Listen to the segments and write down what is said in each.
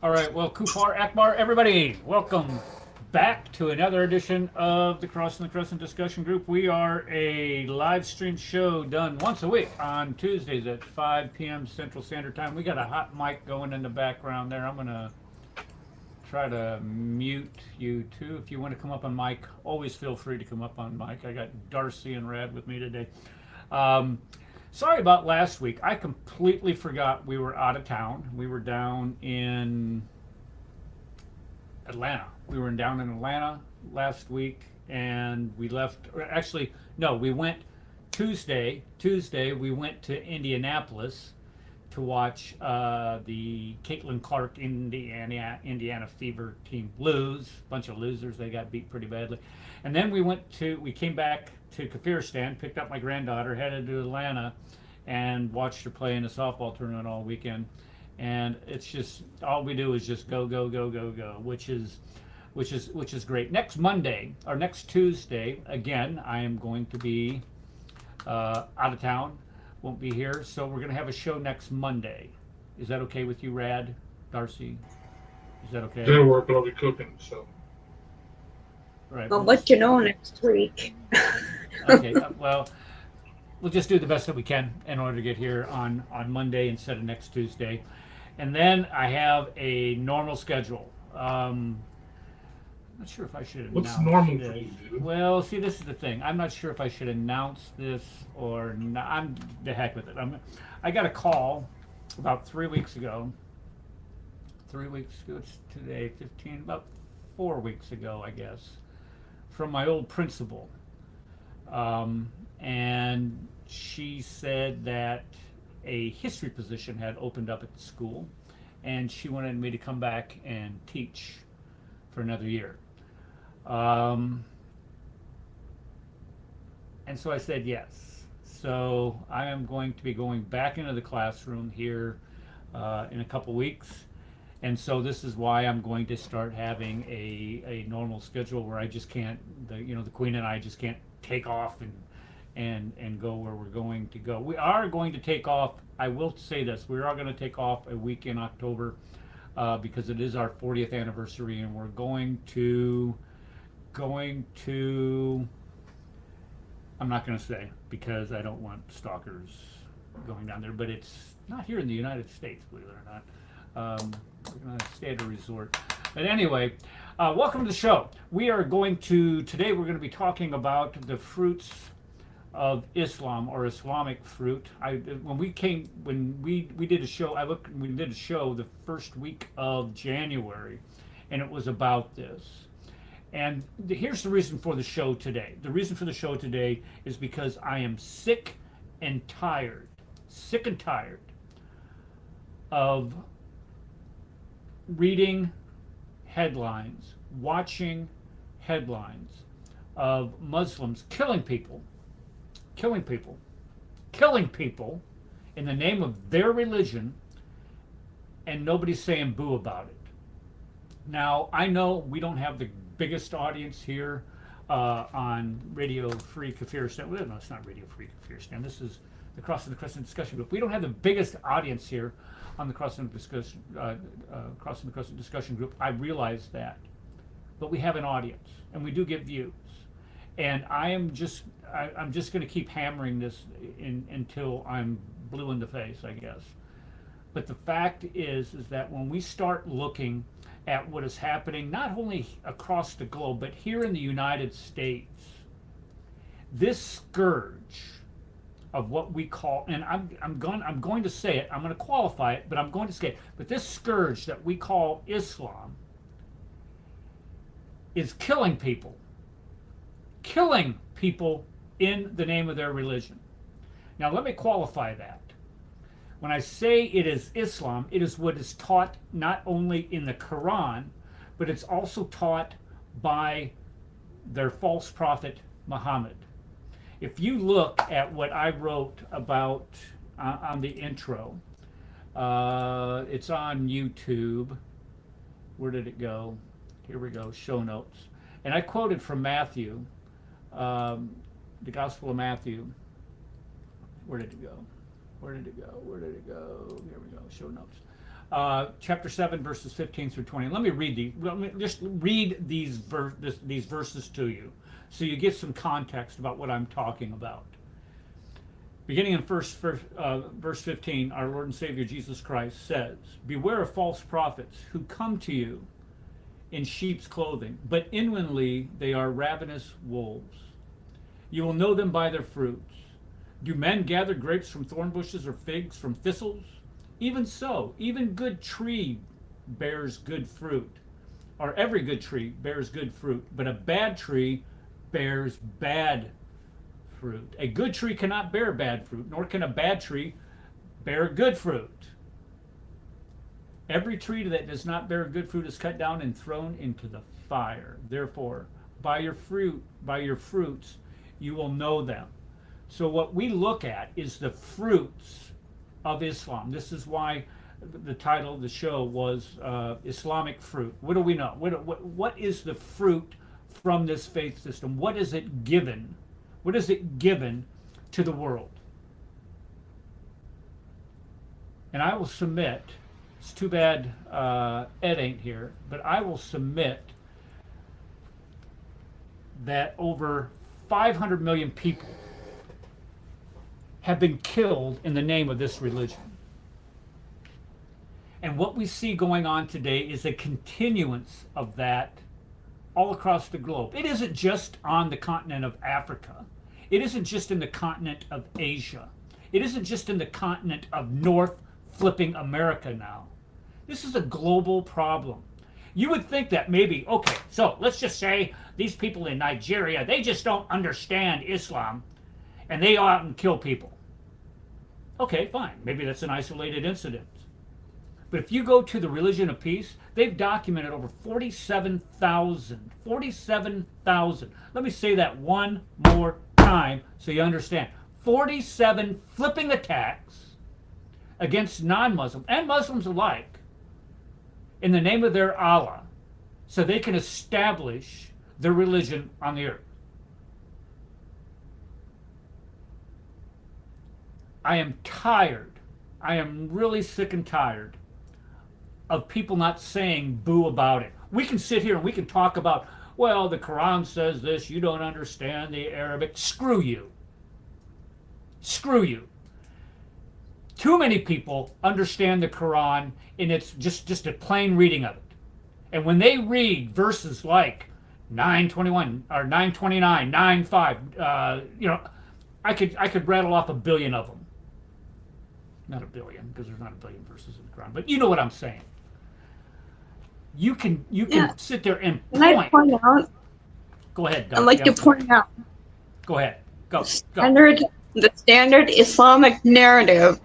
All right, well, Kufar Akbar, everybody, welcome back to another edition of the Crossing the Crescent discussion group. We are a live stream show done once a week on Tuesdays at 5 p.m. Central Standard Time. We got a hot mic going in the background there. I'm going to try to mute you too. If you want to come up on mic, always feel free to come up on mic. I got Darcy and Rad with me today. Um, Sorry about last week. I completely forgot we were out of town. We were down in Atlanta. We were down in Atlanta last week, and we left. Actually, no, we went Tuesday. Tuesday, we went to Indianapolis to watch the Caitlin Clark Indiana Fever team lose. Bunch of losers. They got beat pretty badly. And then we came back to Kafiristan, picked up my granddaughter, headed to Atlanta, and watched her play in a softball tournament all weekend. And it's just all we do is just go go go go go, which is great. Next Monday or next Tuesday, again, I am going to be out of town. Won't be here, so we're going to have a show next Monday. Is that okay with you, Rad, Darcy? Is that okay? That'll work, but I'll be cooking, so. Right. I'll We'll let just you know next week. okay. Well, we'll just do the best that we can in order to get here on Monday instead of next Tuesday, and then I have a normal schedule. I'm not sure if I should What's announce normal for this. you, dude? Well, see, this is the thing. I'm not sure if I should announce this or not. I'm the heck with it. I got a call about 3 weeks ago. 3 weeks ago, it's today, 15, about 4 weeks ago, I guess, from my old principal. And she said that a history position had opened up at the school, and she wanted me to come back and teach for another year. Um, and so I said yes. So I am going to be going back into the classroom here in a couple weeks. And so this is why I'm going to start having a normal schedule where I just can't, the Queen and I just can't take off and go where we're going to go. We are going to take off. I will say this: we are going to take off a week in October because it is our 40th anniversary, and we're going to. I'm not going to say because I don't want stalkers going down there, but it's not here in the United States, believe it or not. We're going to stay at a resort. But anyway, welcome to the show. Today we're going to be talking about the fruits of Islam or Islamic fruit. When we did a show, we did a show the first week of January, and it was about this. And here's the reason for the show today. The reason for the show today is because I am sick and tired of reading headlines, watching headlines of Muslims killing people in the name of their religion, and nobody's saying boo about it. Now, I know we don't have the biggest audience here on Radio Free Kafiristan. Well, no, it's not Radio Free Kafiristan. This is the Crossing the Crescent discussion group. We don't have the biggest audience here on the Crossing the Crescent discussion group. I realize that, but we have an audience, and we do get views. And I'm just going to keep hammering this until I'm blue in the face, I guess. But the fact is that when we start looking at what is happening, not only across the globe, but here in the United States, this scourge of what we call, and I'm going to say it, I'm going to qualify it, but I'm going to say it, but this scourge that we call Islam is killing people in the name of their religion. Now, let me qualify that. When I say it is Islam, it is what is taught not only in the Quran, but it's also taught by their false prophet Muhammad. If you look at what I wrote about on the intro, it's on YouTube. Where did it go? Here we go, show notes. And I quoted from Matthew, the Gospel of Matthew. Where did it go? Here we go, show notes. chapter 7, verses 15 through 20. Let me read these. Let me just read these verses to you so you get some context about what I'm talking about. Beginning in verse 15, our Lord and Savior Jesus Christ says, "Beware of false prophets who come to you in sheep's clothing, but inwardly they are ravenous wolves. You will know them by their fruits. Do men gather grapes from thorn bushes or figs from thistles? Even so, even good tree bears good fruit, or every good tree bears good fruit, but a bad tree bears bad fruit. A good tree cannot bear bad fruit, nor can a bad tree bear good fruit. Every tree that does not bear good fruit is cut down and thrown into the fire. Therefore, by your fruits, you will know them." So what we look at is the fruits of Islam. This is why the title of the show was Islamic Fruit. What do we know? What is the fruit from this faith system? What is it given? What is it given to the world? And I will submit, it's too bad Ed ain't here, but I will submit that over 500 million people have been killed in the name of this religion. And what we see going on today is a continuance of that all across the globe. It isn't just on the continent of Africa. It isn't just in the continent of Asia. It isn't just in the continent of North flipping America now. This is a global problem. You would think that maybe, okay, so let's just say these people in Nigeria, they just don't understand Islam and they go out and kill people. Okay, fine. Maybe that's an isolated incident. But if you go to the Religion of Peace, they've documented over 47,000. 47,000. Let me say that one more time so you understand. 47 flipping attacks against non-Muslims and Muslims alike in the name of their Allah so they can establish their religion on the earth. I am tired. I am really sick and tired of people not saying boo about it. We can sit here and we can talk about, well, the Quran says this, you don't understand the Arabic. Screw you. Screw you. Too many people understand the Quran and it's just a plain reading of it. And when they read verses like 9:21 or 9:29, 9:5, I could rattle off a billion of them. Not a billion, because there's not a billion verses in the Quran, but you know what I'm saying. You can sit there and point. Can I point out? Go ahead, Doug. I'd like to point out. Go ahead. Go. The standard Islamic narrative.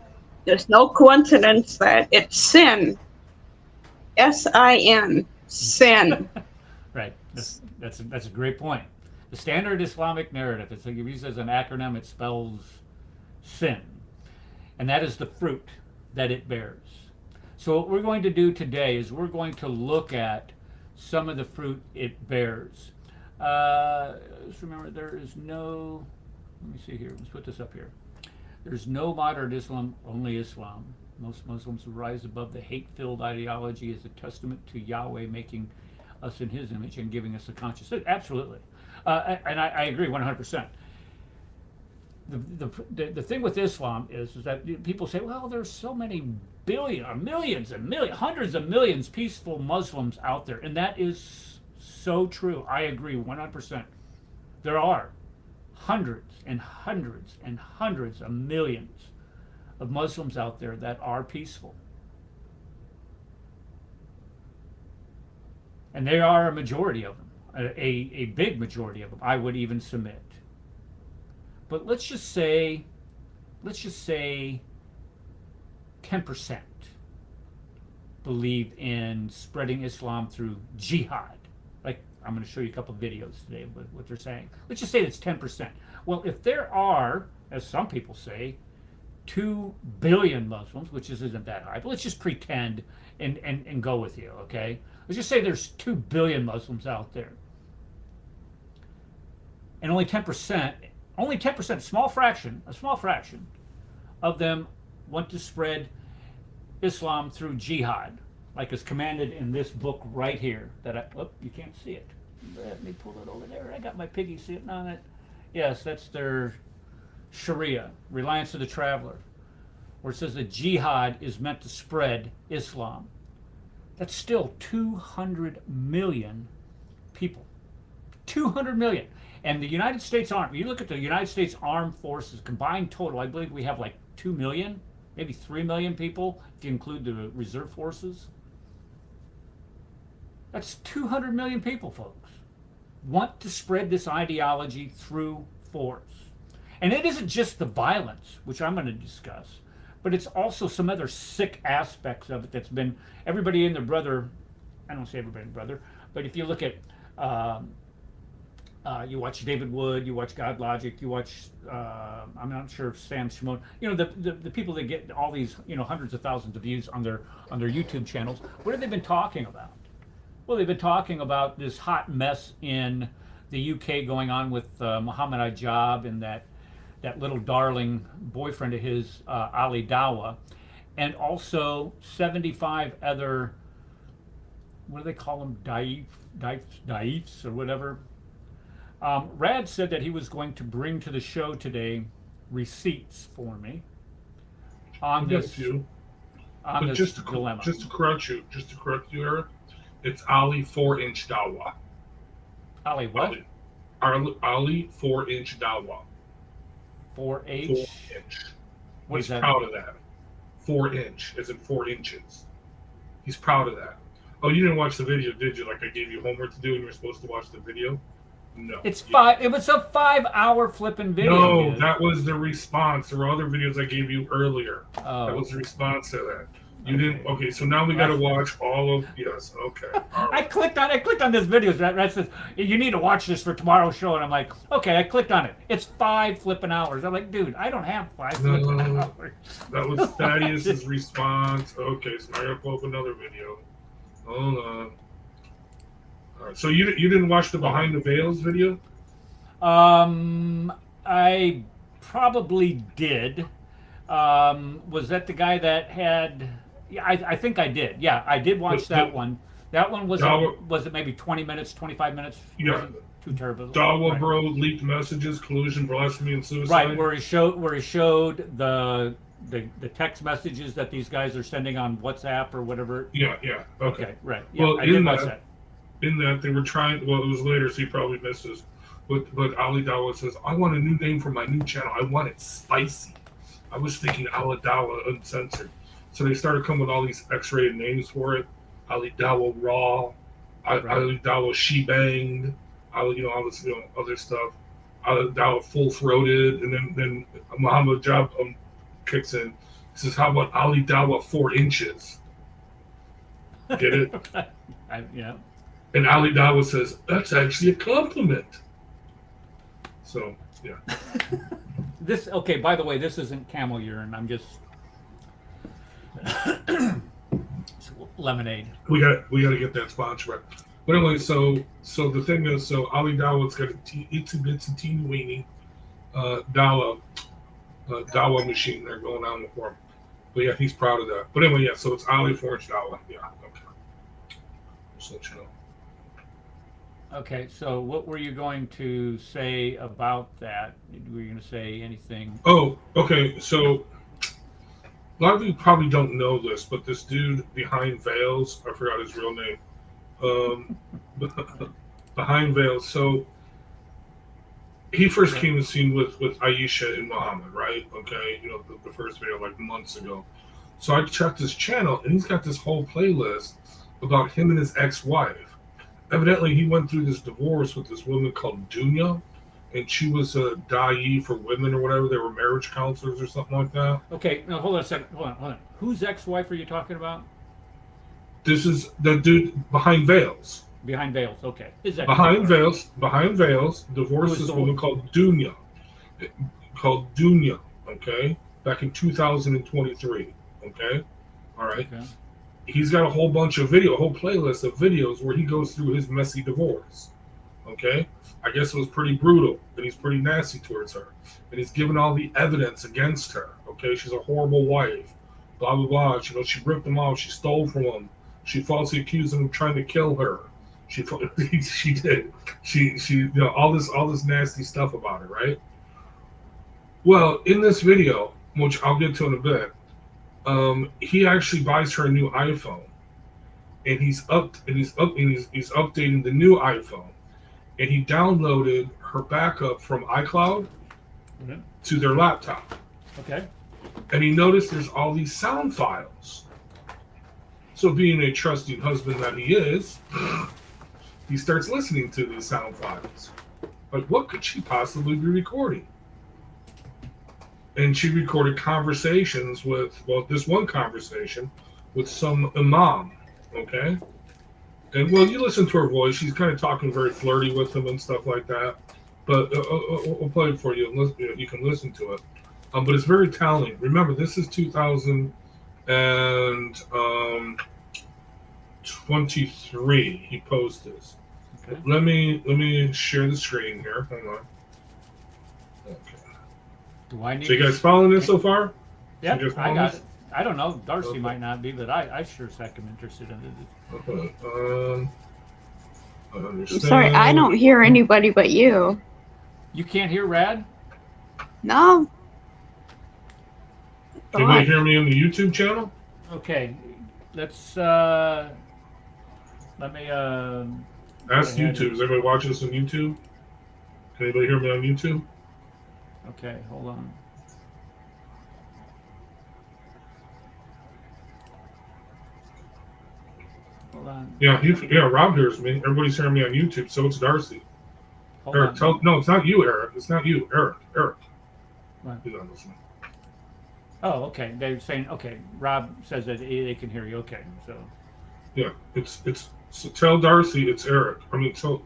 There's no coincidence that it's sin. S-I-N. Sin. Right. That's a great point. The standard Islamic narrative. It's like used as an acronym. It spells sin, and that is the fruit that it bears. So what we're going to do today is we're going to look at some of the fruit it bears. Just remember, there is no. Let me see here. Let's put this up here. There's no modern Islam, only Islam. Most Muslims who rise above the hate-filled ideology is a testament to Yahweh making us in His image and giving us a conscience. Absolutely, and I agree 100%. The thing with Islam is that people say, well, there's so many millions and millions, hundreds of millions peaceful Muslims out there, and that is so true. I agree 100%. There are hundreds and hundreds and hundreds of millions of Muslims out there that are peaceful. And there are a majority of them, a big majority of them, I would even submit. But let's just say 10% believe in spreading Islam through jihad. Like, I'm going to show you a couple of videos today of what they're saying. Let's just say it's 10%. Well, if there are, as some people say, 2 billion Muslims, which isn't that high, but let's just pretend and go with you, okay? Let's just say there's 2 billion Muslims out there. And only 10%, a small fraction of them want to spread Islam through jihad, like is commanded in this book right here. You can't see it. Let me pull it over there. I got my piggy sitting on it. Yes, that's their Sharia, reliance of the traveler, where it says that jihad is meant to spread Islam. That's still 200 million people. 200 million. And the United States Army, you look at the United States Armed Forces combined total, I believe we have like 2 million, maybe 3 million people if you include the reserve forces. That's 200 million people, folks, want to spread this ideology through force. And it isn't just the violence, which I'm going to discuss, but it's also some other sick aspects of it that's been everybody and their brother. I don't say everybody and brother, but if you look at, you watch David Wood, you watch God Logic, you watch, I'm not sure if Sam Shimon, the people that get all these, hundreds of thousands of views on their YouTube channels, what have they been talking about? Well, they've been talking about this hot mess in the UK going on with Muhammad Ajab and that little darling boyfriend of his, Ali Dawa, and also 75 other, what do they call them, daifs or whatever. Rad said that he was going to bring to the show today receipts for me on this dilemma. Just to correct you, Eric, it's Ali 4-inch Dawa. Ali what? Ali 4-inch Dawa. 4H? 4-inch. What He's is that? proud of that. 4-inch, as in 4 inches. He's proud of that. Oh, you didn't watch the video, did you? Like I gave you homework to do and you were supposed to watch the video? No. It was a 5-hour flipping video. No, dude. that was the response. There were other videos I gave you earlier. Oh. That was the response to that. You didn't. Okay, so now we got to watch all of. Yes. Okay. All I right. clicked on this video. That says you need to watch this for tomorrow's show, and I'm like, okay. I clicked on it. It's 5 flipping hours. I'm like, dude, I don't have 5 flipping hours. That was Thaddeus's response. Okay, so now I got to pull up another video. Hold on. All right. So you didn't watch the Behind the Veils video? I probably did. Was that the guy that had? Yeah, I think I did. Yeah, I did watch that one. That one was it maybe 20 minutes, 25 minutes? Yeah. Wasn't too terrible. Dawa Right. Bro leaked messages, collusion, blasphemy, and suicide. Right, where he showed the text messages that these guys are sending on WhatsApp or whatever. Yeah. Okay. Okay, right. Yeah, Well, I did watch that. In that they were trying. Well, it was later, so you probably missed this. But Ali Dawa says, "I want a new name for my new channel. I want it spicy." I was thinking Ali Dawa Uncensored. So they started coming with all these X-rated names for it. Ali Dawa Raw, Ali Dawa She Banged, all this other stuff. Ali Dawa Full Throated, and then Muhammad Jab kicks in. He says, "How about Ali Dawa 4 inches?" Get it? Yeah. And Ali Dawa says, "That's actually a compliment." So yeah. Okay, by the way, this isn't camel urine. I'm just lemonade. We got to get that sponsor right. But anyway, so the thing is, Ali Dawa's got a itsy bitsy teeny weeny Dawa machine there going on for him. But yeah, he's proud of that. But anyway, yeah, so it's Ali 4-inch Dawa. Yeah, okay. Just let you know. Okay, so what were you going to say about that? Were you going to say anything? Oh, okay. So a lot of you probably don't know this, but this dude behind veils, I forgot his real name. Behind veils. So he first came to the scene with Aisha and Muhammad, right? Okay, the first video like months ago. So I checked his channel, and he's got this whole playlist about him and his ex-wife. Evidently, he went through this divorce with this woman called Dunya, and she was a da'i for women or whatever. They were marriage counselors or something like that. Okay, now hold on a second. Hold on. Whose ex-wife are you talking about? This is the dude behind veils. Behind veils. Okay. Is that Behind veils, divorced this woman called Dunya. Okay, back in 2023. Okay, all right. Okay. He's got a whole playlist of videos where he goes through his messy divorce. Okay? I guess it was pretty brutal, and he's pretty nasty towards her. And he's given all the evidence against her. Okay? She's a horrible wife. blah blah blah. She ripped him off. She stole from him. She falsely accused him of trying to kill her. She did. She all this nasty stuff about her, right? Well, in this video, which I'll get to in a bit, he actually buys her a new iPhone, and he's updating the new iPhone, and he downloaded her backup from iCloud to their laptop. Okay. And he noticed there's all these sound files. So being a trusting husband that he is, he starts listening to these sound files. Like, what could she possibly be recording? And she recorded conversations with, this one conversation with some imam, okay? And, you listen to her voice. She's kind of talking very flirty with him and stuff like that. But we'll play it for you. You can listen to it. But it's very telling. Remember, this is 2023. He posted this. Okay. Let me share the screen here. Hold on. Okay. Do I need? So you guys following this so far? Yeah, So I got it. I don't know. Darcy Okay. might not be, but I sure as heck am interested in it. Okay. I I'm understand. sorry, I don't hear anybody but you. You can't hear Rad? No. Can anybody hear me on the YouTube channel? Okay, let's let me Ask go ahead. YouTube. Is everybody watching this on YouTube? Can anybody hear me on YouTube? Okay, hold on. Hold on. Yeah, Rob hears me. Everybody's hearing me on YouTube, so it's Darcy. Hold Eric, on. no, it's not you, Eric. It's not you, Eric. Right. He's on this one. Oh, okay. They're saying okay. Rob says that they can hear you. Okay, so Yeah, it's so tell Darcy it's Eric. I mean, so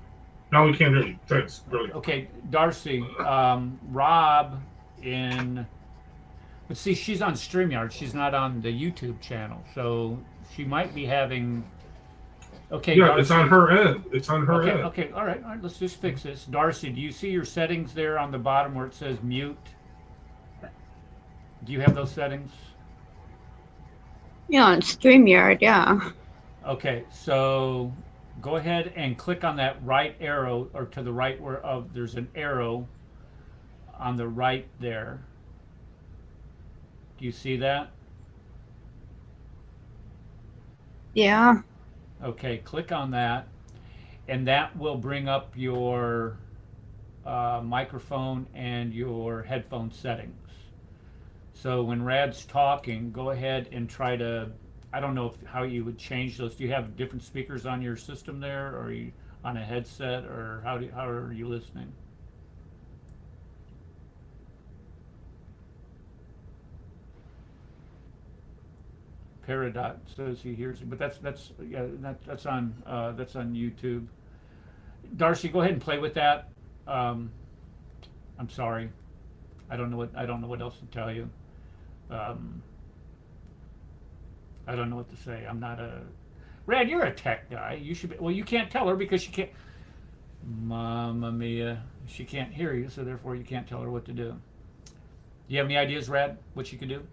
now we can't hear you. Thanks. Brilliant. okay, Darcy, Rob let's see, she's on StreamYard. She's not on the YouTube channel, so she might be having. Okay, Yeah, Darcy. it's on her end. It's on her Okay, end. okay, all right. Let's just fix this. Darcy, do you see your settings there on the bottom where it says mute? Do you have those settings? Yeah, on StreamYard, yeah. Okay, so go ahead and click on that right arrow, or to the right where there's an arrow on the right there. Do you see that? Yeah. Okay, click on that, and that will bring up your microphone and your headphone settings. So when Rad's talking, go ahead and try to, I don't know how you would change those. Do you have different speakers on your system there, or are you on a headset, or how are you listening? Peridot says he hears you, but that's on YouTube. Darcy, go ahead and play with that. I'm sorry, I don't know what else to tell you. I don't know what to say. I'm not a Rad. You're a tech guy. You should be. Well, you can't tell her because she can't. Mamma mia, she can't hear you, so therefore you can't tell her what to do. Do you have any ideas, Rad, what she could do?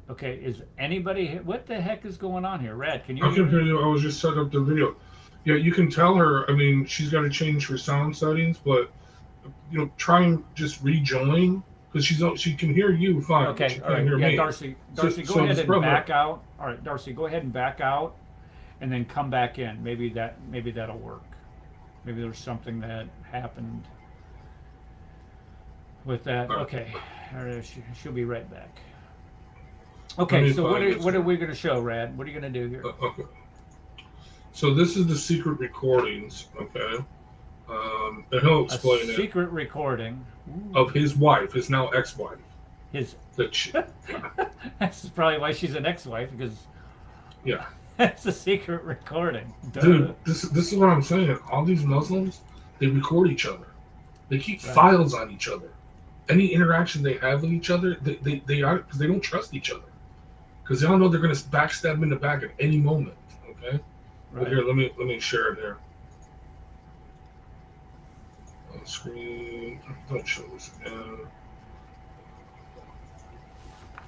Okay, is anybody? What the heck is going on here, Rad? Can you? I can hear you. I was just setting up the video. Yeah, you can tell her. I mean, she's got to change her sound settings, but try and just rejoin because she can hear you fine. Okay, she all right. can't hear Yeah, me. Darcy, go ahead and back out. All right, Darcy, go ahead and back out, and then come back in. Maybe that'll work. Maybe there's something that happened with that. Okay, all right, she'll be right back. Okay, so what are we going to show, Rad? What are you going to do here? Okay. So this is the secret recordings, okay? And he'll explain secret recording of his wife, his now ex-wife. That's probably why she's an ex-wife, because yeah, that's a secret recording. Duh. Dude, this is what I'm saying. All these Muslims, they record each other. They keep files on each other. Any interaction they have with each other, they are, because they don't trust each other. Because they all know they're going to backstab them in the back at any moment. Okay. Right. But here, let me share it here. On screen. Don't show this again.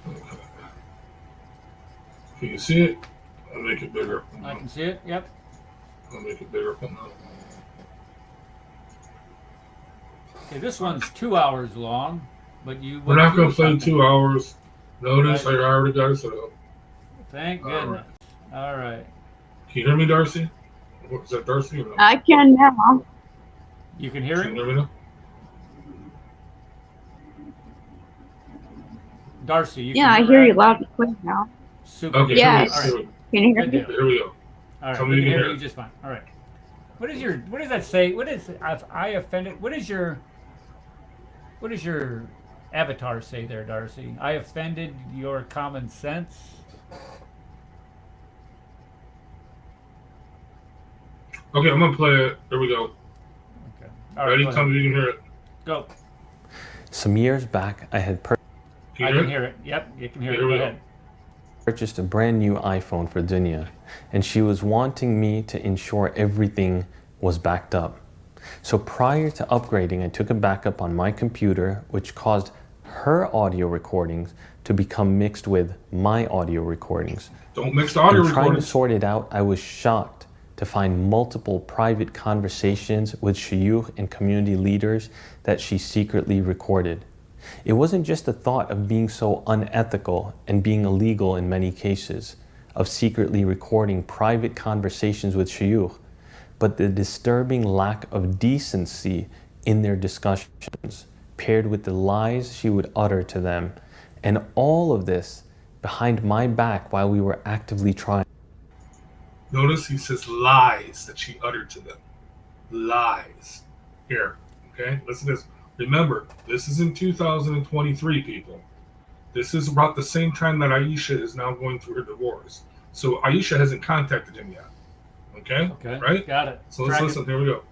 Okay. Can you see it? I'll make it bigger. I can see it. Yep. I'll make it bigger. Hold on. Okay, this one's 2 hours long, but you. We're not going to play something. 2 hours. Notice Right. I already got it set up. Thank goodness. All right. Can you hear me, Darcy? What, is that Darcy or no? I can now. You can hear Can you him? hear me now? Darcy, you Yeah, I can hear you that? loud and clear now. Super. Okay, Yes. All right. Can you hear Good me? deal. Here we go. All Tell right. me We you can can hear hear you it. just fine. All right. What does that say? What is I offended? What does your avatar say there, Darcy? I offended your common sense. Okay, I'm going to play it. Here we go. Okay. All right. Ready? Go Tell ahead. me you can hear it. Go. Some years back, I had Can you I hear can it? hear it. Yep. You can hear it. Here Go we go. ahead. purchased a brand new iPhone for Dunya, and she was wanting me to ensure everything was backed up. So prior to upgrading, I took a backup on my computer, which caused her audio recordings to become mixed with my audio recordings. Don't mix the audio In trying to recordings. sort it out, I was shocked to find multiple private conversations with shuyukh and community leaders that she secretly recorded. It wasn't just the thought of being so unethical and being illegal in many cases, of secretly recording private conversations with shuyukh, but the disturbing lack of decency in their discussions, paired with the lies she would utter to them, and all of this behind my back while we were actively trying. Notice he says lies that she uttered to them. Lies. Here, okay? Listen to this. Remember, this is in 2023, people. This is about the same time that Aisha is now going through her divorce. So Aisha hasn't contacted him yet. Okay? Okay. Right? Got it. So let's listen. Here we go.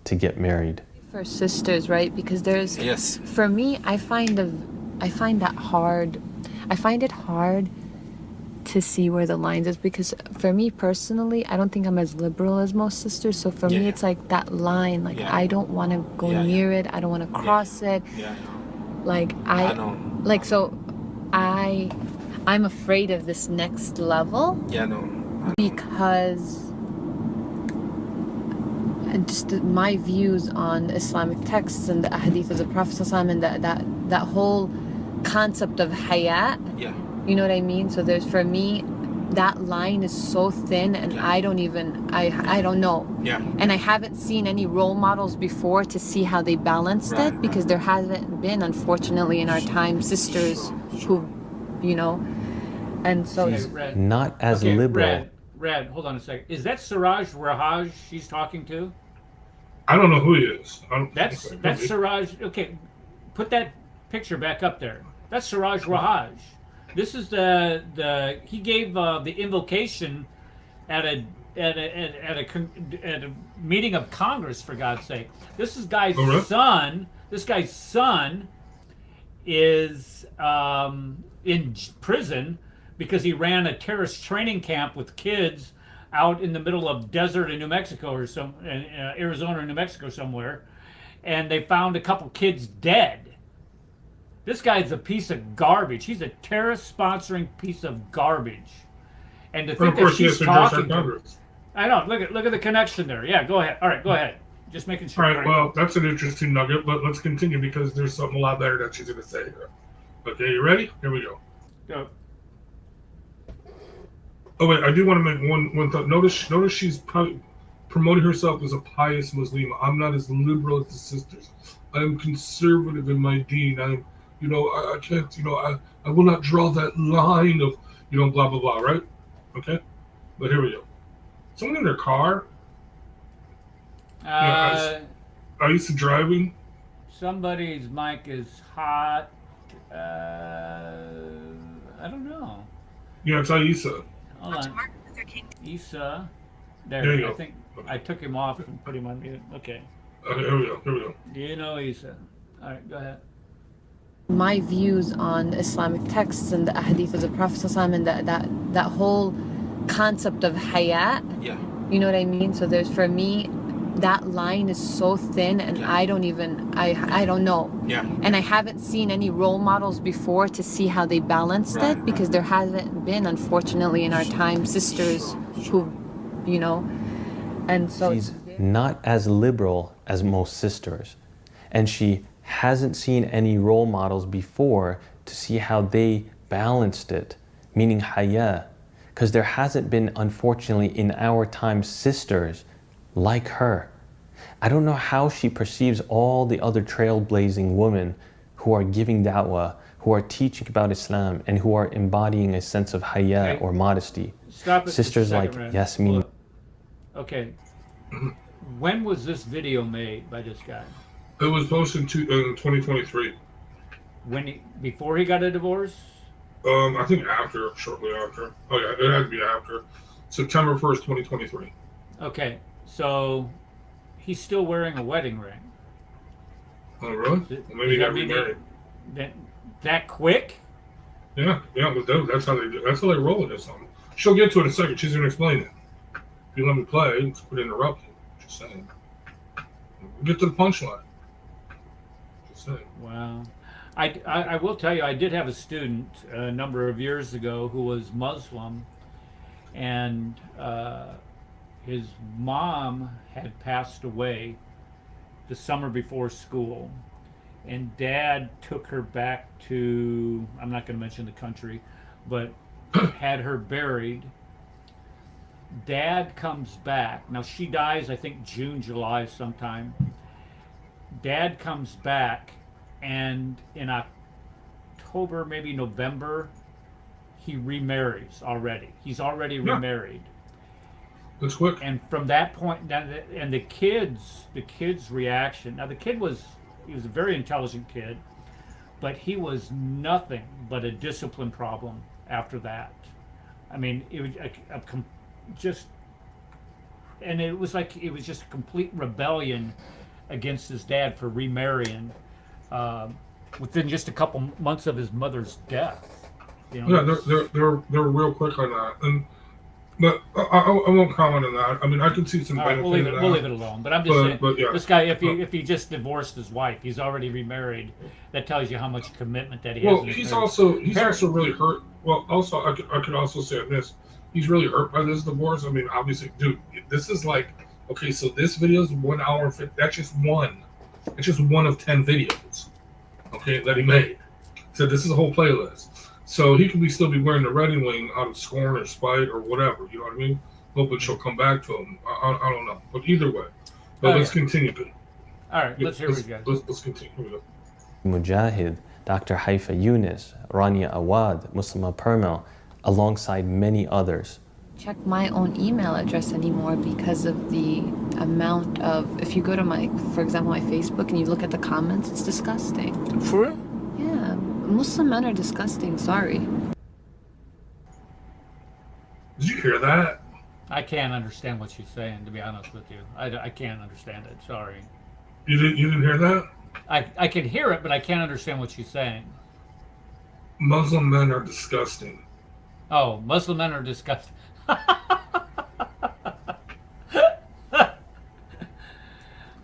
To get married. For sisters, right? Because there's Yes. for me, I find that hard. I find it hard to see where the lines is because for me personally, I don't think I'm as liberal as most sisters. So for me, Yeah. it's like that line. Like Yeah. I don't want to go Yeah, near it. I don't want to cross it. Yeah. Like I know. like so, I'm afraid of this next level Yeah, no. because just my views on Islamic texts and the ahadith of the Prophet ﷺ and that whole concept of hayat, Yeah. you know what I mean? So there's, for me, that line is so thin and Yeah. I don't know. Yeah. And I haven't seen any role models before to see how they balanced Right, it because right. there hasn't been, unfortunately, in our time, sisters who, you know, and so Okay, it's, Red. Not as Okay, liberal. Red, hold on a second. Is that Siraj Rahaj she's talking to? I don't know who he is. That's okay. Siraj. Okay, put that picture back up there. That's Siraj Rahaj. This is the he gave the invocation at a meeting of Congress, for God's sake. This is guy's Oh, really? son. This guy's son is in prison because he ran a terrorist training camp with kids out in the middle of desert in New Mexico or Arizona or New Mexico somewhere, and they found a couple kids dead. This guy's a piece of garbage. He's a terrorist sponsoring piece of garbage. And to But of think that course, he has she's to address our talking to, Congress. I know. Look at the connection there. Yeah, go ahead. All right, go ahead. Just making sure. All right, well, that's an interesting nugget, but let's continue because there's something a lot better that she's going to say here. Okay, you ready? Here we go. Go. Oh, wait, I do want to make one thought. Notice she's promoting herself as a pious Muslim. I'm not as liberal as the sisters. I am conservative in my deen. I can't, I will not draw that line of, blah, blah, blah, right? Okay? But here we go. Someone in their car, I used to driving. Somebody's mic is hot. I don't know. Yeah, it's Aisa. Hold on. Isa. There There. you I go. think I took him off and put him on mute. Okay. Okay, here we go. Do you know Isa? All right, go ahead. my views on Islamic texts and the ahadith of the Prophet ﷺ and that whole concept of hayat, Yeah. you know what I mean? So there's, for me, that line is so thin, and I don't know. Yeah. And I haven't seen any role models before to see how they balanced Right, it, because there hasn't been, unfortunately, in our time, sisters who, you know, and so She's not as liberal as most sisters, and she hasn't seen any role models before to see how they balanced it, meaning haya, because there hasn't been, unfortunately, in our time, sisters like her. I don't know how she perceives all the other trailblazing women who are giving da'wah, who are teaching about Islam, and who are embodying a sense of haya Okay. or modesty. Stop it just a Sisters like second, Ren. Yasmin. Look. Okay. When was this video made by this guy? It was posted in 2023. Before he got a divorce? I think shortly after. Oh yeah, it had to be after. September 1st, 2023. Okay, so he's still wearing a wedding ring. Oh really? Does Well, maybe he that got mean remarried. that quick? Yeah, but that's how they do. That's how they roll it or something. She'll get to it in a second. She's gonna explain it. If you let me play, it's quit interrupting. Just saying. We'll get to the punchline. Just saying. Wow. I will tell you, I did have a student a number of years ago who was Muslim, and his mom had passed away the summer before school, and Dad took her back to, I'm not going to mention the country, but had her buried. Dad comes back. Now she dies, I think June, July sometime. Dad comes back, and in October, maybe November, he remarries already. He's already Yeah. remarried. That's quick. And from that point, and the kid's reaction. Now he was a very intelligent kid, but he was nothing but a discipline problem after that. I mean, it was it was just a complete rebellion against his dad for remarrying within just a couple months of his mother's death. You know, Yeah, they're real quick on that, but I won't comment on that. I mean, I can see some all right, benefit we'll leave in it. that. We'll leave it alone. But I'm just saying, but yeah. this guy, if he just divorced his wife, he's already remarried. That tells you how much commitment that he has. Well, in his he's marriage. also really hurt. Well, also I could also say this: he's really hurt by this divorce. I mean, obviously, dude, this is like, okay, so this video is 1 hour and 50. That's just one. It's just one of 10 videos, okay, that he made. So this is a whole playlist. So he could still be wearing the wedding ring out of scorn or spite or whatever. You know what I mean? Hoping she'll come back to him. I don't know, but either way. But let's continue. All right, let's hear what you guys. Let's continue. Here we go. Mujahid, Dr. Haifa Yunus, Rania Awad, Muslima Permel, alongside many others. Check my own email address anymore because of the amount of, if you go to for example, my Facebook and you look at the comments, it's disgusting. For real? Yeah, Muslim men are disgusting, sorry. Did you hear that? I can't understand what she's saying, to be honest with you. I can't understand it. Sorry. You didn't hear that? I can hear it, but I can't understand what she's saying. Muslim men are disgusting. Oh, Muslim men are disgusting.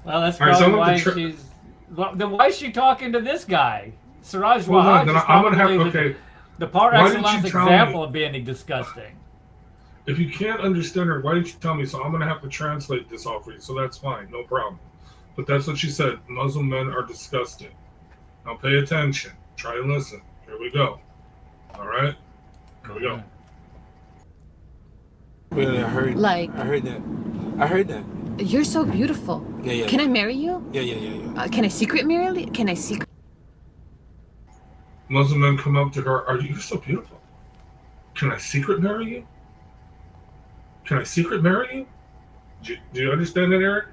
Well, that's All right, probably so why she's. Well, then why is she talking to this guy? Siraj Hold on, Wahaj then is I'm gonna have probably okay. the par Why didn't excellence you tell example me? of being disgusting. If you can't understand her, why didn't you tell me? So I'm gonna have to translate this all for you. So that's fine, no problem. But that's what she said. Muslim men are disgusting. Now pay attention. Try and listen. Here we go. All right. Here we go. Really, I heard that. I heard that. You're so beautiful. Yeah. Can I marry you? Yeah. Can I secret marry? Can I secret? Muslim men come up to her. Are you so beautiful? Can I secret marry you? Can I secret marry you? Do you understand that, Eric?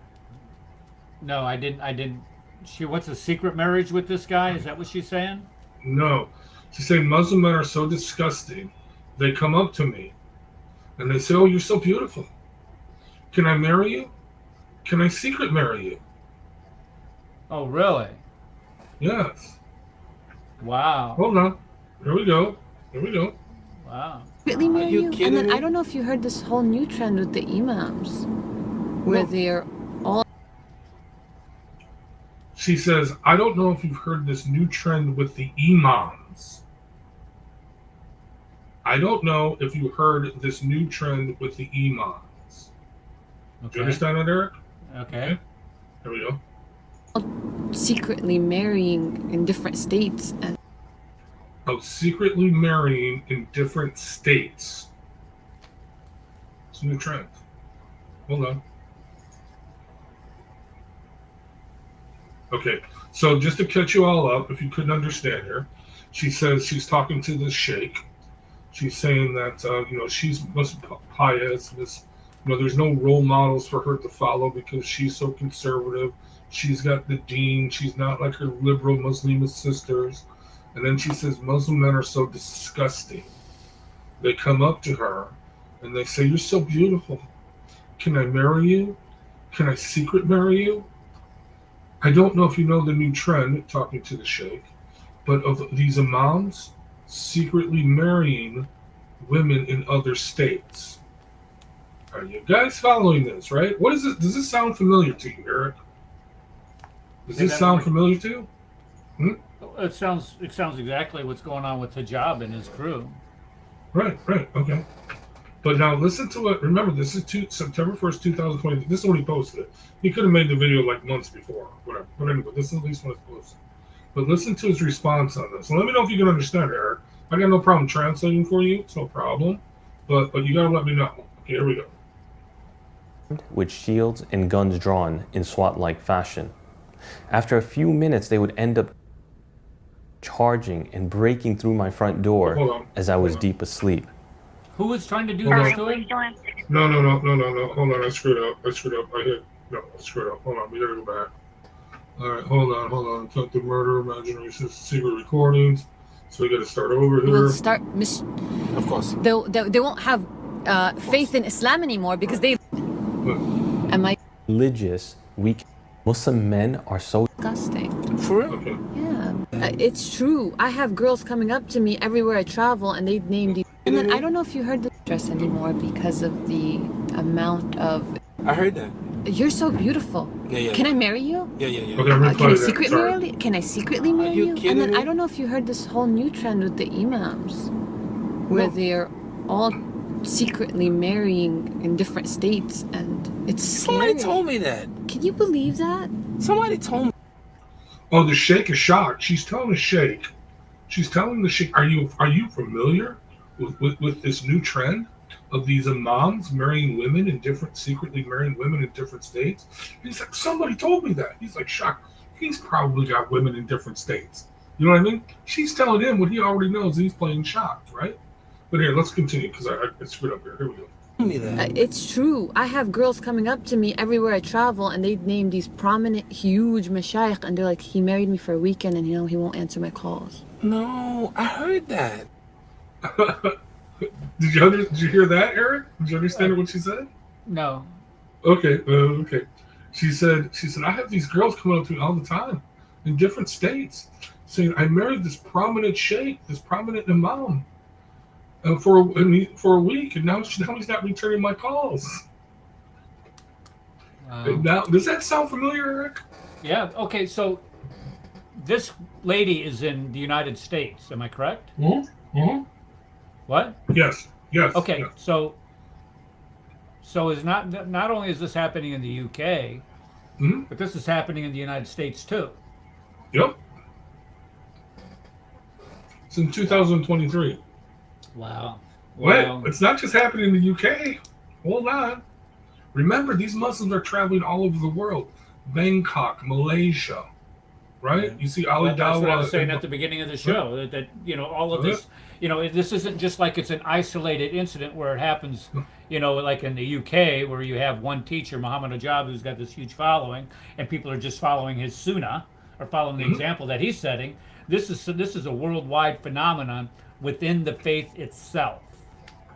No, I didn't. She wants a secret marriage with this guy? Is that what she's saying? No. She's saying Muslim men are so disgusting. They come up to me and they say, "Oh, you're so beautiful. Can I marry you? Can I secret marry you?" Oh, really? Yes. Wow. Hold on. Here we go. Wow. Secretly marry you you? kidding And then me? I don't know if you heard this whole new trend with the imams, where No. they're all She says, I don't know if you've heard this new trend with the imams. I don't know if you heard this new trend with the imams. Do you understand that, Eric? Okay. There we go. Secretly marrying in different states and Of secretly marrying in different states. It's a new trend. Hold on. Okay, so just to catch you all up, if you couldn't understand her, she says she's talking to this sheikh. She's saying that she's most pious. There's no role models for her to follow because she's so conservative. She's got the deen. She's not like her liberal Muslim sisters. And then she says Muslim men are so disgusting. They come up to her and they say, "You're so beautiful. Can I marry you? Can I secret marry you?" I don't know if you know the new trend, talking to the sheikh, but of these imams secretly marrying women in other states. Are you guys following this, right? What is it? Does this sound familiar to you, Eric? Does this sound familiar to you? It sounds exactly what's going on with Hijab and his crew. Right, okay. But now listen to it. Remember, this is September 1st, 2020. This is when he posted it. He could have made the video like months before, whatever. But anyway, this is at least when it's posted. But listen to his response on this. And let me know if you can understand it, Eric. I got no problem translating for you. It's no problem. But you got to let me know. Okay, here we go. With shields and guns drawn in SWAT-like fashion. After a few minutes, they would end up charging and breaking through my front door as I was deep asleep. Who was trying to do this to him? No. Hold on, I screwed up. I screwed up. Hold on, we gotta go back. All right, hold on. Attempted murder, imaginary secret recordings. So we gotta start over here. will start Of course. they won't have faith in Islam anymore because they am I Religious, weak Muslim men are so disgusting. For real? Okay. Yeah, it's true. I have girls coming up to me everywhere I travel, and they name these. And then I don't know if you heard the dress anymore because of the amount of. I heard that. You're so beautiful. Yeah. Can I marry you? Yeah. Okay, I'm gonna Can I play that. secretly Sorry. marry? Can I secretly marry you you? kidding And then me? I don't know if you heard this whole new trend with the imams, where they're all secretly marrying in different states, and it's scary. Somebody told me that. Can you believe that? Somebody told me. Oh, the sheikh is shocked. She's telling the sheikh. Are you familiar with this new trend of these imams marrying women secretly marrying women in different states? He's like, somebody told me that. He's like shocked. He's probably got women in different states. You know what I mean? She's telling him what he already knows. He's playing shocked, right? But here, let's continue because I screwed up here. Here we go. Me that. It's true. I have girls coming up to me everywhere I travel, and they name these prominent, huge mashayikh, and they're like, he married me for a weekend, and he won't answer my calls. No, I heard that. Did you hear that, Eric? Did you understand what she said? No. Okay. She said, I have these girls coming up to me all the time in different states saying, I married this prominent sheikh, this prominent imam for a week, and now he's not returning my calls. And now, does that sound familiar, Eric? Yeah. Okay. So this lady is in the United States. Am I correct? Mm-hmm. What? Yes. Okay. Yes. So is not only is this happening in the UK, but this is happening in the United States too. Yep. It's in 2023. Wow. Wait, it's not just happening in the UK. Hold on. Remember, these Muslims are traveling all over the world. Bangkok, Malaysia, right? You see Ali That's what I was Dawah. saying at the beginning of the show. That all of this. This isn't just like it's an isolated incident where it happens. Like in the UK, where you have one teacher, Muhammad Hijab, who's got this huge following, and people are just following his sunnah or following the example that he's setting. This is a worldwide phenomenon within the faith itself.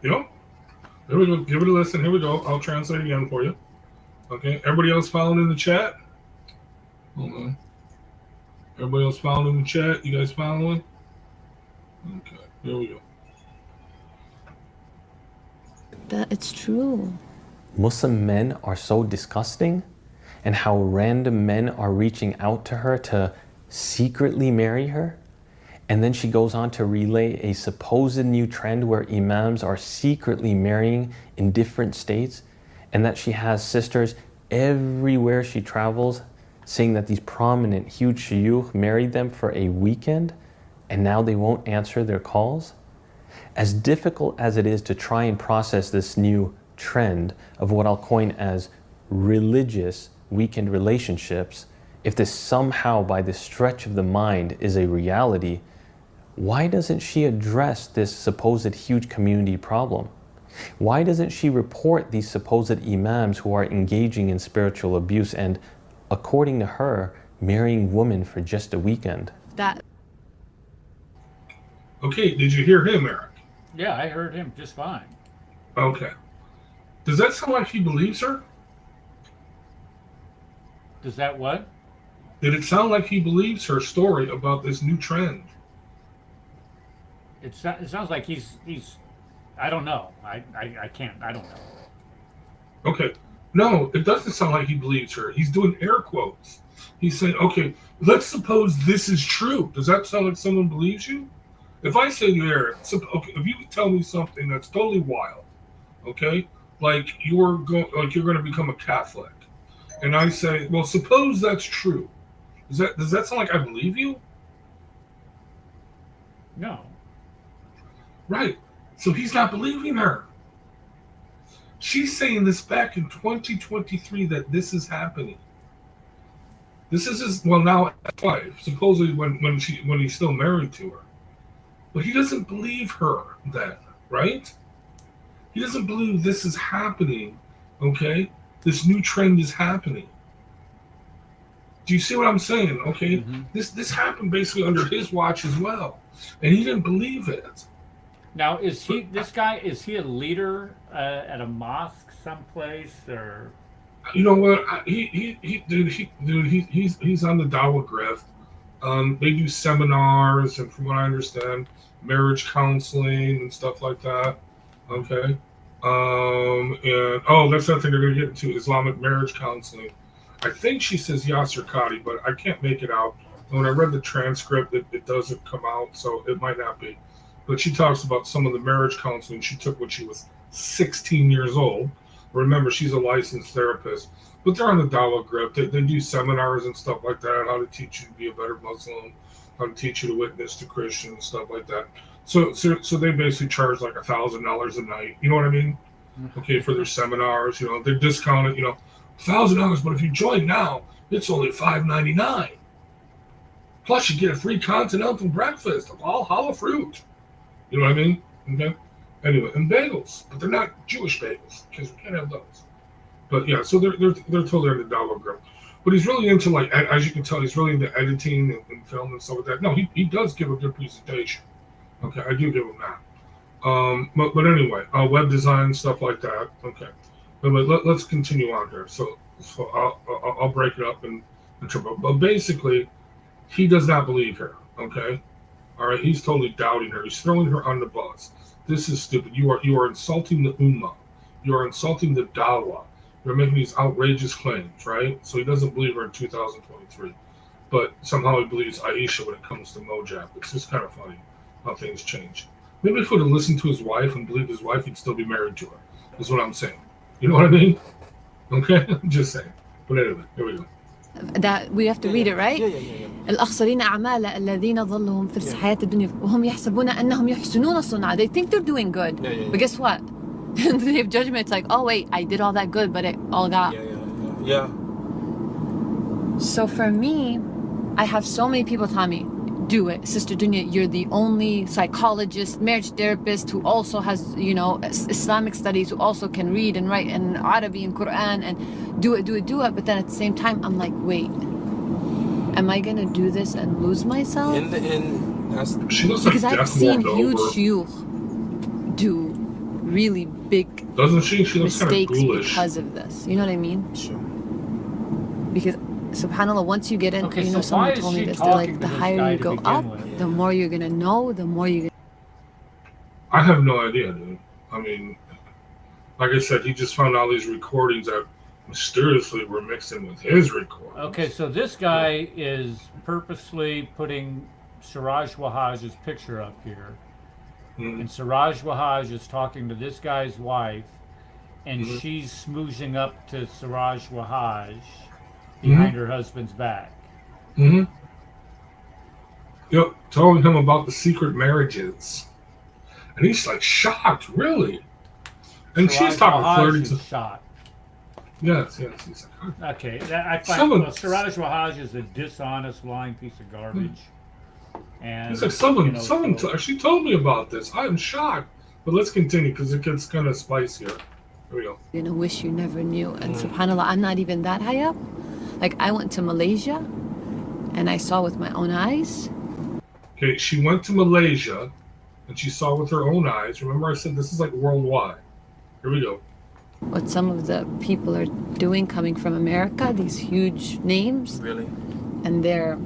Yep. Here we go. Give it a listen. Here we go. I'll translate again for you. Okay. Everybody else following in the chat? Hold on. Everybody else following in the chat? You guys following? Okay. Here we go. It's true. Muslim men are so disgusting? and how random men are reaching out to her to secretly marry her. And then she goes on to relay a supposed new trend where imams are secretly marrying in different states, and that she has sisters everywhere she travels saying that these prominent, huge shuyukh married them for a weekend, and now they won't answer their calls. As difficult as it is to try and process this new trend of what I'll coin as religious weekend relationships, if this somehow by the stretch of the mind is a reality, why doesn't she address this supposed huge community problem? Why doesn't she report these supposed imams who are engaging in spiritual abuse and, according to her, marrying women for just a weekend? That Okay, did you hear him, Eric? Yeah, I heard him just fine. Okay. Does that sound like he believes her? Does that what? Did it sound like he believes her story about this new trend? It sounds like he's I don't know. I can't. I don't know. Okay. No, it doesn't sound like he believes her. He's doing air quotes. He's saying, okay, let's suppose this is true. Does that sound like someone believes you? If I say to you, Eric, okay, if you tell me something that's totally wild, okay, like you're going to become a Catholic, and I say, well, suppose that's true. Does that sound like I believe you? No. Right. So he's not believing her. She's saying this back in 2023 that this is happening. This is his, well, now wife, supposedly when he's still married to her. But he doesn't believe her then, right? He doesn't believe this is happening, okay? This new trend is happening. Do you see what I'm saying? Okay, This happened basically under his watch as well, and he didn't believe it. Now, is he a leader at a mosque someplace, or? You know what? He's on the Dawah Grift. They do seminars, and from what I understand, marriage counseling and stuff like that. Okay. And that's something they're going to get into, Islamic marriage counseling. I think she says Yasser Qadi, but I can't make it out. When I read the transcript, it doesn't come out, so it might not be. But she talks about some of the marriage counseling she took when she was 16 years old. Remember, she's a licensed therapist. But they're on the Dawah Grift. They do seminars and stuff like that, how to teach you to be a better Muslim, how to teach you to witness to Christians and stuff like that. So they basically charge like $1,000 a night. You know what I mean? Okay, for their seminars. You know, they discount it. You know, $1,000. But if you join now, it's only $5.99. Plus, you get a free continental breakfast of all challah fruit. You know what I mean? Okay. Anyway, and bagels, but they're not Jewish bagels because we can't have those. But yeah, so they're totally on the Dawah Grift. But he's really into, like, as you can tell, he's really into editing and film and stuff like that. No, he does give a good presentation. Okay, I do give him that. But anyway, web design, stuff like that. Okay, but let's continue on here. So I'll break it up and but basically, he does not believe her. Okay, all right. He's totally doubting her. He's throwing her on the bus. This is stupid. You are insulting the ummah. You are insulting the dawah. You're making these outrageous claims, right? So he doesn't believe her in 2023, but somehow he believes Aisha when it comes to Mojab. It's just kind of funny how things change. Maybe if he would have listened to his wife and believed his wife, he'd still be married to her. Is what I'm saying. You know what I mean? Okay, I'm just saying. But anyway, here we go. that we have to read it, right? الأخسرين أعمال الذين ظلهم في الحياة الدنيا وهم يحسبون أنهم يحسنون صنعا. They think they're doing good, but guess what? In the day of judgment, it's like, oh wait, I did all that good, but it all got. Yeah. So for me, I have so many people tell me, do it, Sister Dunya. You're the only psychologist, marriage therapist who also has, you know, Islamic studies, who also can read and write in Arabic and Quran, and do it. But then at the same time, I'm like, wait, am I gonna do this and lose myself? In the end, that's She looks like Because I've death seen warmed huge over. shuyukh do really big Doesn't she? She looks kind of mistakes ghoulish. because of this. You know what I mean? sure. Because subhanallah, once you get in, Okay, you know, so why someone is told me she this. They're like, talking the to this higher guy you to go begin up, with? the more you're gonna know, the more you're I have no idea, dude. I mean, like I said, he just found all these recordings that mysteriously were mixing with his recordings. Okay, so this guy is purposely putting Siraj Wahaj's picture up here, Mm-hmm. and Siraj Wahaj is talking to this guy's wife, and Mm-hmm. she's smoozing up to Siraj Wahaj Mm-hmm. behind her husband's back. Mm-hmm. Yep, telling him about the secret marriages. And he's like shocked, really. And she's Siraj talking Wahaj flirty is to. shocked. Yes, yes. He's like, Okay, I find someone. well, Siraj Wahaj is a dishonest, lying piece of garbage. And He's like, someone, you know, someone. so, She told me about this. I am shocked. But let's continue because it gets kind of spicier. Here we go. You're gonna wish you never knew. And subhanAllah, I'm not even that high up. Like, I went to Malaysia and I saw with my own eyes. Okay, she went to Malaysia and she saw with her own eyes. Remember, I said this is like worldwide. Here we go. What some of the people are doing coming from America, these huge names, Really? and they're,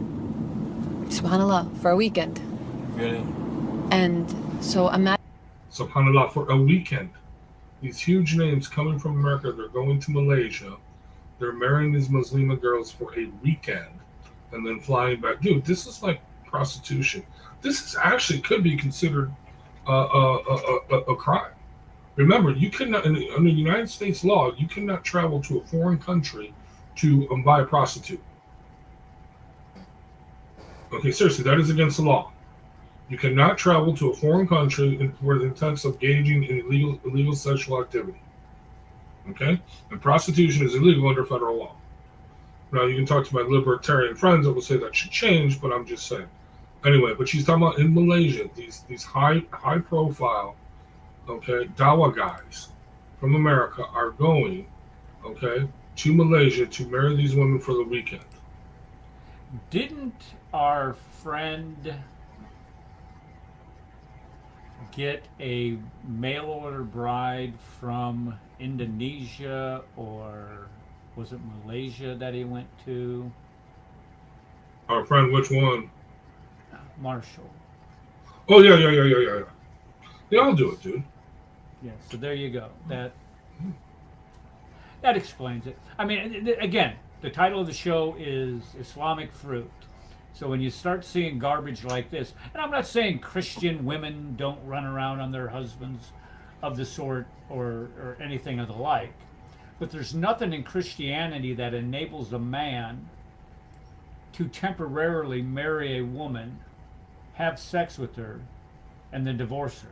subhanAllah, for a weekend. Really? And so imagine SubhanAllah, for a weekend. These huge names coming from America, they're going to Malaysia. They're marrying these Muslima girls for a weekend and then flying back. Dude, this is like prostitution. This is actually could be considered a crime. Remember, you cannot, under United States law, you cannot travel to a foreign country to buy a prostitute. Okay, seriously, that is against the law. You cannot travel to a foreign country for the intent of engaging in illegal sexual activity. Okay? And prostitution is illegal under federal law. Now, you can talk to my libertarian friends that will say that should change, but I'm just saying. Anyway, but she's talking about in Malaysia, these high profile, okay, Dawa guys from America are going, okay, to Malaysia to marry these women for the weekend. didn't our friend get a mail order bride from Indonesia, or was it Malaysia that he went to? Our friend, which one? Marshall. Oh, yeah. They all do it, dude. Yeah, so there you go. That explains it. I mean, again, the title of the show is Islamic Fruit. So when you start seeing garbage like this, and I'm not saying Christian women don't run around on their husbands of the sort or anything of the like, but there's nothing in Christianity that enables a man to temporarily marry a woman, have sex with her, and then divorce her.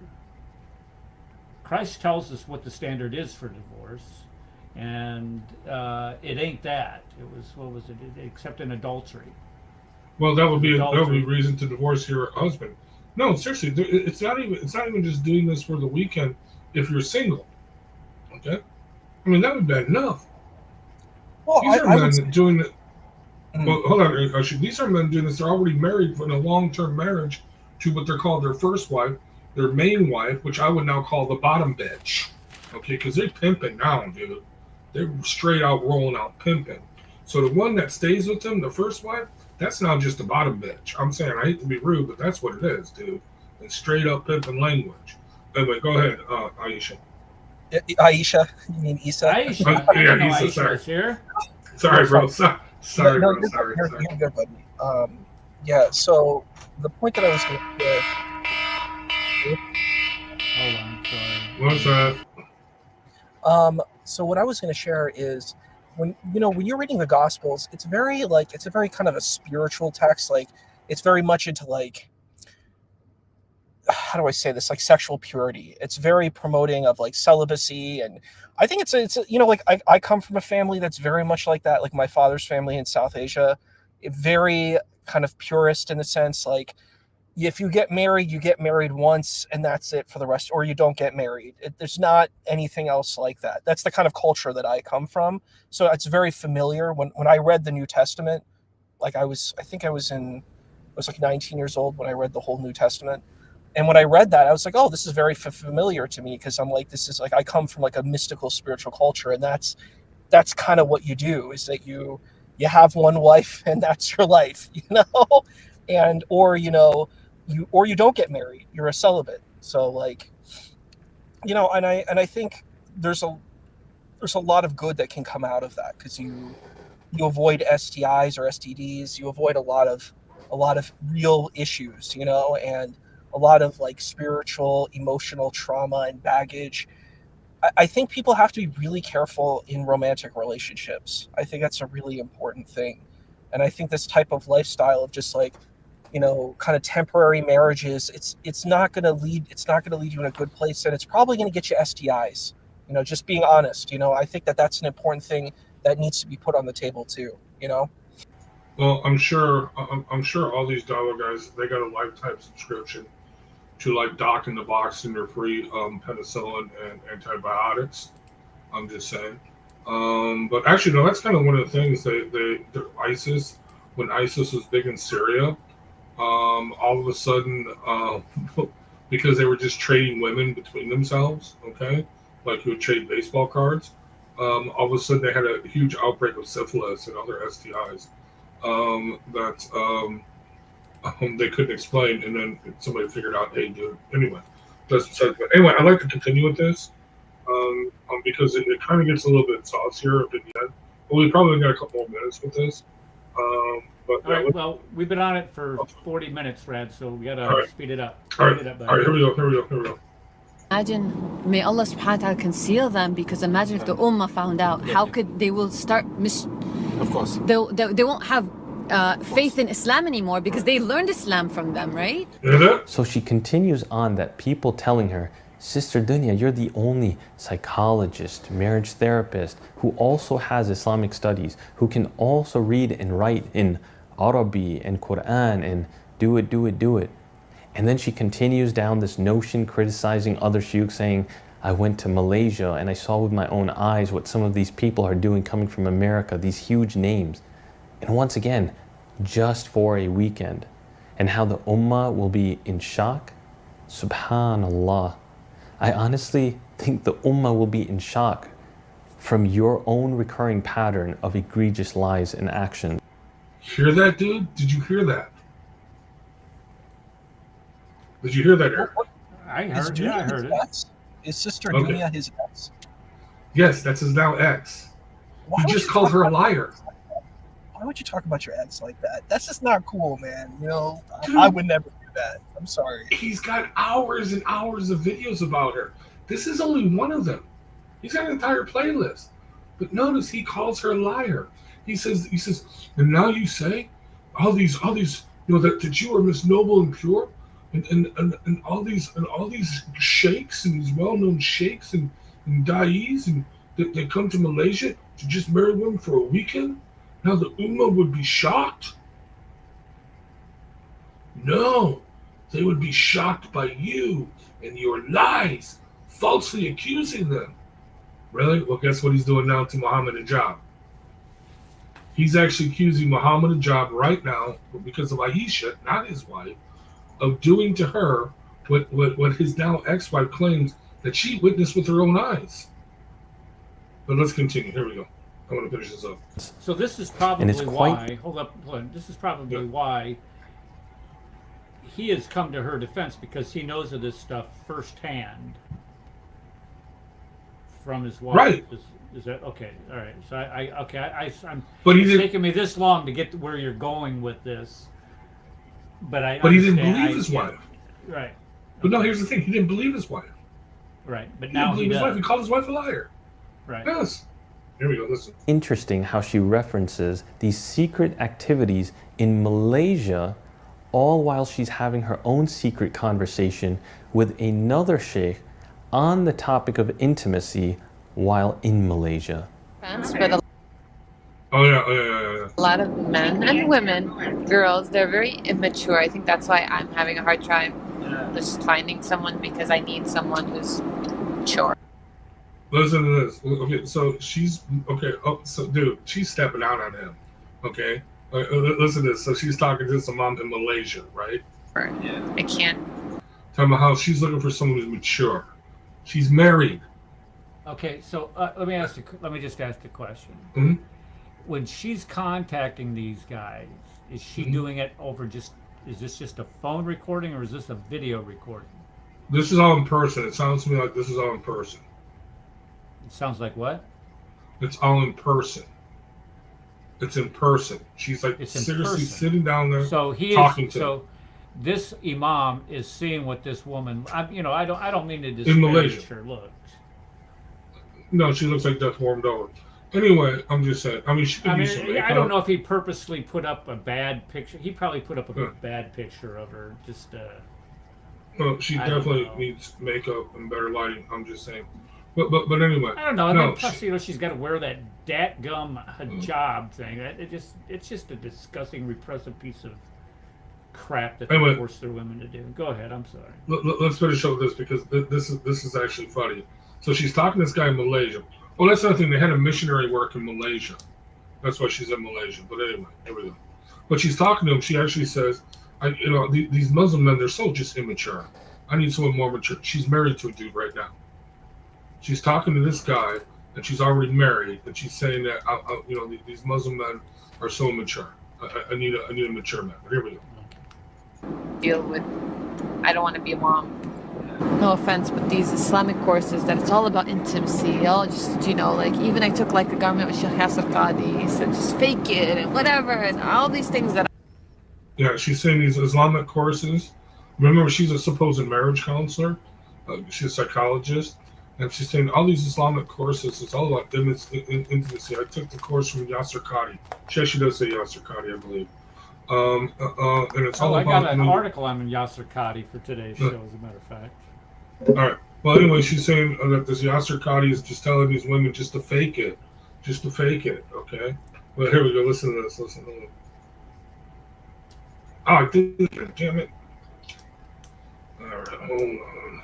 Christ tells us what the standard is for divorce, and it ain't that. It was, what was it? Except in adultery. Well, that would be Adultery. reason to divorce your husband. No, seriously, it's not even just doing this for the weekend. If you're single, okay, I mean that would be bad enough. Well, These are I men would say, doing it. Well, hold on, Ashik. These are men doing this. They're already married in a long-term marriage to what they're called their first wife, their main wife, which I would now call the bottom bitch. Okay, because they're pimping now, dude. They're straight out rolling out pimping. So the one that stays with them, the first wife, that's now just a bottom bitch. I'm saying, I hate to be rude, but that's what it is, dude. And straight up pimping language. Anyway, go ahead, Aisha. Aisha, you mean Isa? Aisha, Yeah, I didn't know Aisha, Aisha sorry. was here. Sorry, bro. Sorry, No, bro. you're, Sorry. you're, you're good, buddy. Yeah, so the point that I was going to Hold on, sorry. What's that? so what I was going to share is when you're reading the Gospels, it's a very kind of a spiritual text. Like it's very much into like, how do I say this? Like sexual purity. It's very promoting of like celibacy, and I think like I come from a family that's very much like that. Like my father's family in South Asia, very kind of purist in the sense like, if you get married once and that's it for the rest, or you don't get married. There's not anything else like that. That's the kind of culture that I come from. So it's very familiar. When I read the New Testament, like I was like 19 years old when I read the whole New Testament. And when I read that, I was like, oh, this is very familiar to me, because I'm like, this is like, I come from like a mystical spiritual culture. And that's kind of what you do, is that you have one wife and that's your life, and, or you don't get married, you're a celibate. So like, and I think there's there's a lot of good that can come out of that, because you avoid STIs or STDs. You avoid a lot of real issues, you know, and a lot of like spiritual, emotional trauma and baggage. I think people have to be really careful in romantic relationships. I think that's a really important thing. And I think this type of lifestyle of just like, you know, kind of temporary marriages, it's not going to lead you in a good place, and it's probably going to get you STIs. You know, just being honest, you know, I think that that's an important thing that needs to be put on the table too, you know. Well, I'm sure all these dollar guys, they got a lifetime subscription to like Doc in the Box and their free penicillin and antibiotics. I'm just saying. But actually, no, that's kind of one of the things ISIS, when ISIS was big in Syria, all of a sudden, because they were just trading women between themselves, okay, like you would trade baseball cards, all of a sudden they had a huge outbreak of syphilis and other STIs that they couldn't explain, and then somebody figured out, hey, dude. Anyway, but anyway, I'd like to continue with this because it kind of gets a little bit saucier at the end. But we probably got a couple more minutes with this. But All right, well, we've been on it for 40 minutes, Rad, so we gotta All right. speed it up. all Speed it up, right, buddy. here we go. Imagine, may Allah subhanahu wa ta'ala conceal them, because imagine if the ummah found out, how could they will start Of course. they won't have faith in Islam anymore, because they learned Islam from them, right? You hear that? So she continues on that people telling her, Sister Dunya, you're the only psychologist, marriage therapist who also has Islamic studies, who can also read and write in Arabi and Quran and do it. And then she continues down this notion, criticizing other shuyukh, saying, I went to Malaysia and I saw with my own eyes what some of these people are doing coming from America, these huge names. And once again, just for a weekend. And how the ummah will be in shock. Subhanallah. I honestly think the ummah will be in shock from your own recurring pattern of egregious lies and actions. Hear that, dude? Did you hear that? Did you hear that, Eric? I Is heard, yeah, I Dunya heard his it. ex? Is Sister Okay. Dunya his ex? Yes, that's his now ex. Why He would just you called talk her a about- liar. Why would you talk about your ex like that? That's just not cool, man. You know, Dude. I would never do that. I'm sorry. He's got hours and hours of videos about her. This is only one of them. He's got an entire playlist. But notice he calls her a liar. He says, and now you say all these, you know, that you are Miss Noble and Pure, and all these sheikhs and these well-known sheikhs and da'is and they come to Malaysia to just marry women for a weekend. Now the Ummah would be shocked. No, they would be shocked by you and your lies, falsely accusing them. Really? Well, guess what he's doing now to Muhammad Hijab? He's actually accusing Muhammad Hijab right now, because of Aisha, not his wife, of doing to her what his now ex-wife claims that she witnessed with her own eyes. But let's continue. Here we go. I want to finish this up. So this is probably And it's quite- why, hold on, this is probably Yeah. why he has come to her defense, because he knows of this stuff firsthand from his wife. Right. Is that okay? All right. So I'm. But he It's didn't. taken me this long to get to where you're going with this, but But he didn't understand- believe his wife. Right. But no, here's the thing: he didn't believe his wife. Right. But He now didn't he believe his wife. He does. called his wife a liar. Right. Yes. Here we go. Listen. Interesting how she references these secret activities in Malaysia, all while she's having her own secret conversation with another sheikh on the topic of intimacy while in Malaysia. But a Oh yeah. lot of men and women, girls, they're very immature. I think that's why I'm having a hard time just finding someone, because I need someone who's mature. Listen to this. Okay, so she's okay. Oh, so dude, she's stepping out on him. Okay, listen to this. So she's talking to some mom in Malaysia, right? I can't. Talking about how she's looking for someone who's mature. She's married. Okay. So let me just ask the question. Mhm. When she's contacting these guys, is she Mhm. doing it over just? Is this just a phone recording, or is this a video recording? This is all in person. It sounds to me like this is all in person. It sounds like what? It's all in person. It's in person. She's like It's in seriously person. sitting down there So he talking is. to them. So this imam is seeing what this woman. I don't mean to In Malaysia. disparage her looks. No, she looks like death warmed over. Anyway, I'm just saying. I mean, she could use some makeup. I don't know if he purposely put up a bad picture. He probably put up a Huh. bad picture of her. Just Well, she I don't definitely know. needs makeup and better lighting. I'm just saying. But anyway. I don't know. And No, then plus, she's got to wear that datgum hijab thing. It's just a disgusting, repressive piece of crap that they Anyway. force their women to do. Go ahead. I'm sorry. Let's finish up with this because this is actually funny. So she's talking to this guy in Malaysia. Oh, that's another thing. They had a missionary work in Malaysia. That's why she's in Malaysia. But anyway, here we go. But she's talking to him. She actually says, these Muslim men, they're so just immature. I need someone more mature. She's married to a dude right now. She's talking to this guy, and she's already married, and she's saying that these Muslim men are so immature. I need a mature man. But here we go. Deal with. I don't want to be a mom. No offense, but these Islamic courses that it's all about intimacy, all just, like, even I took like a garment with Sheikh Yasser Qadi, he said just fake it and whatever, and all these things that. Yeah, she's saying these Islamic courses. Remember, she's a supposed marriage counselor. She's a psychologist. And she's saying all these Islamic courses, it's all about intimacy. I took the course from Yasser Qadi. She actually does say Yasser Qadi, I believe. And it's all I about... got an article on Yasser Qadi for today's show, as a matter of fact. All right. Well, anyway, she's saying that this Yasser Qadi is just telling these women just to fake it. Just to fake it, okay? Well, here we go. Listen to this. Listen to this. Oh, I did it. Damn it. All right, hold on.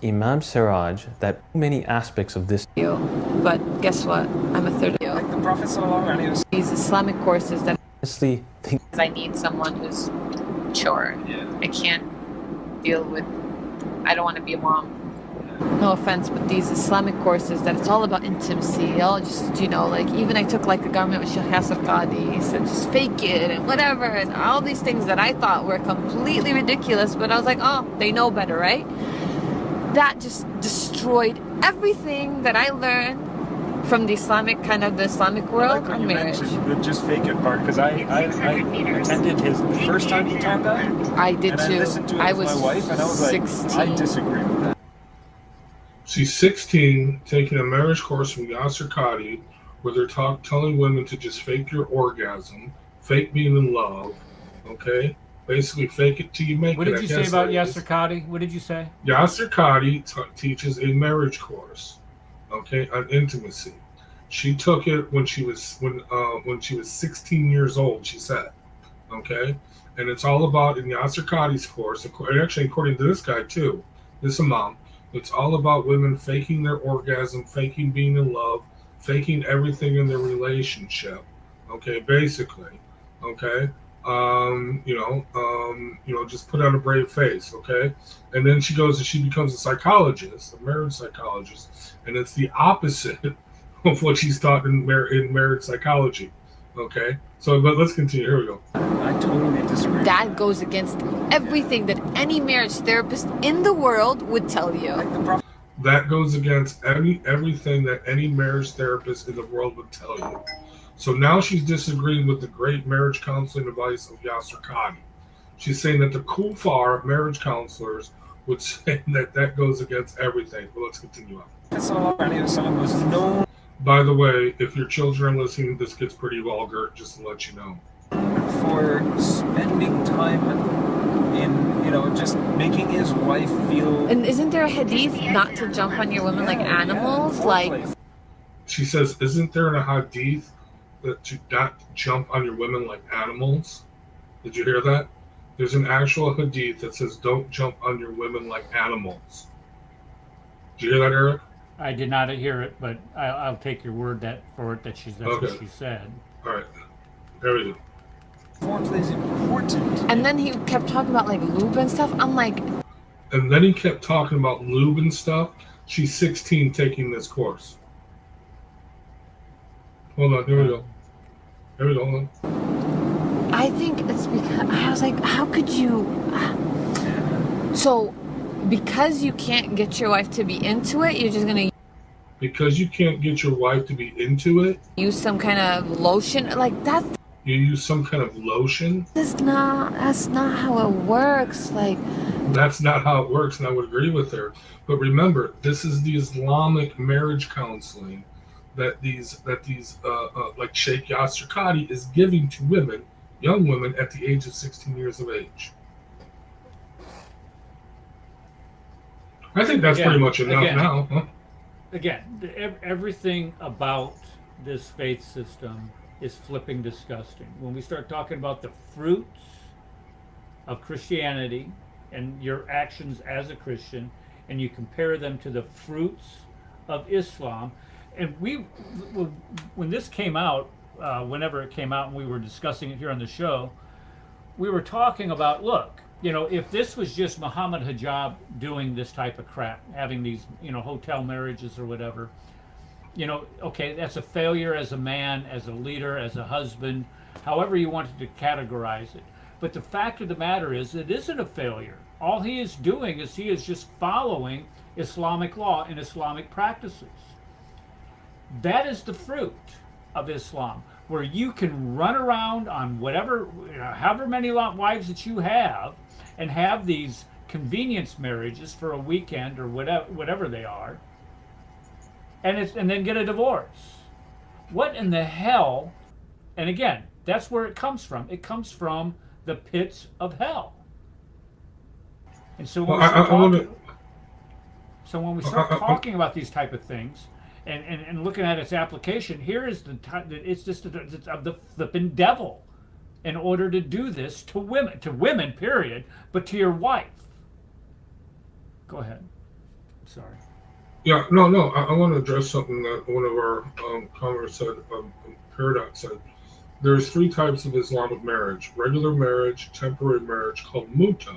Imam Siraj, that many aspects of this But guess what? I'm a third. Like the Prophet sallallahu alaihi wasallam. These Islamic courses that honestly think I need someone who's mature. I can't deal with. I don't want to be a mom. No offense, but these Islamic courses that it's all about intimacy, all just, like, even I took like a garment with Sheikh Yasser Qadi, he said just fake it and whatever, and all these things that I thought were completely ridiculous, but I was like, oh, they know better, right? That just destroyed everything that I learned from the Islamic world When on you marriage. mentioned the just fake it part, because I attended his the first time he taught that. I did And too. I listened to it I with was my wife, and I was 16. like, I disagree with that. She's 16, taking a marriage course from Yasser Qadi, where they're telling women to just fake your orgasm, fake being in love, okay? Basically, fake it till you make What it. did you say about Yasser Qadi? What did you say? Yasser Qadi teaches a marriage course, okay, on intimacy. She took it when she was 16 years old. She said, okay, and it's all about in Yasser Qadi's course. Actually, according to this guy too, this imam, it's all about women faking their orgasm, faking being in love, faking everything in their relationship. Okay, basically, okay. Just put on a brave face, okay? And then she goes and she becomes a psychologist, a marriage psychologist, and it's the opposite of what she's taught in marriage psychology, okay? So, but let's continue. Here we go. I totally disagree. That goes against everything that any marriage therapist in the world would tell you. Like the Prophet. That goes against everything that any marriage therapist in the world would tell you. So now she's disagreeing with the great marriage counseling advice of Yasser Qadi. She's saying that the kuffar marriage counselors would say that goes against everything. But let's continue on. Prophet sallallahu alaihi wasallam was known By the way, if your children are listening, this gets pretty vulgar, just to let you know. for spending time in, just making his wife feel. And isn't there a hadith not to jump on your women like animals? Like, She says, isn't there a hadith that to not jump on your women like animals? Did you hear that? There's an actual hadith that says don't jump on your women like animals. Did you hear that, Eric? I did not hear it, but I'll take your word for it that that's what Okay. she said. All right. There we go. Foreplay is important. and then he kept talking about like lube and stuff. I'm like, And then he kept talking about lube and stuff. She's 16 taking this course. Hold on. Here we go. Here we go. Hold on. I think it's because I was like, how could you? So because you can't get your wife to be into it, you're just gonna Because you can't get your wife to be into it, use some kind of lotion. Like that you use some kind of lotion. is not. That's not how it works. Like That's not how it works, and I would agree with her. But remember, this is the Islamic marriage counseling that these like Sheikh Yasser Qadi is giving to women, young women at the age of 16 years of age. I think that's pretty much enough now. Huh? Again, everything about this faith system is flipping disgusting. When we start talking about the fruits of Christianity and your actions as a Christian, and you compare them to the fruits of Islam, and when this came out, whenever it came out, and we were discussing it here on the show, we were talking about, look, if this was just Muhammad Hijab doing this type of crap, having these, hotel marriages or whatever, okay, that's a failure as a man, as a leader, as a husband, however you wanted to categorize it. But the fact of the matter is, it isn't a failure. All he is doing is he is just following Islamic law and Islamic practices. That is the fruit of Islam, where you can run around on whatever, however many wives that you have, and have these convenience marriages for a weekend or whatever they are, and then get a divorce. What in the hell? And again, that's where it comes from. It comes from the pits of hell. And so when we start talking about these type of things, and looking at its application, here is it's just of the flipping devil, in order to do this to women, period, but to your wife. Go ahead. Sorry. Yeah, no. I want to address something that one of our commenters said. Paradox said, there's 3 types of Islamic marriage: regular marriage, temporary marriage called muta,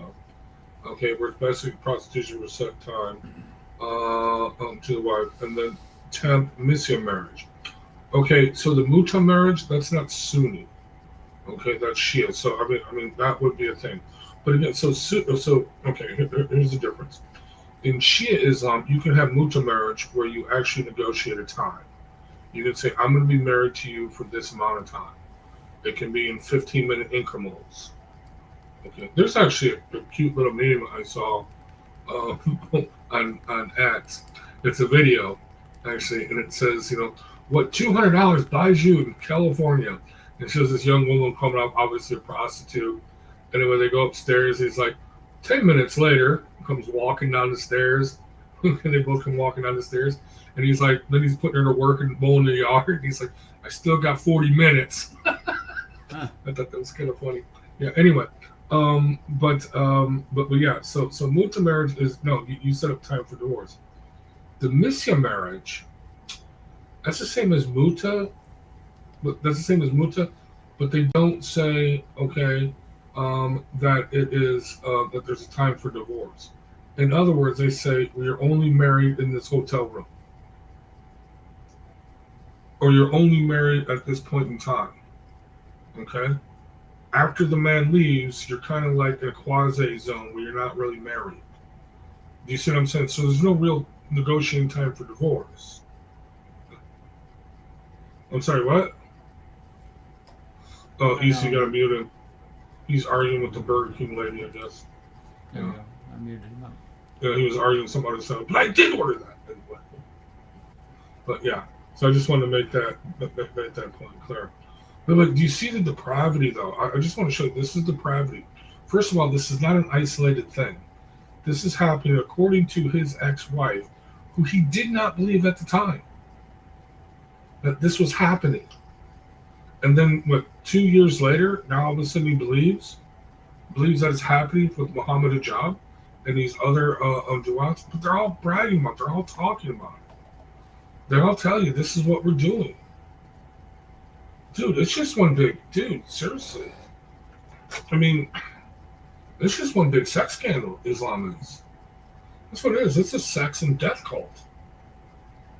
okay, where it's basically prostitution for set time to the wife, and then temp misya marriage. Okay, so the muta marriage, that's not Sunni. Okay, that's Shia. So I mean that would be a thing. But again, so okay, here's the difference. In Shia Islam, you can have muta marriage where you actually negotiate a time. You can say, I'm going to be married to you for this amount of time. It can be in 15-minute increments. Okay, there's actually a cute little meme I saw on X. It's a video, actually, and it says, what $200 buys you in California. And it shows this young woman coming up, obviously a prostitute. And then when they go upstairs, he's like, 10 minutes later, comes walking down the stairs. And they both come walking down the stairs. And he's like, then he's putting her to work and mowing the yard. And he's like, I still got 40 minutes. I thought that was kind of funny. Yeah, anyway. But yeah, so muta marriage is, no, you set up time for divorce. The misya marriage, that's the same as muta, but they don't say, okay, that it is, that there's a time for divorce. In other words, they say, well, you're only married in this hotel room. Or you're only married at this point in time. Okay? After the man leaves, you're kind of like in a quasi zone where you're not really married. Do you see what I'm saying? So there's no real negotiating time for divorce. I'm sorry, what? Oh, you got to mute him. He's arguing with the Burger King lady, I guess. Yeah, I muted him up. Yeah, he was arguing with somebody, but I did order that. Anyway. But yeah, so I just wanted to make that point clear. But like, do you see the depravity, though? I just want to show you, this is depravity. First of all, this is not an isolated thing. This is happening according to his ex-wife, who he did not believe at the time that this was happening. And then, 2 years later, now all of a sudden he believes that it's happening with Muhammad Hijab and these other du'ats, but they're all bragging about it. They're all talking about it. They all tell you this is what we're doing. Dude, it's just one big, seriously. I mean, it's just one big sex scandal, Islam is. That's what it is. It's a sex and death cult.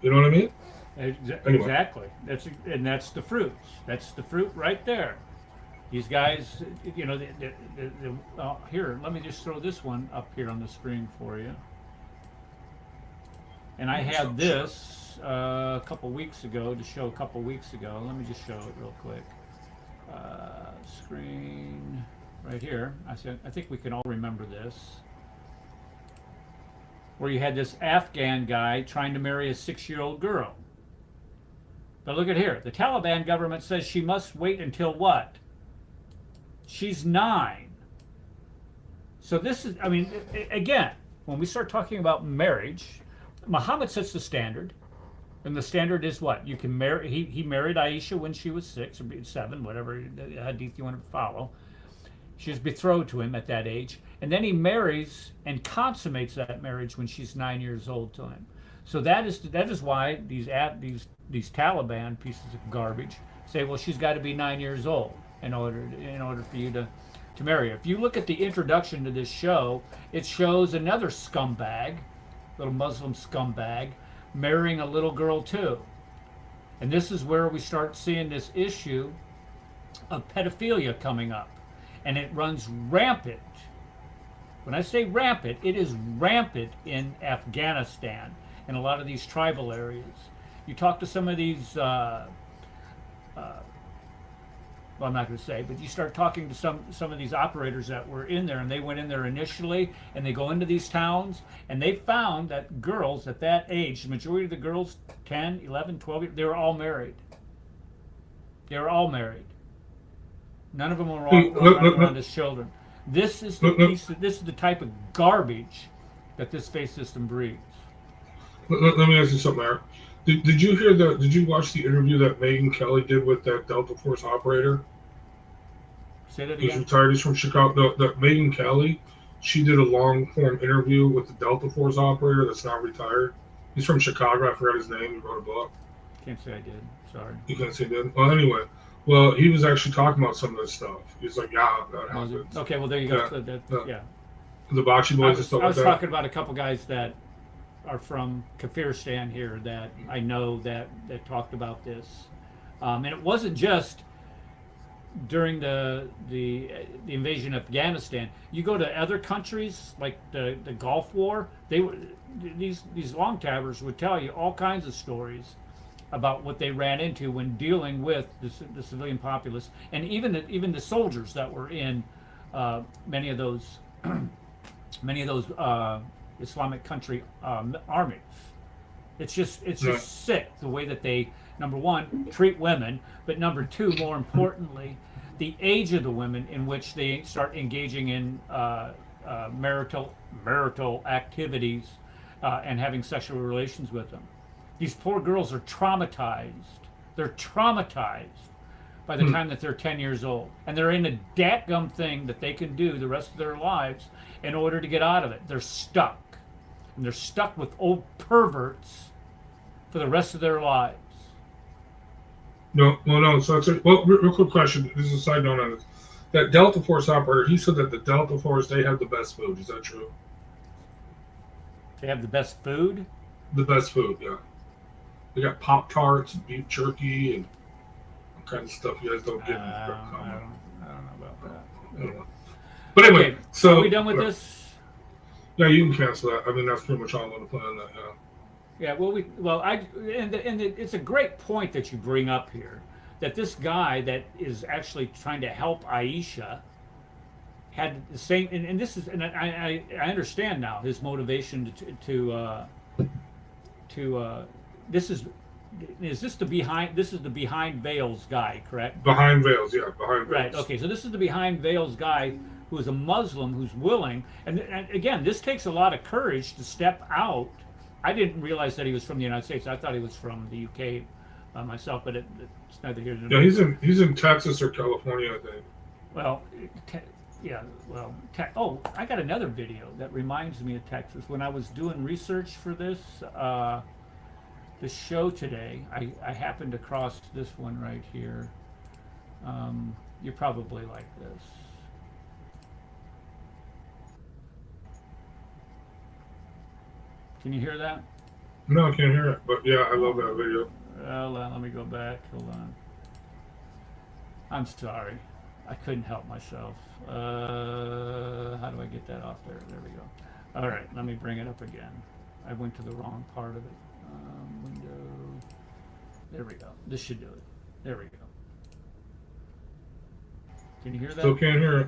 You know what I mean? Exactly. That's the fruits. That's the fruit right there. These guys, you know, here, let me just throw this one up here on the screen for you. And I had this a couple weeks ago to show a couple weeks ago. Let me just show it real quick. Screen right here. I think we can all remember this. Where you had this Afghan guy trying to marry a 6-year-old girl. But look at here. The Taliban government says she must wait until what? She's 9. So this is, I mean, again, when we start talking about marriage, Muhammad sets the standard. And the standard is what? You can marry, he married Aisha when she was 6 or 7, whatever hadith you want to follow. She was betrothed to him at that age. And then he marries and consummates that marriage when she's 9 years old to him. So that is why these Taliban pieces of garbage say, well, she's got to be 9 years old in order for you to marry her. If you look at the introduction to this show, it shows another scumbag, little Muslim scumbag, marrying a little girl too. And this is where we start seeing this issue of pedophilia coming up. And it runs rampant. When I say rampant, it is rampant in Afghanistan and a lot of these tribal areas. You talk to some of these, well, I'm not going to say, but you start talking to some of these operators that were in there, and they went in there initially, and they go into these towns, and they found that girls at that age, the majority of the girls, 10, 11, 12, they were all married. They were all married. None of them were running around as children. This is the type of garbage that this faith system breeds. Let me ask you something, Eric. Did you hear did you watch the interview that Megan Kelly did with that Delta Force operator? Say that He's again. retired. He's from Chicago. That Megan Kelly, she did a long form interview with the Delta Force operator that's now retired. He's from Chicago. I forgot his name. He wrote a book. Can't say I did. Sorry. You can't say that. Well, anyway. Well, he was actually talking about some of this stuff. He's like, yeah, that happens. Okay, well, there you go. Yeah. The Bakshi boys and stuff I like was that. talking about a couple guys that are from Kafiristan here that I know that talked about this. And it wasn't just during the invasion of Afghanistan. You go to other countries like the Gulf War, these long tabbers would tell you all kinds of stories about what they ran into when dealing with the civilian populace, and even the soldiers that were in many of those Islamic country armies. It's just sick the way that they, number one, treat women, but number two, more importantly, the age of the women in which they start engaging in marital activities and having sexual relations with them. These poor girls are traumatized. They're traumatized by the time that they're 10 years old. And they're in a dadgum thing that they can do the rest of their lives in order to get out of it. They're stuck. And they're stuck with old perverts for the rest of their lives. No. So that's real quick question. This is a side note on this. That Delta Force operator, he said that the Delta Force, they have the best food. Is that true? They have the best food? The best food, yeah. They got Pop-Tarts, beef jerky, and all kinds of stuff you guys don't get in I don't know about that. Yeah. But anyway, Okay, so are we done with this? Yeah, you can cancel that. I mean, that's pretty much all I'm going to play on that. Yeah. Yeah. It's a great point that you bring up here, that this guy that is actually trying to help Aisha had the same, and this is, and I understand now his motivation to this is the behind veils guy, correct? Behind veils, yeah, behind veils. Right. Okay. So this is the behind veils guy who is a Muslim who's willing, and again, this takes a lot of courage to step out. I didn't realize that he was from the United States. I thought he was from the UK myself, but it's neither here nor there. Yeah, he's in Texas or California, I think. Well, I got another video that reminds me of Texas. When I was doing research for this show today, I happened across this one right here. You probably like this. Can you hear that? No, I can't hear it, but yeah, I love that video. Well, let me go back. Hold on. I'm sorry. I couldn't help myself. How do I get that off there? There we go. All right, let me bring it up again. I went to the wrong part of it. Window. There we go. This should do it. There we go. Can you hear that? Still can't hear it.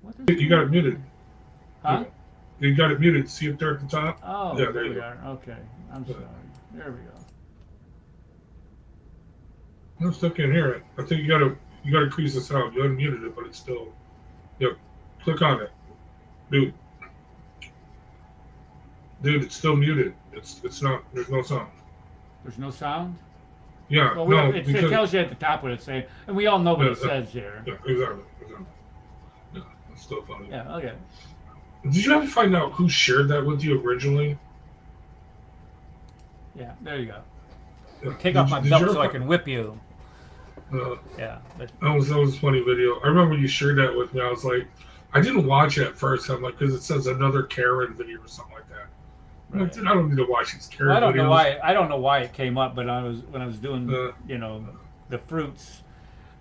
What is You got it muted. Huh? You got it muted. See it there at the top? Oh, Yeah, there there you we go. are. Okay, I'm sorry. There we go. I still can't hear it. I think you gotta increase the sound. You unmuted it, but it's still. Yep. Click on it, dude. Dude, it's still muted. It's not. There's no sound. There's no sound? Yeah. Well, no. it Because, tells you at the top what it's saying, and we all know what Yeah, it says here. yeah. Exactly. Yeah. It's still funny. Yeah, okay. Did you ever find out who shared that with you originally? Yeah, there you go. Yeah. Take off my Did you belt ever so I fi- can whip you. Uh, Yeah, but that was a funny video. I remember you shared that with me. I was like, I didn't watch it at first. I'm like, because it says another Karen video or something like that. I'm like, right. dude, I don't need to watch these Karen Well, I don't videos. know why. I don't know why it came up, but when I was doing, Uh, the fruits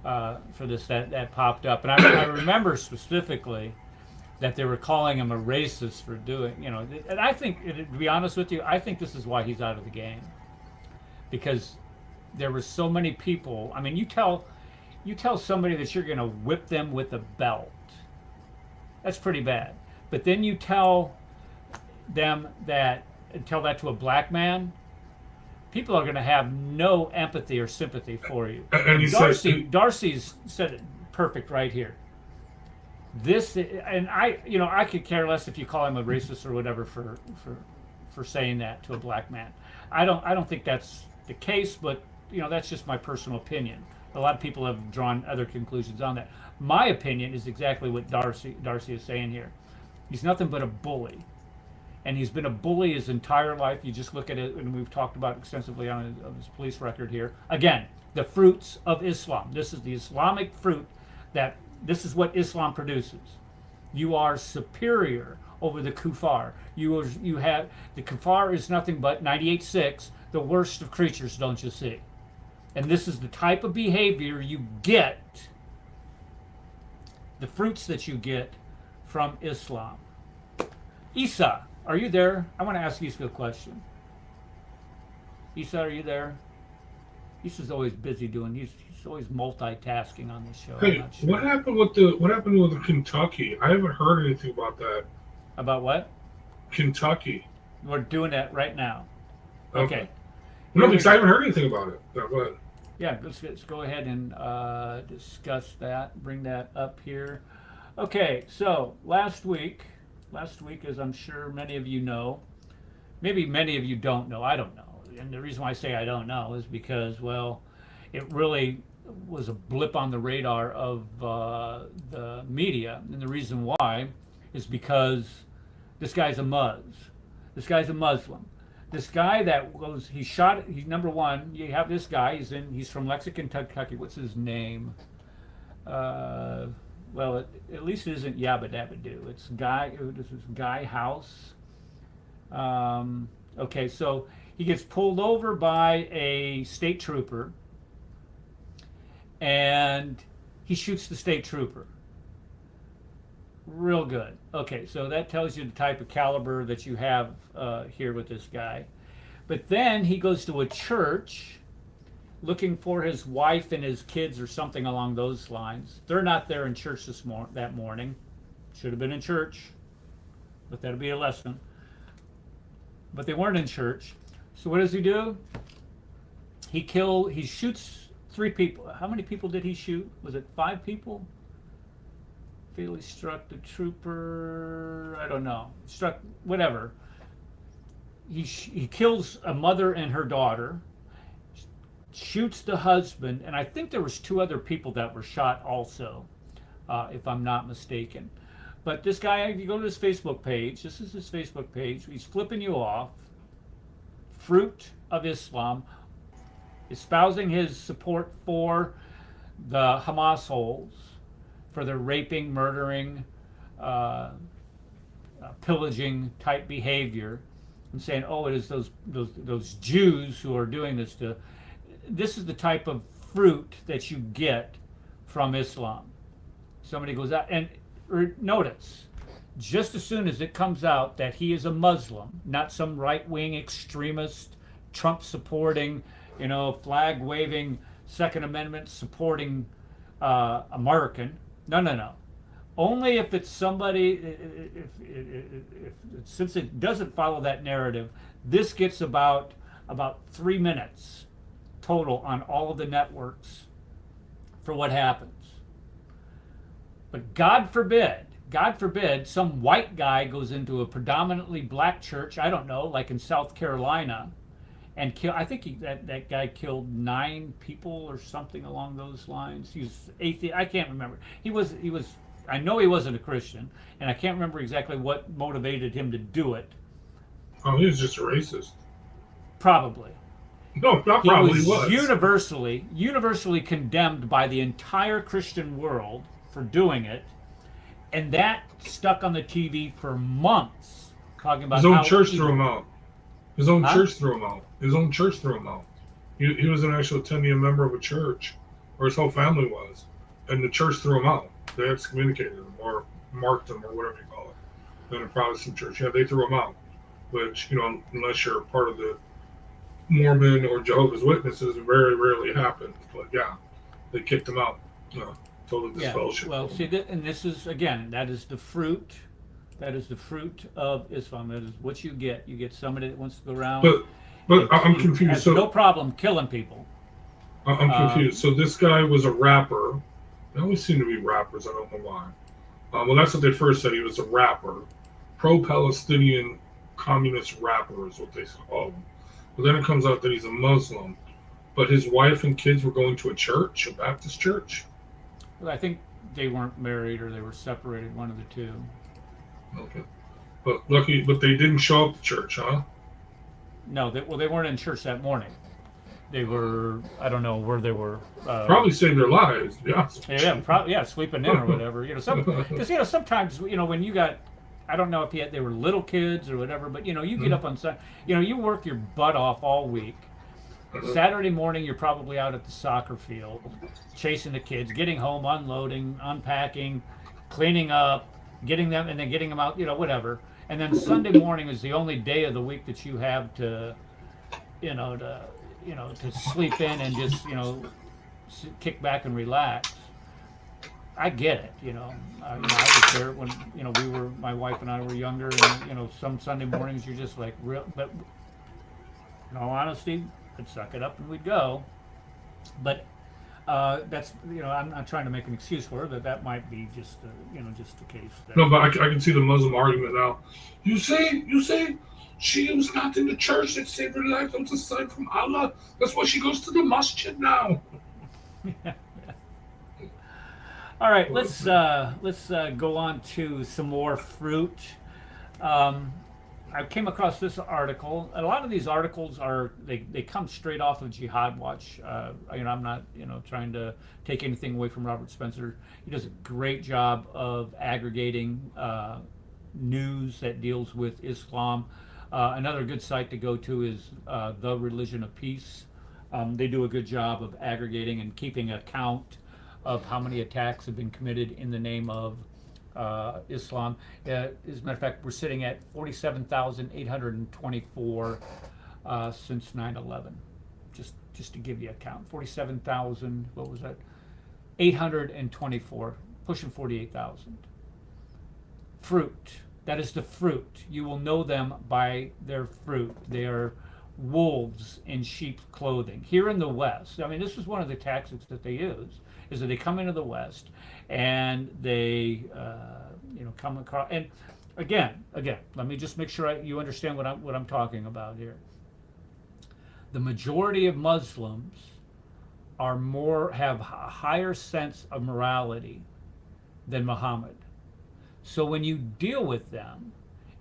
for this, that popped up, and I remember specifically that they were calling him a racist for doing, and I think, to be honest with you, I think this is why he's out of the game, because there were so many people. I mean, you tell somebody that you're going to whip them with a belt. That's pretty bad. But then you tell that to a black man, people are going to have no empathy or sympathy for you. And he Darcy's said it perfect right here. This, and I could care less if you call him a racist or whatever for saying that to a black man. I don't think that's the case, but that's just my personal opinion. A lot of people have drawn other conclusions on that. My opinion is exactly what Darcy is saying here. He's nothing but a bully. And he's been a bully his entire life. You just look at it, and we've talked about it extensively on his police record here. Again, the fruits of Islam. This is the Islamic fruit this is what Islam produces. You are superior over the kuffar. You have the kuffar is nothing but 98.6, the worst of creatures, don't you see? And this is the type of behavior you get, the fruits that you get from Islam. Isa, are you there? I want to ask Isa a question. Isa, are you there? Isa's always busy he's always multitasking on this show. I'm Hey, not sure. what happened with Kentucky? I haven't heard anything about that. About what? Kentucky. We're doing that right now. Okay. No, because I haven't heard anything about it. No, go ahead. Yeah, let's go ahead and discuss that. Bring that up here. Okay, so last week, as I'm sure many of you know, maybe many of you don't know. I don't know. And the reason why I say I don't know is because, well, it really was a blip on the radar of the media. And the reason why is because this guy's a Muslim. This guy he's number one, you have this guy, he's from Lexington, Kentucky. What's his name? Well, at least it isn't Yabba Dabba Doo. It's this is Guy House. Okay, so he gets pulled over by a state trooper, and he shoots the state trooper. Real good. Okay, so that tells you the type of caliber that you have here with this guy. But then he goes to a church looking for his wife and his kids or something along those lines. They're not there in church that morning. Should have been in church, but that'll be a lesson. But they weren't in church. So what does he do? He shoots 3 people. How many people did he shoot? Was it 5 people? Fatally struck the trooper. I don't know. Struck whatever. He kills a mother and her daughter. Shoots the husband, and I think there was 2 other people that were shot also, if I'm not mistaken. But this guy, if you go to his Facebook page, this is his Facebook page. He's flipping you off. Fruit of Islam, espousing his support for the Hamas holes, for their raping, murdering, pillaging type behavior, and saying, "Oh, it is those Jews who are doing this to." This is the type of fruit that you get from Islam. somebody goes out and notice, just as soon as it comes out that he is a Muslim, not some right-wing extremist, Trump supporting, flag waving, Second Amendment supporting American. No, no, no. Only if it's somebody, since it doesn't follow that narrative, this gets about 3 minutes total on all of the networks for what happens. But God forbid, some white guy goes into a predominantly black church, I don't know, like in South Carolina, and I think that guy killed 9 people or something along those lines. He was atheist. I can't remember. He was. I know he wasn't a Christian, and I can't remember exactly what motivated him to do it. Oh, he was just a racist. Probably. No, not probably. He was was universally condemned by the entire Christian world for doing it, and that stuck on the TV for months, talking about his own how church evil. threw him out. His own church threw him out. His own church threw him out. He was an actual attending a member of a church, or his whole family was, and the church threw him out. They excommunicated him or marked him or whatever you call it. In a Protestant church, yeah, they threw him out. Which, unless you're part of the Mormon or Jehovah's Witnesses, it very rarely happens. But yeah, they kicked him out. Total disfellowship. Well, see, and this is again, that is the fruit. That is the fruit of Islam. That is what you get. You get somebody that wants to go around. But I'm confused. Has So no problem killing people. I'm confused. So this guy was a rapper. They always seem to be rappers. I don't know why. Well, that's what they first said. He was a rapper, pro-Palestinian communist rapper is what they call him. But then it comes out that he's a Muslim. But his wife and kids were going to a church, a Baptist church. Well, I think they weren't married or they were separated, one of the two. Okay. But they didn't show up to church, huh? No, they weren't in church that morning. They were, I don't know where they were. Probably saved their lives. Yeah. Sleeping in or whatever. Because sometimes when you got, I don't know if they were little kids or whatever, but you get up on Sunday, you work your butt off all week. Saturday morning, you're probably out at the soccer field, chasing the kids, getting home, unloading, unpacking, cleaning up, getting them, and then getting them out, whatever. And then Sunday morning is the only day of the week that you have to sleep in and just, kick back and relax. I get it, I was there when, my wife and I were younger, and, some Sunday mornings you're just like, but in all honesty, I'd suck it up and we'd go. But that's, I'm not trying to make an excuse for it, but that might be just the case. No, but I can see the Muslim argument now. You say she was not in the church that saved her life. That was a sign from Allah. That's why she goes to the masjid now. All right, let's go on to some more fruit. I came across this article. A lot of these articles they come straight off of Jihad Watch. I'm not trying to take anything away from Robert Spencer. He does a great job of aggregating news that deals with Islam. Another good site to go to is The Religion of Peace. They do a good job of aggregating and keeping account of how many attacks have been committed in the name of Islam. As a matter of fact, we're sitting at 47,824 since 9/11. Just to give you a count, 47,000. What was that? 824, pushing 48,000. Fruit. That is the fruit. You will know them by their fruit. They are wolves in sheep's clothing. Here in the West, I mean, this is one of the tactics that they use, is that they come into the West and they, come across. And again, let me just make sure you understand what I'm talking about here. The majority of Muslims have a higher sense of morality than Muhammad. So when you deal with them,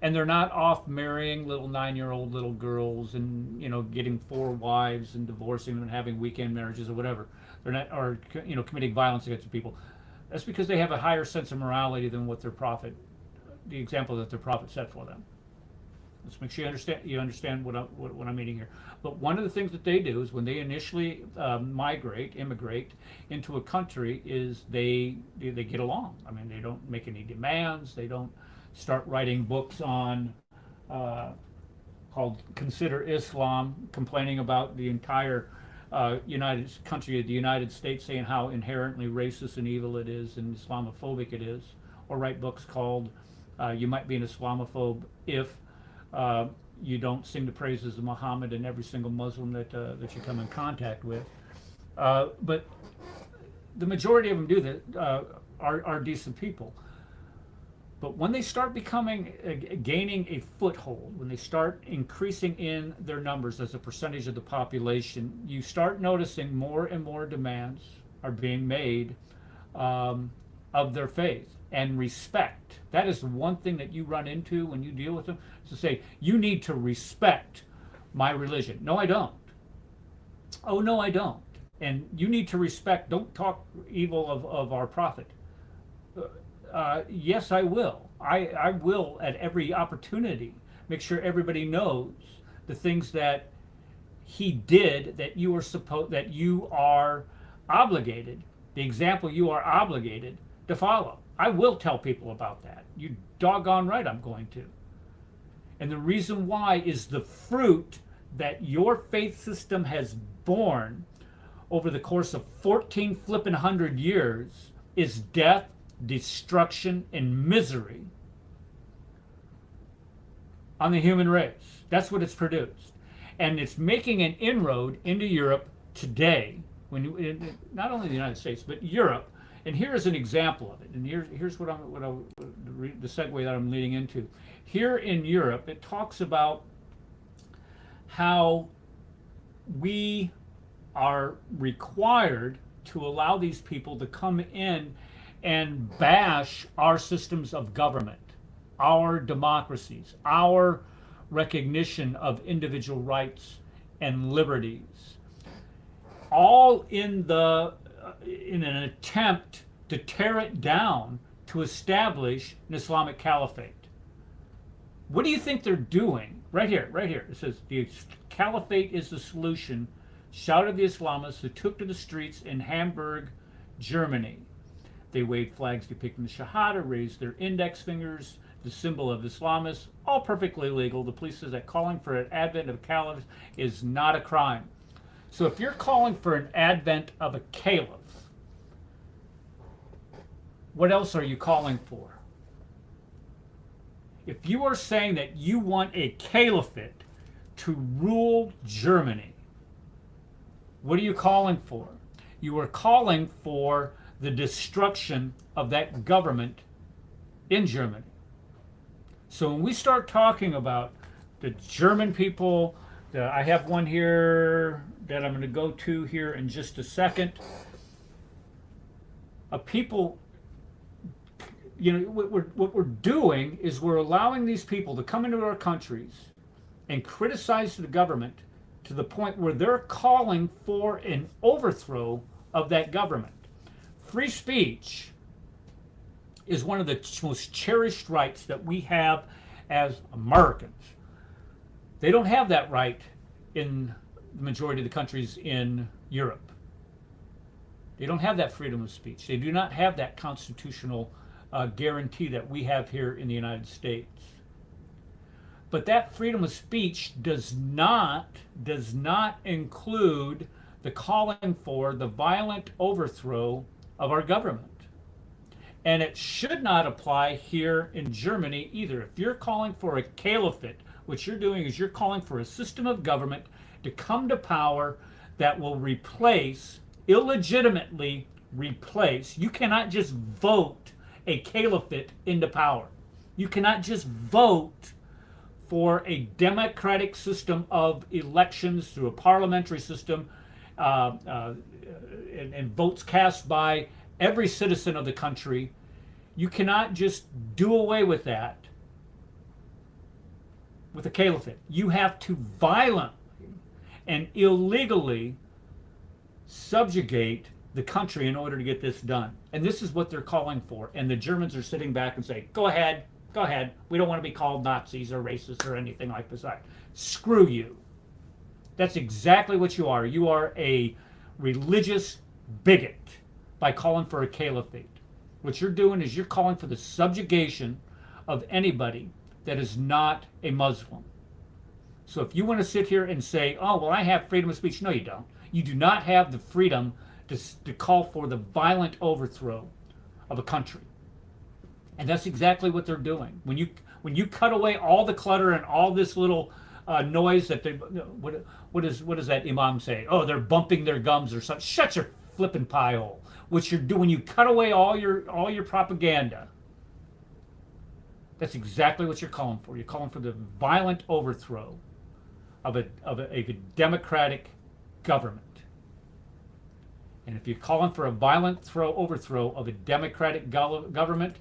and they're not off marrying little 9-year-old little girls and getting 4 wives and divorcing them and having weekend marriages or whatever, they're not, or committing violence against people. That's because they have a higher sense of morality than what the example that their prophet set for them. Let's make sure you understand what I'm meaning here. But one of the things that they do is when they initially immigrate into a country, is they get along. I mean, they don't make any demands. They don't start writing books on called "Consider Islam," complaining about the entire the United States, saying how inherently racist and evil it is and Islamophobic it is, or write books called "You Might Be an Islamophobe If You Don't Sing the Praises of Muhammad and Every Single Muslim that you come in contact with." But the majority of them do that, are decent people. But when they start gaining a foothold, when they start increasing in their numbers as a percentage of the population, you start noticing more and more demands are being made of their faith and respect. That is the one thing that you run into when you deal with them, is to say, you need to respect my religion. No, I don't. Oh, no, I don't. And you need to respect, don't talk evil of our prophet. Yes, I will. I will, at every opportunity, make sure everybody knows the things that he did that you are obligated, the example you are obligated to follow. I will tell people about that. You doggone right I'm going to. And the reason why is the fruit that your faith system has borne over the course of 14 flippin' hundred years is death, destruction, and misery on the human race. That's what it's produced. And it's making an inroad into Europe today, not only the United States, but Europe. And here is an example of it. And here's the segue that I'm leading into. Here in Europe, it talks about how we are required to allow these people to come in and bash our systems of government, our democracies, our recognition of individual rights and liberties, all in an attempt to tear it down to establish an Islamic caliphate. What do you think they're doing? Right here. It says, the caliphate is the solution, shouted the Islamists who took to the streets in Hamburg, Germany. They waved flags depicting the Shahada, raised their index fingers, the symbol of Islamists, all perfectly legal. The police says that calling for an advent of a caliph is not a crime. So if you're calling for an advent of a caliph, what else are you calling for? If you are saying that you want a caliphate to rule Germany, what are you calling for? You are calling for the destruction of that government in Germany. So when we start talking about the German people, I have one here that I'm going to go to here in just a second. People, what we're doing is we're allowing these people to come into our countries and criticize the government to the point where they're calling for an overthrow of that government. Free speech is one of the most cherished rights that we have as Americans. They don't have that right in the majority of the countries in Europe. They don't have that freedom of speech. They do not have that constitutional guarantee that we have here in the United States. But that freedom of speech does not include the calling for the violent overthrow of our government. And it should not apply here in Germany either. If you're calling for a caliphate, what you're doing is you're calling for a system of government to come to power that will illegitimately replace. You cannot just vote a caliphate into power. You cannot just vote for a democratic system of elections through a parliamentary system and votes cast by every citizen of the country. You cannot just do away with that with a caliphate. You have to violently and illegally subjugate the country in order to get this done. And this is what they're calling for. And the Germans are sitting back and saying, go ahead, Go ahead. We don't want to be called Nazis or racists or anything like this. Screw you. That's exactly what you are. You are a religious bigot by calling for a caliphate. What you're doing is you're calling for the subjugation of anybody that is not a Muslim. So if you want to sit here and say, oh, well, I have freedom of speech, no, you don't. You do not have the freedom to call for the violent overthrow of a country. And that's exactly what they're doing. When you cut away all the clutter and all this little noise that they, what does that imam say? Oh, they're bumping their gums or something. Shut your flipping pie hole. What you're doing, you cut away all your propaganda. That's exactly what you're calling for. You're calling for the violent overthrow of a democratic government. And if you're calling for a violent overthrow of a democratic government,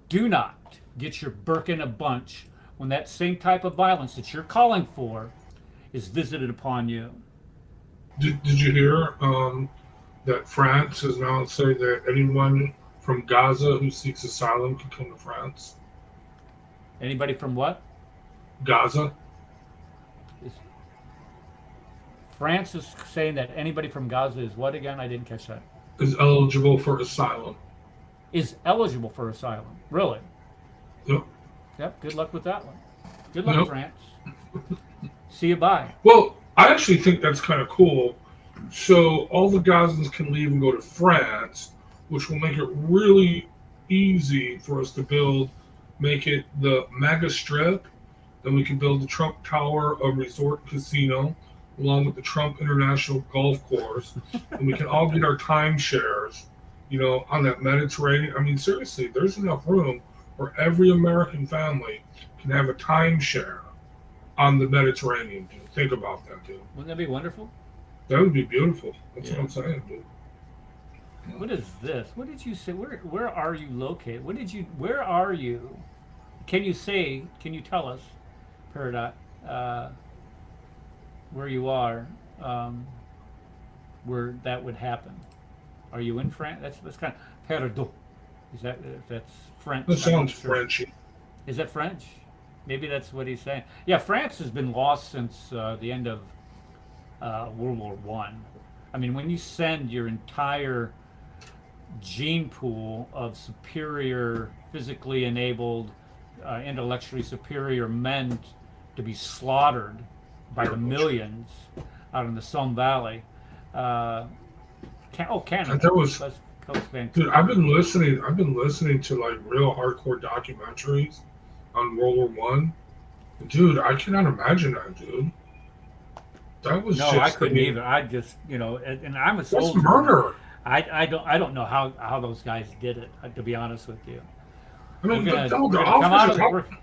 do not get your Burke in a bunch when that same type of violence that you're calling for is visited upon you. Did you hear that France has now said that anyone from Gaza who seeks asylum can come to France? Anybody from what? Gaza? France is saying that anybody from Gaza is what again? I didn't catch that. Is eligible for asylum. Is eligible for asylum. Really? Yep. Yep, good luck with that one. Good luck, Yep. France. See you bye. Well, I actually think that's kind of cool. So all the Gazans can leave and go to France, which will make it really easy for us to make it the mega strip. Then we can build the Trump Tower, a resort casino, along with the Trump International Golf Course. And we can all get our timeshares, on that Mediterranean. I mean, seriously, there's enough room where every American family can have a timeshare on the Mediterranean, dude. Think about that, dude. Wouldn't that be wonderful? That would be beautiful. That's Yeah. what I'm saying, dude. What is this? What did you say? Where are you located? Where are you? Can you tell us, Peridot, where you are, where that would happen? Are you in France? That's kind of Peridot. That's French? That sounds Sure. Frenchy. Is that French? Maybe that's what he's saying. Yeah, France has been lost since the end of World War One. I mean, when you send your entire gene pool of superior, physically enabled, intellectually superior men to be slaughtered by the millions out in the Somme Valley. Canada. And there was, That's Coast Vancouver. dude. I've been listening to like real hardcore documentaries on World War One. Dude, I cannot imagine that, dude. That was No, just, I couldn't either. I just, and I'm a That's soldier. murder. I don't know how those guys did it. To be honest with you, I mean, we're the gonna come out of officers.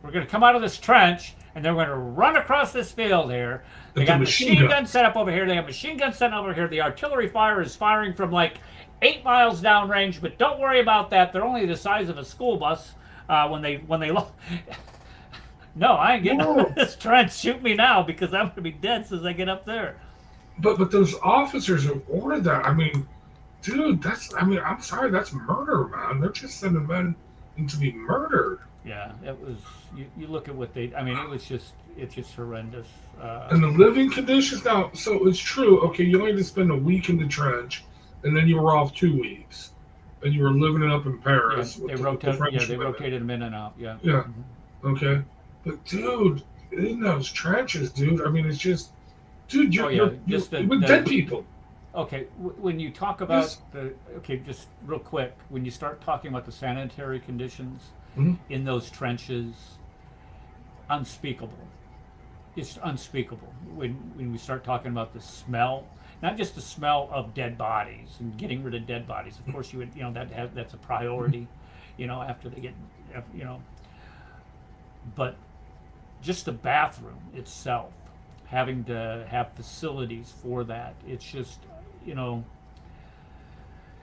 we're gonna come out of this trench, and then we're gonna run across this field here. They With got the machine machine guns set up over here. They have machine guns set up over here. The artillery fire is firing from like 8 miles downrange. But don't worry about that. They're only the size of a school bus. When they No, I ain't getting out of this trench. Shoot me now because I'm gonna be dead as soon as I get up there. But those officers who ordered that, I mean, dude, I'm sorry, that's murder, man. They're just sending men in to be murdered. Yeah, it was. You look at what they. I mean, it's just horrendous. And the living conditions now, so it's true. Okay, you only had to spend a week in the trench, and then you were off 2 weeks, and you were living it up in Paris. Yeah, with the French they women. rotated them in and out. Yeah. Yeah. Mhm. Okay, but dude, in those trenches, dude. I mean, it's just, dude, you're just with dead people. Okay, when you talk about Yes. just real quick, when you start talking about the sanitary conditions Mhm. in those trenches, unspeakable. It's unspeakable when we start talking about the smell, not just the smell of dead bodies and getting rid of dead bodies. Of course, that's a priority, after they get, but just the bathroom itself, having to have facilities for that. It's just,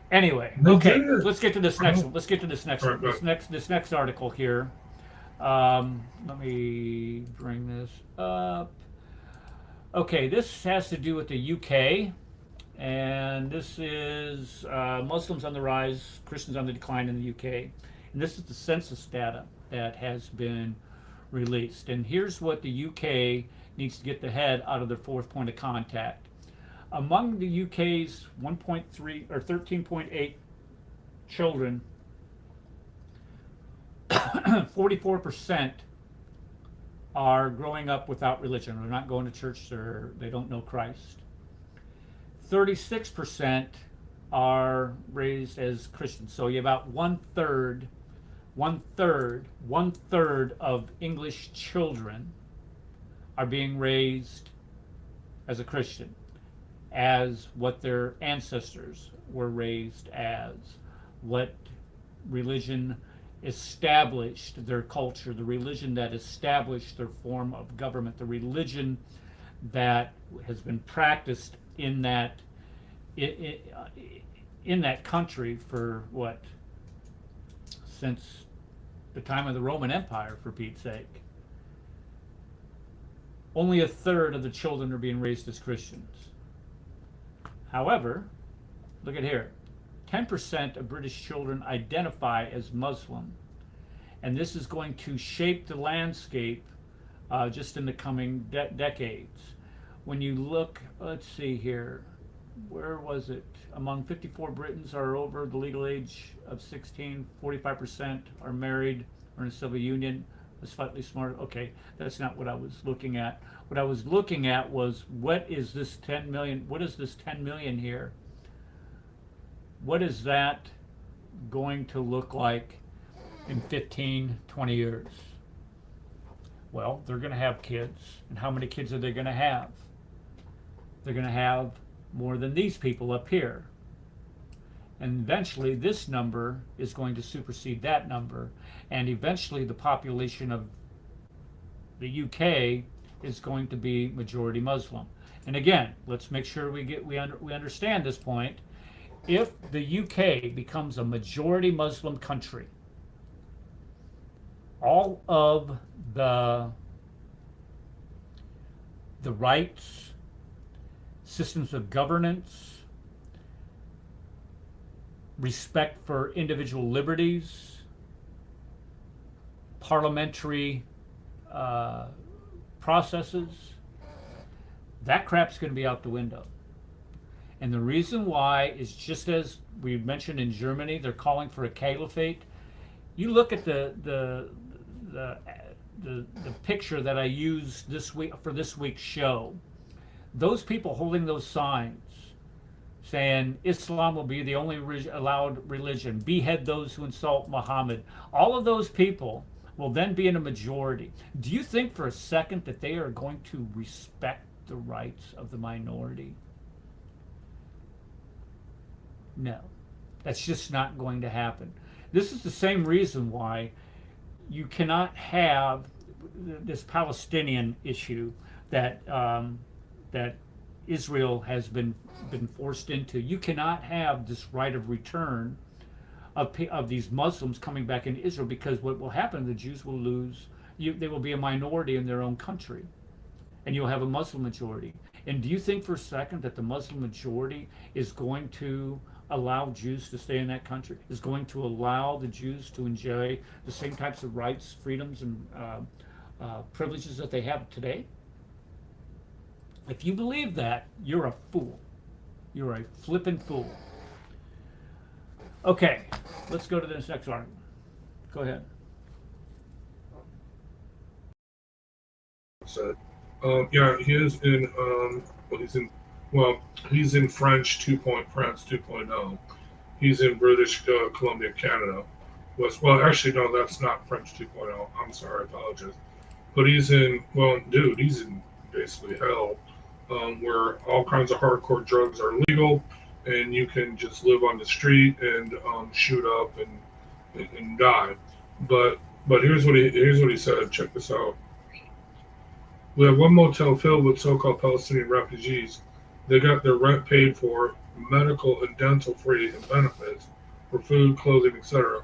Anyway, They okay, did. let's get to this next one. Let's get to this next Right, one. right. This next article here. Let me bring this up. Okay, this has to do with the UK, and this is Muslims on the rise, Christians on the decline in the UK, and this is the census data that has been released. And here's what the UK needs to get the head out of their fourth point of contact. Among the UK's 1.3 or 13.8 children, 44% are growing up without religion. They're not going to church, or they don't know Christ. 36% are raised as Christians. So you have about one third of English children are being raised as a Christian, as what their ancestors were raised as, what religion established their culture, the religion that established their form of government, the religion that has been practiced in that country for what, since the time of the Roman Empire, for Pete's sake. Only a third of the children are being raised as Christians. However, look at here, 10% of British children identify as Muslim, and this is going to shape the landscape just in the coming decades. When you look, let's see here, where was it? Among 54 Britons are over the legal age of 16, 45% are married or in a civil union. A slightly smarter, okay, that's not what I was looking at. What I was looking at was, what is this 10 million? What is this 10 million here? What is that going to look like in 15, 20 years? Well, they're going to have kids. And how many kids are they going to have? They're going to have more than these people up here. And eventually this number is going to supersede that number. And eventually the population of the UK is going to be majority Muslim. And again, let's make sure we understand this point. If the UK becomes a majority Muslim country, all of the rights, systems of governance, respect for individual liberties, parliamentary processes, that crap's going to be out the window. And the reason why is, just as we mentioned in Germany, they're calling for a caliphate. You look at the picture that I used this week for this week's show. Those people holding those signs saying Islam will be the only allowed religion, behead those who insult Muhammad. All of those people will then be in a majority. Do you think for a second that they are going to respect the rights of the minority? No, that's just not going to happen. This is the same reason why you cannot have this Palestinian issue that that Israel has been forced into. You cannot have this right of return of these Muslims coming back into Israel, because what will happen, the Jews will lose. They will be a minority in their own country, and you'll have a Muslim majority. And do you think for a second that the Muslim majority is going to allow Jews to stay in that country, is going to allow the Jews to enjoy the same types of rights, freedoms, and privileges that they have today? If you believe that, you're a fool. You're a flippin' fool. Okay, let's go to this next article. Go ahead. So, yeah, he is in. He's in France 2.0. He's in British Columbia, Canada. Well, actually, no, that's not French 2.0. I'm sorry, I apologize. But he's in. Well, dude, he's in basically hell, where all kinds of hardcore drugs are legal, and you can just live on the street and shoot up and die. But here's what he said. Check this out. We have one motel filled with so-called Palestinian refugees. They got their rent paid for, medical and dental free, and benefits for food, clothing, etc.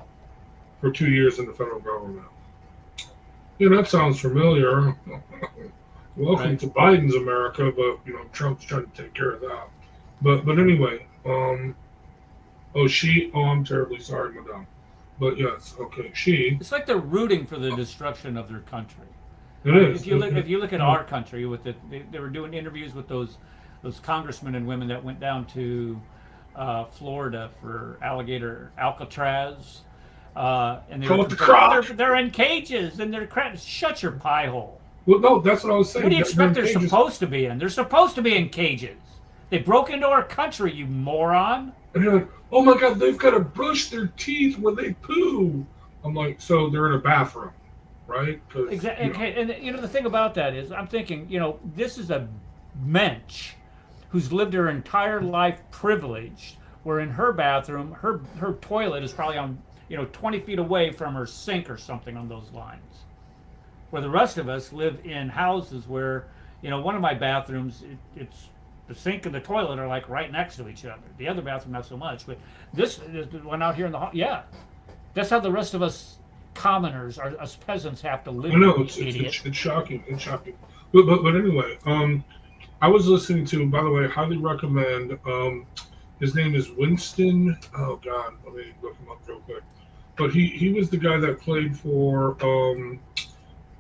for 2 years in the federal government. Yeah, that sounds familiar. Welcome to Biden's America, but Trump's trying to take care of that. But anyway, I'm terribly sorry, madame. But yes, okay. She. It's like they're rooting for the destruction of their country. It is. If you look at our country, with they were doing interviews with those congressmen and women that went down to Florida for alligator Alcatraz, and they Call were it the croc. they're in cages and they're shut your pie hole. Well, no, that's what I was saying. What do you They're expect in they're cages. supposed to be in? They're supposed to be in cages. They broke into our country, you moron. And you're like, oh my God, they've got to brush their teeth when they poo. I'm like, so they're in a bathroom, right? Exactly. Okay. And the thing about that is, I'm thinking, this is a mensch who's lived her entire life privileged, where in her bathroom, her toilet is probably on 20 feet away from her sink or something on those lines. Where the rest of us live in houses where, one of my bathrooms, it's the sink and the toilet are like right next to each other. The other bathroom not so much, but this one out here in the yeah, that's how the rest of us commoners, us peasants, have to live. I know idiot. it's shocking. It's shocking. But anyway, I was listening to. By the way, highly recommend. His name is Winston. Oh God, let me look him up real quick. But he was the guy that played for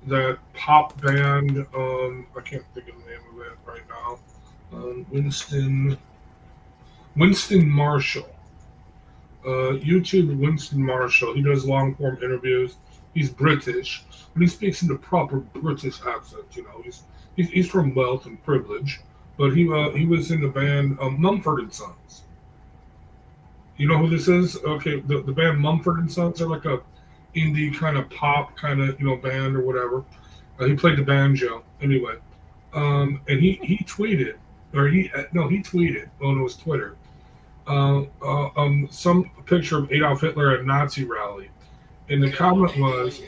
that pop band. I can't think of the name of it right now. Winston Marshall. YouTube Winston Marshall. He does long form interviews. He's British, but he speaks in the proper British accent. He's from wealth and privilege, but he was in the band Mumford and Sons. You know who this is? Okay, the band Mumford and Sons are like a indie kind of pop kind of band or whatever. He played the banjo anyway, and he tweeted. He tweeted. Oh, no, it was Twitter. Some picture of Adolf Hitler at a Nazi rally, and the comment was,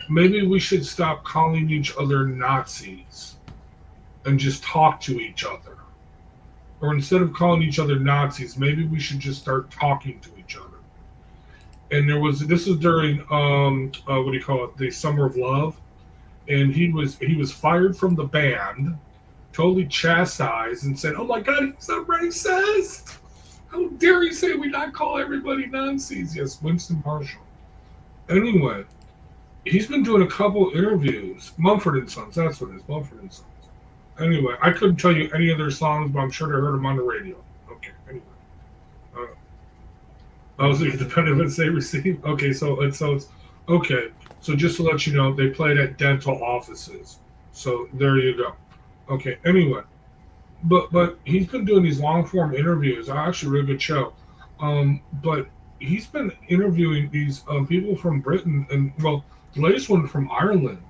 maybe we should stop calling each other Nazis and just talk to each other. Or instead of calling each other Nazis, maybe we should just start talking to each other. And this was during what do you call it, the Summer of Love, and he was fired from the band, totally chastised, and said, "Oh my God, he's a racist! How dare he say we not call everybody Nazis?" Yes, Winston Marshall. Anyway, he's been doing a couple interviews. Mumford and Sons, that's what it is, Mumford and Sons. Anyway, I couldn't tell you any of their songs, but I'm sure they heard them on the radio. Okay, anyway. So it depended on what they receive. Okay, so it's okay. So just to let you know, they played at dental offices. So there you go. Okay, anyway. But he's been doing these long form interviews. Actually, a really good show. But he's been interviewing these people from Britain, and well, the latest one from Ireland.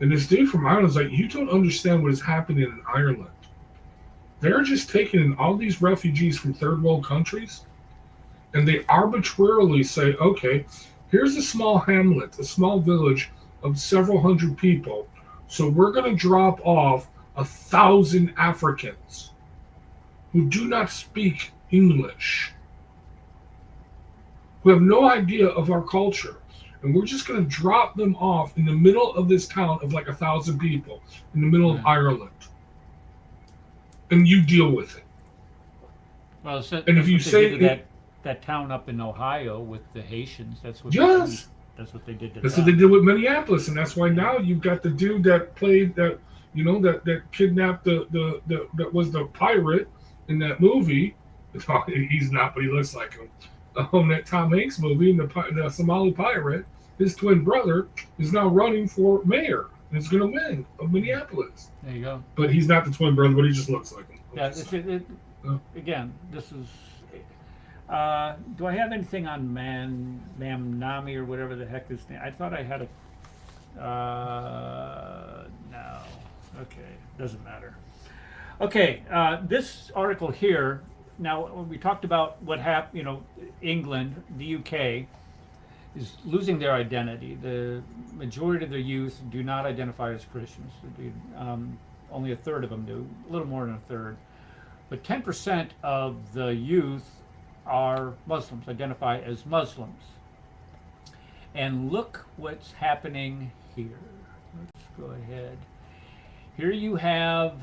And this dude from Ireland is like, you don't understand what is happening in Ireland. They're just taking in all these refugees from third world countries, and they arbitrarily say, okay, here's a small hamlet, a small village of several hundred people. So we're going to drop off 1,000 Africans who do not speak English, who have no idea of our culture. And we're just going to drop them off in the middle of this town of like 1,000 people in the middle of Ireland. And you deal with it. Well, and if you say that town up in Ohio with the Haitians, that's what that's what they did to That's them. what they did with Minneapolis, and that's why now you've got the dude that played that kidnapped that was the pirate in that movie. He's not, but he looks like him. That Tom Hanks movie, the Somali pirate, his twin brother is now running for mayor and is going to win of Minneapolis. There you go. But he's not the twin brother, but he just looks like him. Yeah, again, this is. Do I have anything on Mamnami or whatever the heck his name? I thought I had a. No. Okay, doesn't matter. Okay, this article here. Now, when we talked about what happened, England, the UK, is losing their identity. The majority of their youth do not identify as Christians. Only a third of them do, a little more than a third. But 10% of the youth are Muslims, identify as Muslims. And look what's happening here. Let's go ahead. Here you have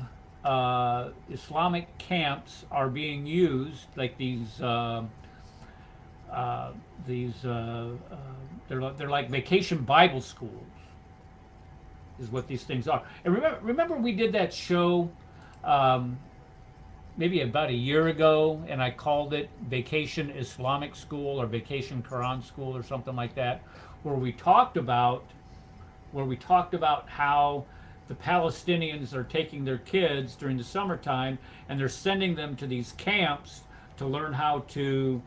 Islamic camps are being used, like these these they're like vacation Bible schools, is what these things are. And remember we did that show maybe about a year ago, and I called it Vacation Islamic School or Vacation Quran School or something like that, where we talked about how the Palestinians are taking their kids during the summertime and they're sending them to these camps to learn how to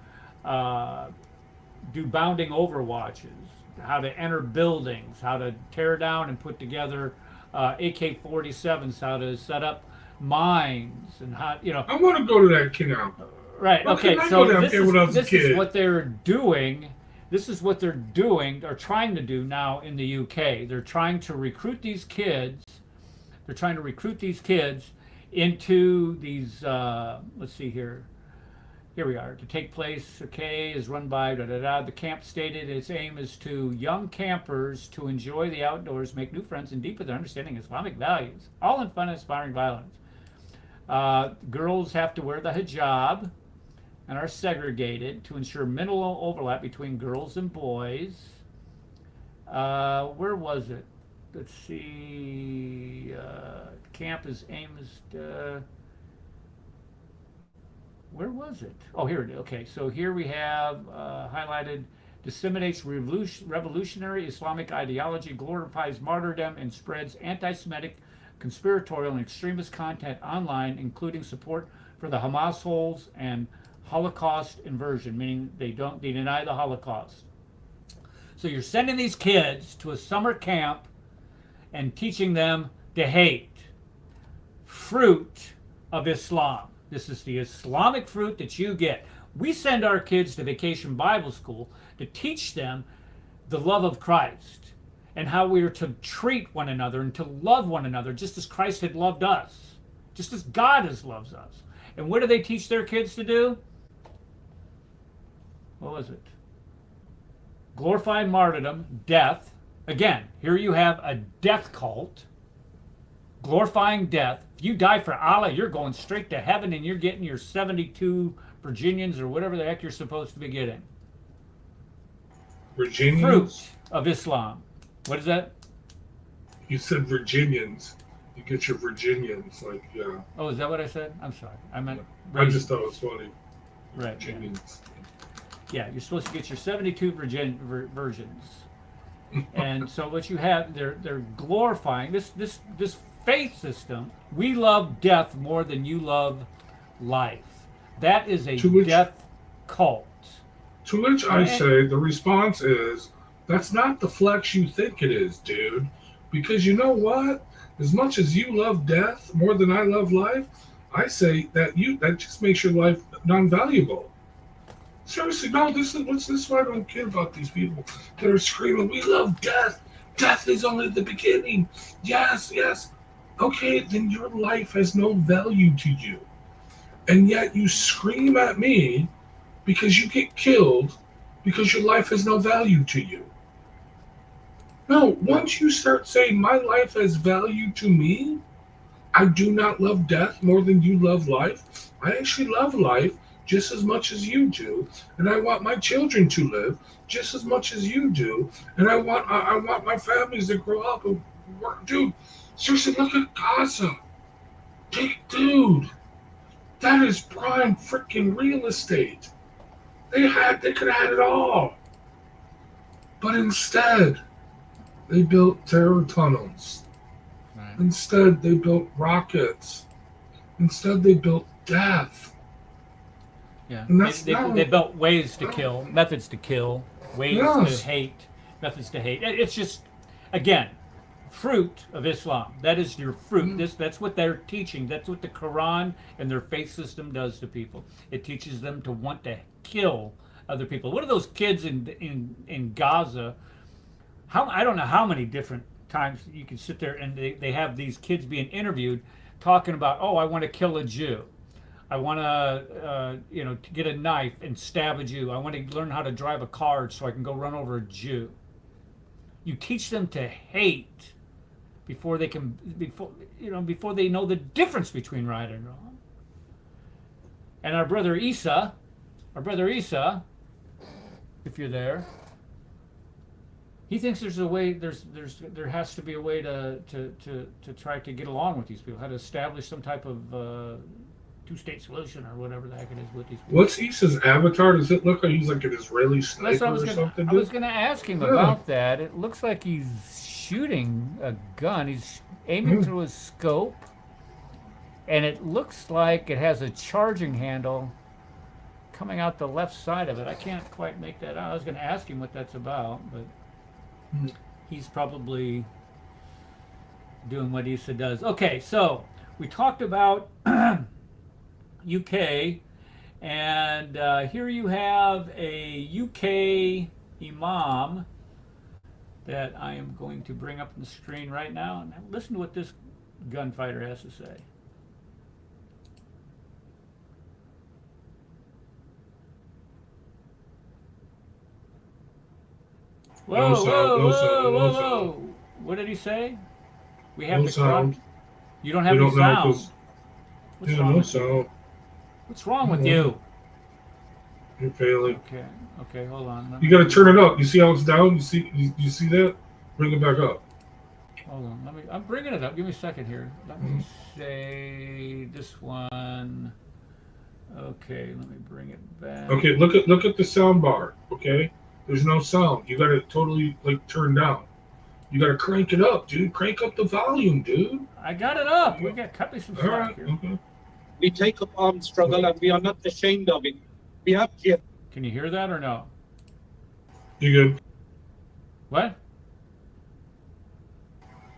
do bounding overwatches, how to enter buildings, how to tear down and put together AK-47s, how to set up mines, and how, you know. I want to go to that camp. Right. Why Okay. couldn't I So go down there when I was a this is kid? what they're doing. This is what they're doing or trying to do now in the UK. They're trying to recruit these kids. They're trying to recruit these kids into these. Let's see here. Here we are. To take place, okay, is run by da da da. The camp stated its aim is to young campers to enjoy the outdoors, make new friends, and deepen their understanding of Islamic values, all in fun and inspiring violence. Girls have to wear the hijab and are segregated to ensure minimal overlap between girls and boys. Where was it? Let's see. Camp is aim is. Where was it? Oh, here it is. Okay, so here we have highlighted disseminates revolutionary Islamic ideology, glorifies martyrdom, and spreads anti-Semitic, conspiratorial, and extremist content online, including support for the Hamas holes and Holocaust inversion, meaning they deny the Holocaust. So you're sending these kids to a summer camp and teaching them to hate. Fruit of Islam. This is the Islamic fruit that you get. We send our kids to Vacation Bible School to teach them the love of Christ and how we are to treat one another and to love one another just as Christ had loved us, just as God has loved us. And what do they teach their kids to do? What was it? Glorify martyrdom, death. Again, here you have a death cult glorifying death. If you die for Allah, you're going straight to heaven and you're getting your 72 Virginians or whatever the heck you're supposed to be getting. Virginians? Fruit of Islam. What is that? You said Virginians. You get your Virginians, like, yeah. Oh, is that what I said? I'm sorry. I meant I just thought it was funny. right. Virginians. Yeah, you're supposed to get your 72 virgins. And so what you have, they're glorifying this faith system. We love death more than you love life. That is a death cult. To which I say the response is, that's not the flex you think it is, dude. Because you know what? As much as you love death more than I love life, I say that just makes your life non-valuable. Seriously, no, this is why I don't care about these people that are screaming, we love death. Death is only the beginning. Yes, yes. Okay, then your life has no value to you. And yet you scream at me because you get killed because your life has no value to you. No, once you start saying my life has value to me, I do not love death more than you love life. I actually love life just as much as you do, and I want my children to live just as much as you do, and I want my families to grow up and work. Dude, seriously, look at Gaza. Dude, that is prime freaking real estate. They could have had it all, but instead they built terror tunnels. Right. Instead they built rockets. Instead they built death. Yeah, And they built ways to kill, methods to kill, ways Yes. to hate, methods to hate. It's just, again, fruit of Islam. That is your fruit. That's what they're teaching. That's what the Quran and their faith system does to people. It teaches them to want to kill other people. What are those kids in Gaza? I don't know how many different times you can sit there and they have these kids being interviewed talking about, oh, I want to kill a Jew. I want to, to get a knife and stab a Jew. I want to learn how to drive a car so I can go run over a Jew. You teach them to hate before they know the difference between right and wrong. And our brother Isa, if you're there. He thinks there's a way. There has to be a way to try to get along with these people. How to establish some type of two-state solution or whatever the heck it is with these people. What's Issa's avatar? Does it look like he's like an Israeli That's what sniper I or was something? I was gonna ask him about that. It looks like he's shooting a gun. He's aiming through his scope, and it looks like it has a charging handle coming out the left side of it. I can't quite make that out. I was gonna ask him what that's about, but he's probably doing what Issa does. Okay, so we talked about UK, and here you have a UK imam that I am going to bring up on the screen right now, and listen to what this gunfighter has to say. Whoa, No sound, whoa, no whoa, sound, no whoa, sound. whoa. What did he say? We have No the sound. crowd. You don't have We any don't know sound. 'cause- What's Yeah, wrong no with you? sound. What's wrong with you? You're failing. Okay, hold on. You gotta turn it up. You see how it's down? You see that? Bring it back up. Hold on. I'm bringing it up. Give me a second here. Let me say this one. Okay, let me bring it back. Okay, look at the sound bar. Okay, there's no sound. You gotta totally like turn down. You gotta crank it up, dude. Crank up the volume, dude. I got it up. We got cut me some All slack right. here. Okay. We take up armed struggle and we are not ashamed of it. We have jihad. Can you hear that or no? You good? What?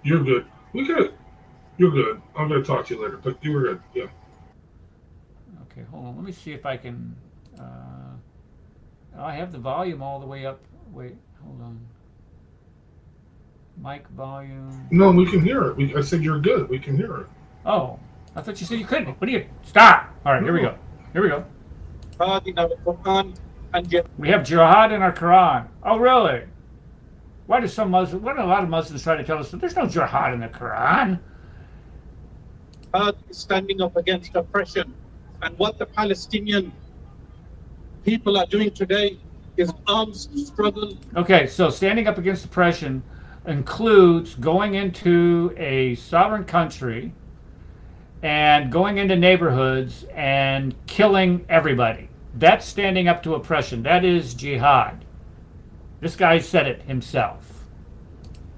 You're good. We good. You're good. I'm gonna talk to you later, but you were good. Yeah. Okay, hold on. Let me see if I can. I have the volume all the way up. Wait, hold on. Mic volume. No, we can hear it. I said you're good. We can hear it. Oh, I thought you said you couldn't. What do you? Stop! All right, here we go. Here we go. Jihad in our Quran and jihad. We have jihad in our Quran. Oh, really? Why do some Muslims? Why do a lot of Muslims try to tell us that there's no jihad in the Quran? Is standing up against oppression. And what the Palestinian people are doing today is arms struggle. Okay, so standing up against oppression includes going into a sovereign country and going into neighborhoods and killing everybody. That's standing up to oppression. That is jihad. This guy said it himself.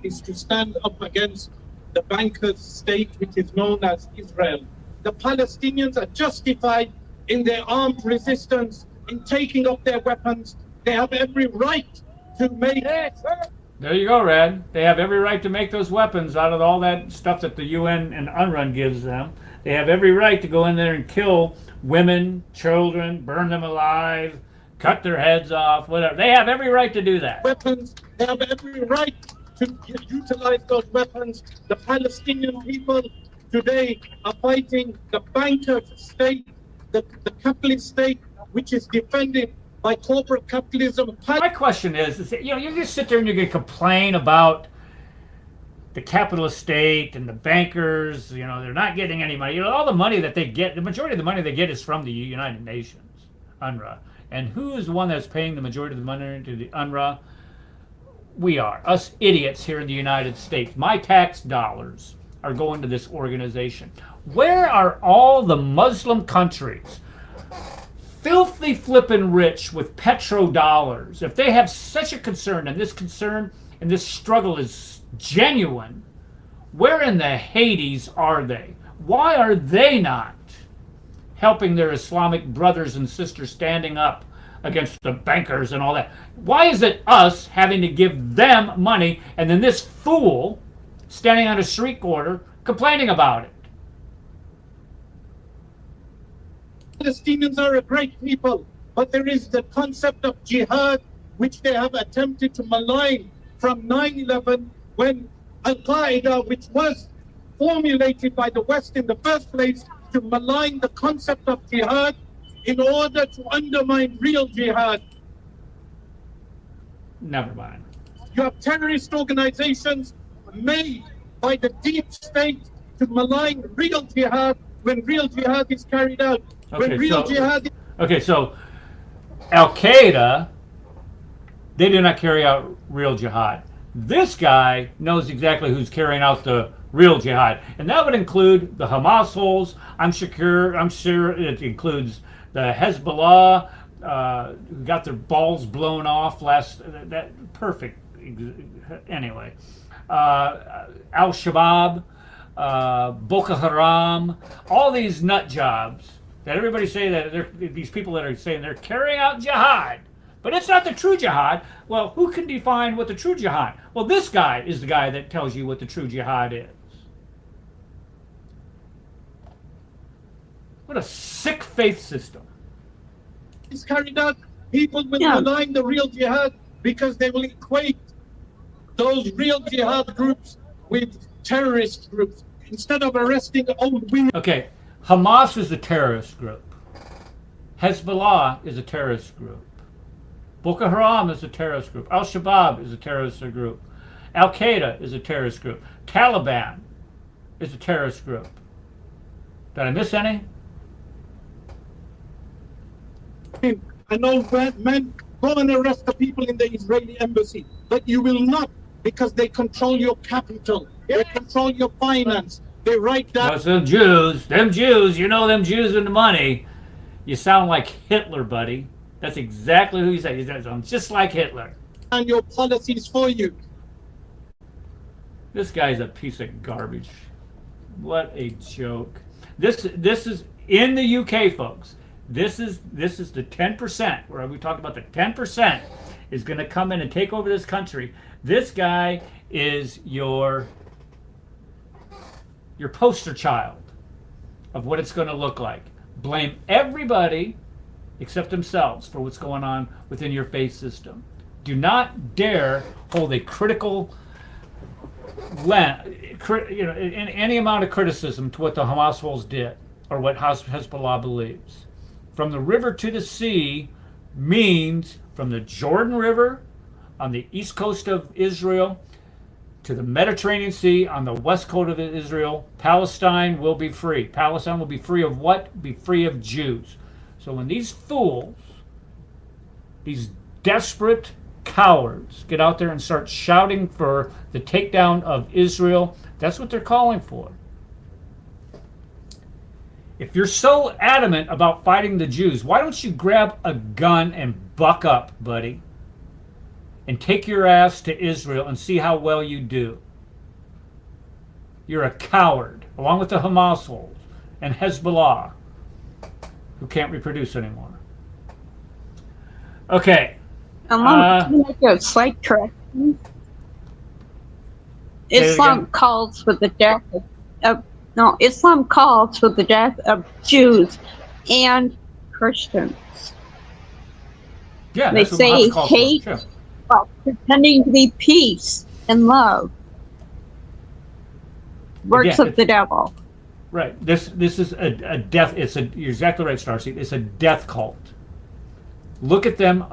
Is to stand up against the bankers' state, which is known as Israel. The Palestinians are justified in their armed resistance, in taking up their weapons. They have every right to make. There you go, Red. They have every right to make those weapons out of all that stuff that the UN and UNRWA gives them. They have every right to go in there and kill women, children, burn them alive, cut their heads off, whatever. They have every right to do that. Weapons. They have every right to utilize those weapons. The Palestinian people today are fighting the bankers' state, the capitalist state, which is defended by corporate capitalism. My question is you just sit there and you're going to complain about the capitalist state and the bankers, they're not getting any money. All the money that they get, the majority of the money they get is from the United Nations, UNRWA. And who is the one that's paying the majority of the money to the UNRWA? We are, us idiots here in the United States. My tax dollars are going to this organization. Where are all the Muslim countries, filthy flippin' rich with petrodollars, if they have such a concern and this struggle is genuine, where in the Hades are they? Why are they not helping their Islamic brothers and sisters standing up against the bankers and all that? Why is it us having to give them money and then this fool standing on a street corner complaining about it? Palestinians are a great people, but there is the concept of jihad, which they have attempted to malign from 9/11, when Al-Qaeda, which was formulated by the West in the first place to malign the concept of jihad in order to undermine real jihad. Never mind. You have terrorist organizations made by the deep state to malign real jihad when real jihad is carried out. Okay, When real so- jihad is Okay, so Al-Qaeda They do not carry out real jihad. This guy knows exactly who's carrying out the real jihad, and that would include the Hamas holes. I'm sure it includes the Hezbollah, who got their balls blown off last. That perfect. Anyway, Al Shabaab, Boko Haram, all these nut jobs that everybody say that these people that are saying they're carrying out jihad. But it's not the true jihad. Well, who can define what the true jihad? Well, this guy is the guy that tells you what the true jihad is. What a sick faith system. It's carried out. People will malign the real jihad because they will equate those real jihad groups with terrorist groups instead of arresting old women. Okay, Hamas is a terrorist group. Hezbollah is a terrorist group. Boko Haram is a terrorist group. Al Shabaab is a terrorist group. Al Qaeda is a terrorist group. Taliban is a terrorist group. Did I miss any? And old men go and arrest the people in the Israeli embassy, but you will not, because they control your capital, they control your finance, they write down. Those them Jews, you know them Jews with the money. You sound like Hitler, buddy. That's exactly who you say. You sound just like Hitler. And your policies for you. This guy's a piece of garbage. What a joke. This is in the UK, folks. This is the 10%, where we talked about the 10% is going to come in and take over this country. This guy is your poster child of what it's going to look like. Blame everybody except themselves for what's going on within your faith system. Do not dare hold a critical in any amount of criticism to what the Hamas holes did or what Hezbollah believes. From the river to the sea means from the Jordan River on the east coast of Israel to the Mediterranean Sea on the west coast of Israel. Palestine will be free. Palestine will be free of what? Be free of Jews. So when these fools, these desperate cowards, get out there and start shouting for the takedown of Israel, that's what they're calling for. If you're so adamant about fighting the Jews, why don't you grab a gun and buck up, buddy, and take your ass to Israel and see how well you do? You're a coward, along with the Hamas holes and Hezbollah, who can't reproduce anymore. Okay. I'm going to make a slight correction. Islam calls for the death of Islam calls for the death of Jews and Christians. Yeah, they say hate sure. while pretending to be peace and love. Works of the devil. Right. This is a death. You're exactly right, Starseed. It's a death cult. Look at them.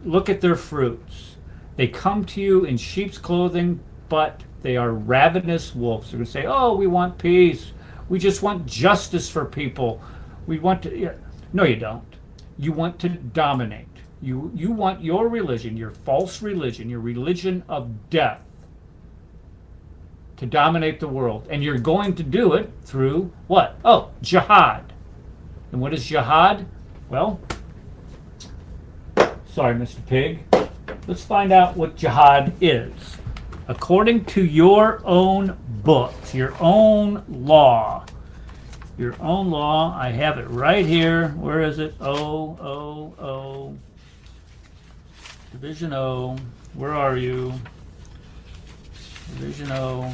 Look at their fruits. They come to you in sheep's clothing, but they are ravenous wolves. They're going to say, "Oh, we want peace. We just want justice for people. We want to." Yeah. No, you don't. You want to dominate. You want your religion, your false religion, your religion of death, to dominate the world. And you're going to do it through what? Oh, jihad. And what is jihad? Well, sorry, Mr. Pig. Let's find out what jihad is. According to your own books, your own law. Your own law. I have it right here. Where is it? O. Division O. Where are you? Division O.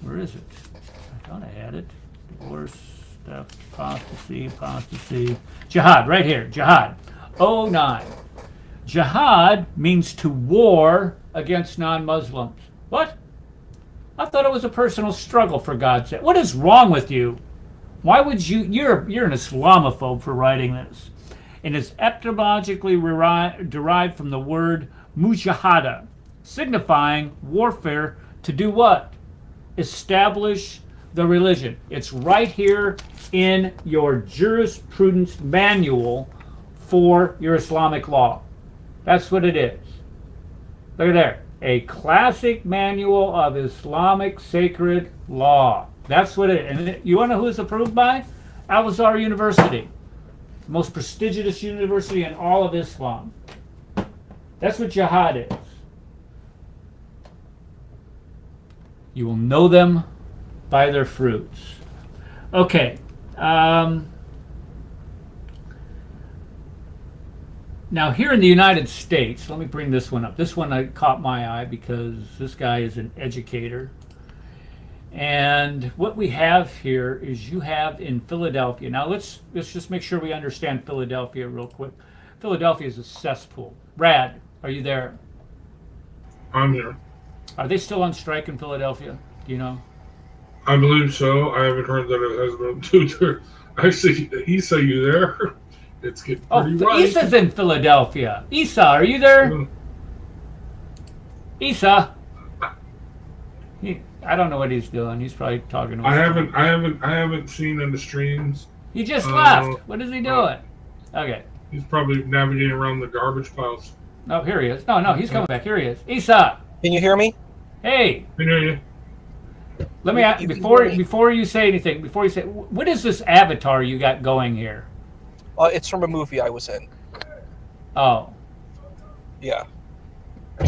Where is it? I thought I had it. Divorce, theft, apostasy. Jihad, right here. Jihad. 09. Jihad means to war against non-Muslims. What? I thought it was a personal struggle, for God's sake. What is wrong with you? Why would you're an Islamophobe for writing this. And it's etymologically derived from the word mujahada, signifying warfare to do what? Establish the religion. It's right here in your jurisprudence manual for your Islamic law. That's what it is. Look at there. A classic manual of Islamic sacred law. That's what it is. And you want to know who it's approved by? Al-Azhar University. The most prestigious university in all of Islam. That's what jihad is. You will know them by their fruits. Okay. Now here in the United States, let me bring this one up. This one caught my eye because this guy is an educator. And what we have here is you have in Philadelphia. Now let's just make sure we understand Philadelphia real quick. Philadelphia is a cesspool. Brad, are you there? I'm here. Are they still on strike in Philadelphia? Do you know? I believe so. I haven't heard that it has been tutor. I see Issa, you there? It's getting pretty right. Issa's in Philadelphia. Issa, are you there? Issa. I don't know what he's doing. He's probably talking to us. I haven't seen in the streams. He just left. What is he doing? Okay. He's probably navigating around the garbage piles. Oh, here he is. No, he's coming back. Here he is. Issa. Can you hear me? Hey. I hear you. Let me ask before you say anything. Before you say, what is this avatar you got going here? It's from a movie I was in. Oh. Yeah.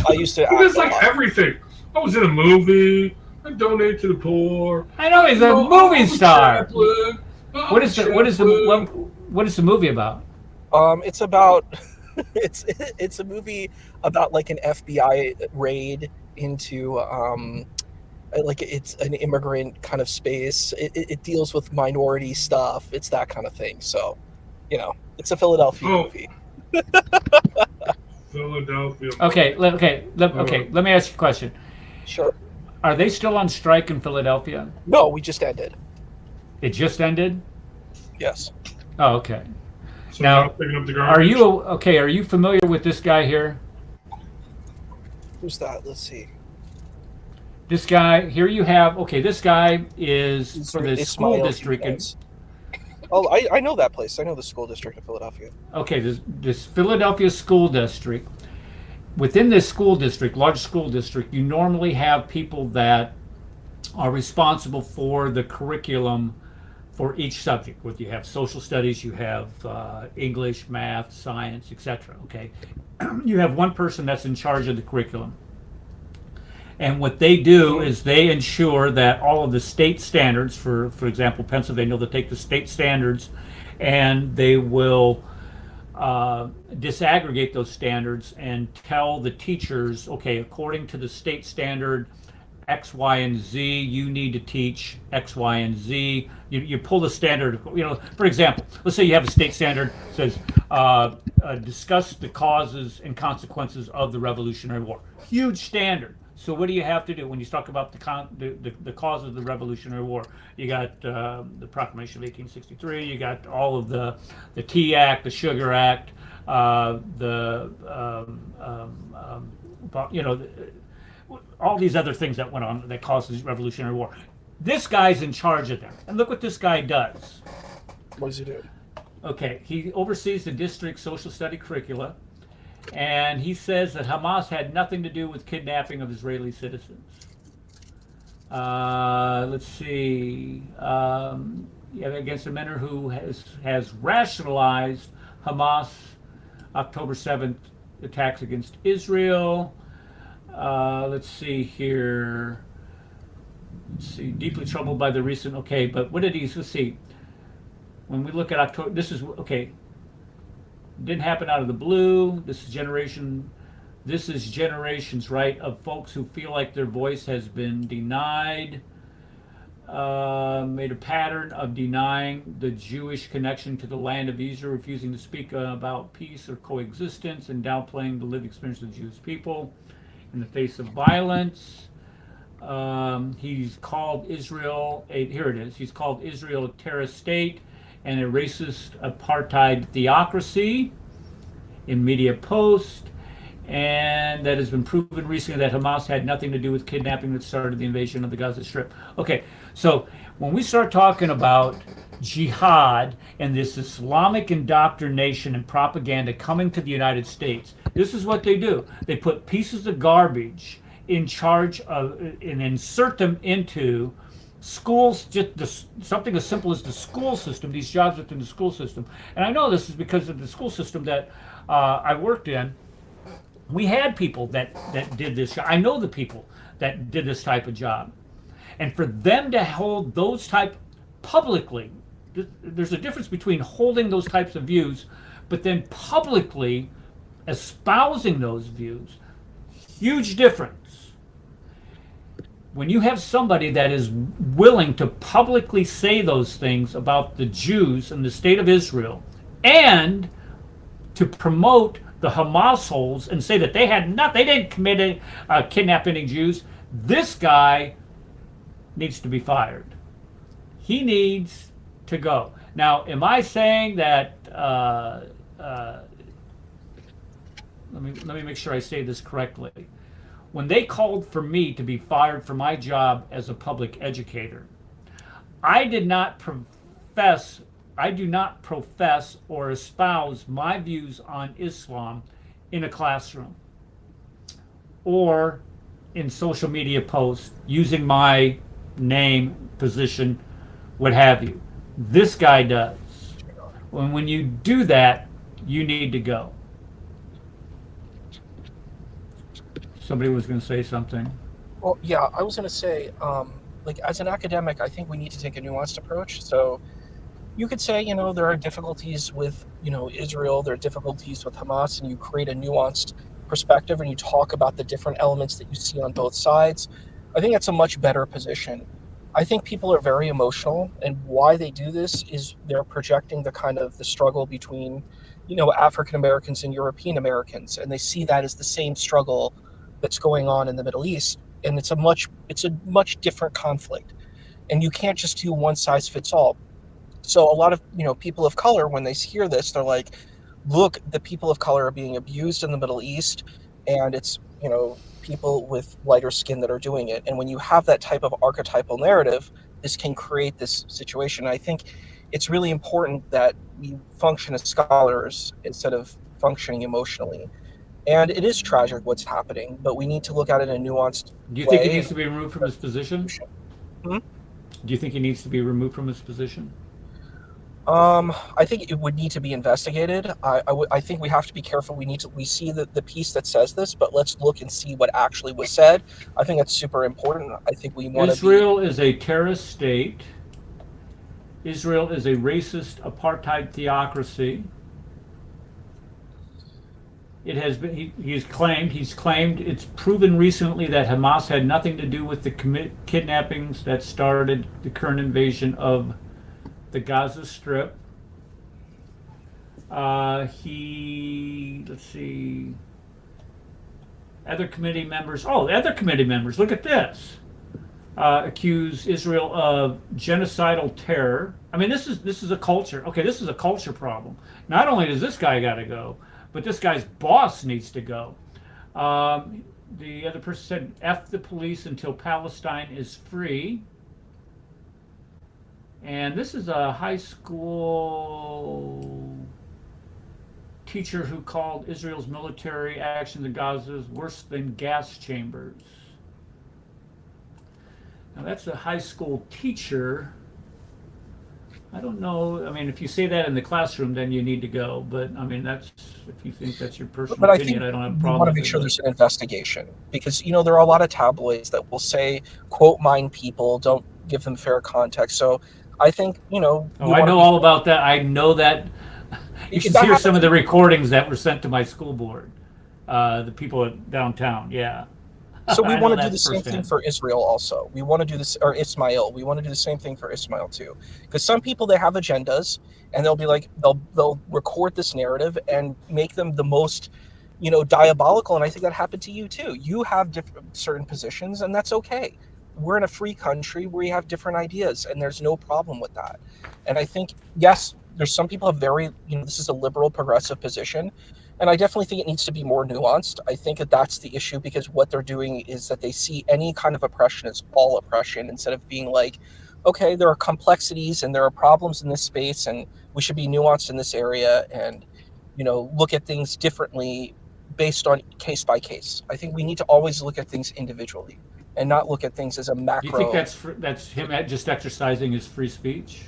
I used to. It's like everything. I was in a movie. I donate to the poor. I know he's a movie star. What is the movie about? It's about it's a movie about like an FBI raid into like it's an immigrant kind of space. It deals with minority stuff. It's that kind of thing. So, you know, it's a Philadelphia movie. Philadelphia. Okay. Let me ask you a question. Sure. Are they still on strike in Philadelphia? No, we just ended. It just ended? Yes. Oh, okay. So now, picking up the garbage. Are you familiar with this guy here? Who's that? Let's see. This guy here you have. Okay, this guy is for the school district. I know that place. I know the school district in Philadelphia. Okay, this Philadelphia school district. Within this school district, large school district, you normally have people that are responsible for the curriculum for each subject. Whether you have social studies, you have English, math, science, etc. Okay, you have one person that's in charge of the curriculum, and what they do is they ensure that all of the state standards, for example, Pennsylvania, they'll take the state standards, and they will disaggregate those standards and tell the teachers, okay, according to the state standard X, Y, and Z, you need to teach X, Y, and Z. You pull the standard, for example, let's say you have a state standard that says discuss the causes and consequences of the Revolutionary War. Huge standard. So what do you have to do when you talk about the cause of the Revolutionary War? You got the Proclamation of 1863. You got all of the Tea Act, the Sugar Act, all these other things that went on that caused the Revolutionary War. This guy's in charge of them, and look what this guy does. What does he do? Okay, he oversees the district social study curricula. And he says that Hamas had nothing to do with kidnapping of Israeli citizens. Let's see. Against a man who has rationalized Hamas October 7th attacks against Israel. Let's see here. Let's see. Deeply troubled by the recent. Okay, but what did he? Let's see. When we look at October, this is okay. Didn't happen out of the blue. This is generations, right, of folks who feel like their voice has been denied. Made a pattern of denying the Jewish connection to the land of Israel, refusing to speak about peace or coexistence, and downplaying the lived experience of the Jewish people in the face of violence. He's called Israel he's called Israel a terrorist state and a racist apartheid theocracy in media post, and that has been proven recently that Hamas had nothing to do with kidnapping that started the invasion of the Gaza Strip. Okay, so when we start talking about jihad and this Islamic indoctrination and propaganda coming to the United States, This is what they do. They put pieces of garbage in charge of and insert them into schools, something as simple as the school system, these jobs within the school system. And I know this is because of the school system that I worked in. We had people that did this. I know the people that did this type of job. And for them to hold those type publicly, there's a difference between holding those types of views, but then publicly espousing those views. Huge difference. When you have somebody that is willing to publicly say those things about the Jews and the state of Israel, and to promote the Hamas holes and say that they didn't commit kidnap any Jews, this guy needs to be fired. He needs to go. Now, am I saying that? Let me make sure I say this correctly. When they called for me to be fired from my job as a public educator, I do not profess or espouse my views on Islam in a classroom or in social media posts using my name, position, what have you. This guy does. When you do that, you need to go. Somebody was going to say something. Well, yeah, I was going to say, like, as an academic, I think we need to take a nuanced approach. So you could say, there are difficulties with, Israel, there are difficulties with Hamas, and you create a nuanced perspective and you talk about the different elements that you see on both sides. I think that's a much better position. I think people are very emotional, and why they do this is they're projecting the struggle between, African Americans and European Americans, and they see that as the same struggle that's going on in the Middle East, and it's a much different conflict, and you can't just do one size fits all. So a lot of people of color, when they hear this, they're like, look, the people of color are being abused in the Middle East, and it's people with lighter skin that are doing it. And when you have that type of archetypal narrative, this can create this situation. I think it's really important that we function as scholars instead of functioning emotionally. And it is tragic what's happening, but we need to look at it in a nuanced way. Do you think he needs to be removed from his position? Hmm? Do you think he needs to be removed from his position? I think it would need to be investigated. I think we have to be careful. We see the piece that says this, but let's look and see what actually was said. I think that's super important. I think we want Israel is a terrorist state. Israel is a racist apartheid theocracy. It has been. He's claimed. It's proven recently that Hamas had nothing to do with the kidnappings that started the current invasion of the Gaza Strip. Let's see. Other committee members. Look at this. Accuse Israel of genocidal terror. I mean, this is a culture. Okay, this is a culture problem. Not only does this guy got to go, but this guy's boss needs to go. The other person said, "F the police until Palestine is free." And this is a high school teacher who called Israel's military action in Gaza worse than gas chambers. Now that's a high school teacher. I don't know. I mean, if you say that in the classroom, then you need to go. But I mean, that's if you think that's your personal opinion. I don't have a problem. We want to make sure there's an investigation, because there are a lot of tabloids that will say, "quote mine people," don't give them fair context. So I think I know all about that. I know that. You should hear some of the recordings that were sent to my school board. The people at downtown. Yeah. So we want to do the same thing for Israel also. We want to do this, or Ismail. We want to do the same thing for Ismail too. Because some people, they have agendas, and they'll be like, they'll record this narrative and make them the most, diabolical. And I think that happened to you too. You have certain positions, and that's okay. We're in a free country where we have different ideas, and there's no problem with that. And I think, yes, there's some people have this is a liberal progressive position. And I definitely think it needs to be more nuanced. I think that's the issue, because what they're doing is that they see any kind of oppression as all oppression, instead of being like, okay, there are complexities and there are problems in this space, and we should be nuanced in this area and, look at things differently based on case by case. I think we need to always look at things individually and not look at things as a macro. Do you think that's him just exercising his free speech?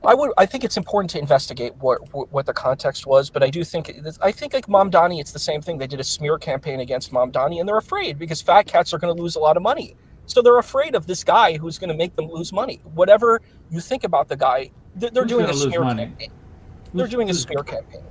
I think it's important to investigate what the context was, but I think like Mamdani, it's the same thing. They did a smear campaign against Mamdani, and they're afraid because fat cats are going to lose a lot of money. So they're afraid of this guy who's going to make them lose money. Whatever you think about the guy, they're doing a smear campaign. They're doing a smear campaign.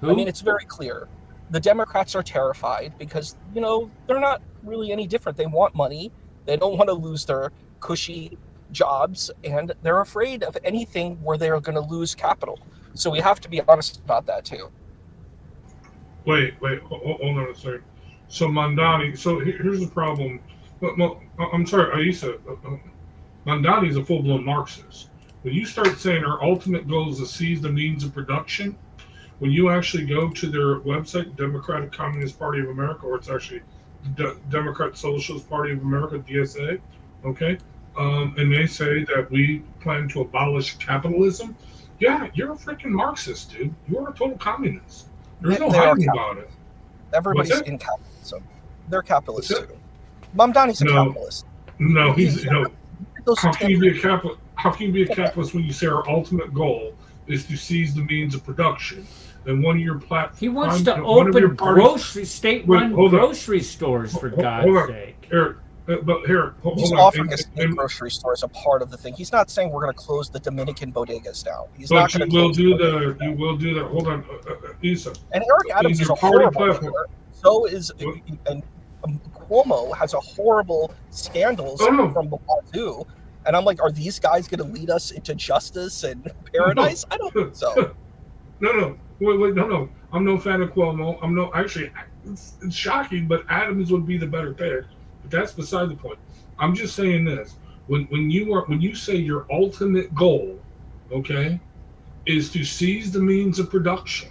Who? I mean, it's very clear. The Democrats are terrified because, they're not really any different. They want money. They don't want to lose their cushy jobs, and they're afraid of anything where they're going to lose capital. So we have to be honest about that too. Wait, hold on a second. So Mamdani, here's the problem. Well, I'm sorry, Aisa. Mamdani is a full-blown Marxist. When you start saying our ultimate goal is to seize the means of production, when you actually go to their website, Democratic Communist Party of America, or it's actually Democrat Socialist Party of America, DSA, okay? And they say that we plan to abolish capitalism. Yeah, you're a freaking Marxist, dude. You're a total communist. There's no hiding about it. Everybody's in capitalism. They're capitalists too. Mamdani's a capitalist. No, he's how can you be a capitalist? How can you be a capitalist when you say our ultimate goal is to seize the means of production? And one of your platforms. He wants to open state-run grocery stores, for God's sake. He's offering a state grocery store as a part of the thing. He's not saying we're going to close the Dominican bodegas down. He's not going to close. You will do that. Hold on, Isa. And Eric Adams is a horrible leader. So is and Cuomo has a horrible scandals from the wazoo. And I'm like, are these guys going to lead us into justice and paradise? I don't think so. No. Wait, no. I'm no fan of Cuomo. Actually, it's shocking, but Adams would be the better pick. But that's beside the point. I'm just saying this: when you say your ultimate goal, okay, is to seize the means of production,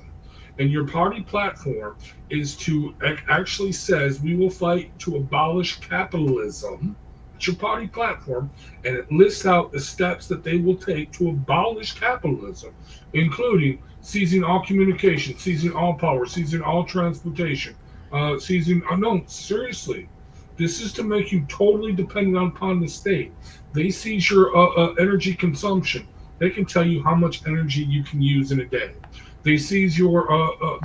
and your party platform is to actually says we will fight to abolish capitalism. It's your party platform, and it lists out the steps that they will take to abolish capitalism, including seizing all communication, seizing all power, seizing all transportation, seizing. No, seriously. This is to make you totally dependent upon the state. They seize your energy consumption. They can tell you how much energy you can use in a day. They seize your,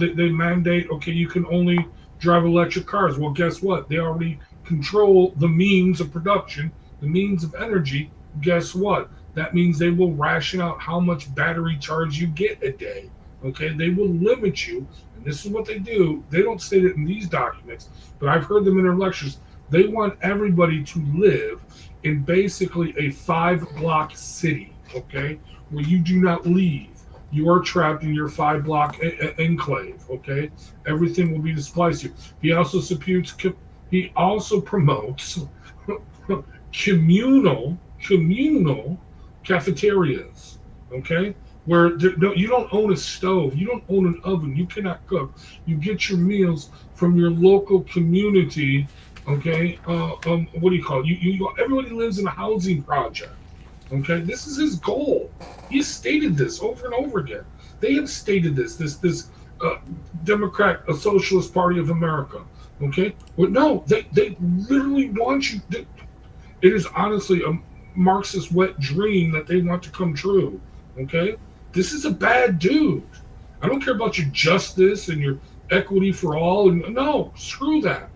they mandate, okay, you can only drive electric cars. Well, guess what? They already control the means of production, the means of energy. Guess what? That means they will ration out how much battery charge you get a day. Okay, they will limit you. And this is what they do. They don't state it in these documents, but I've heard them in their lectures. They want everybody to live in basically a 5-block city, okay, where you do not leave. You are trapped in your 5-block enclave, okay? Everything will be supplied to you. He also promotes communal cafeterias, okay? Where you don't own a stove, you don't own an oven, you cannot cook. You get your meals from your local community. Okay, what do you call it? Everybody lives in a housing project. Okay, this is his goal. He has stated this over and over again. They have stated this Democrat, a Socialist Party of America. Okay, but no, they literally want you. It is honestly a Marxist wet dream that they want to come true. Okay, this is a bad dude. I don't care about your justice and your equity for all. And no, screw that.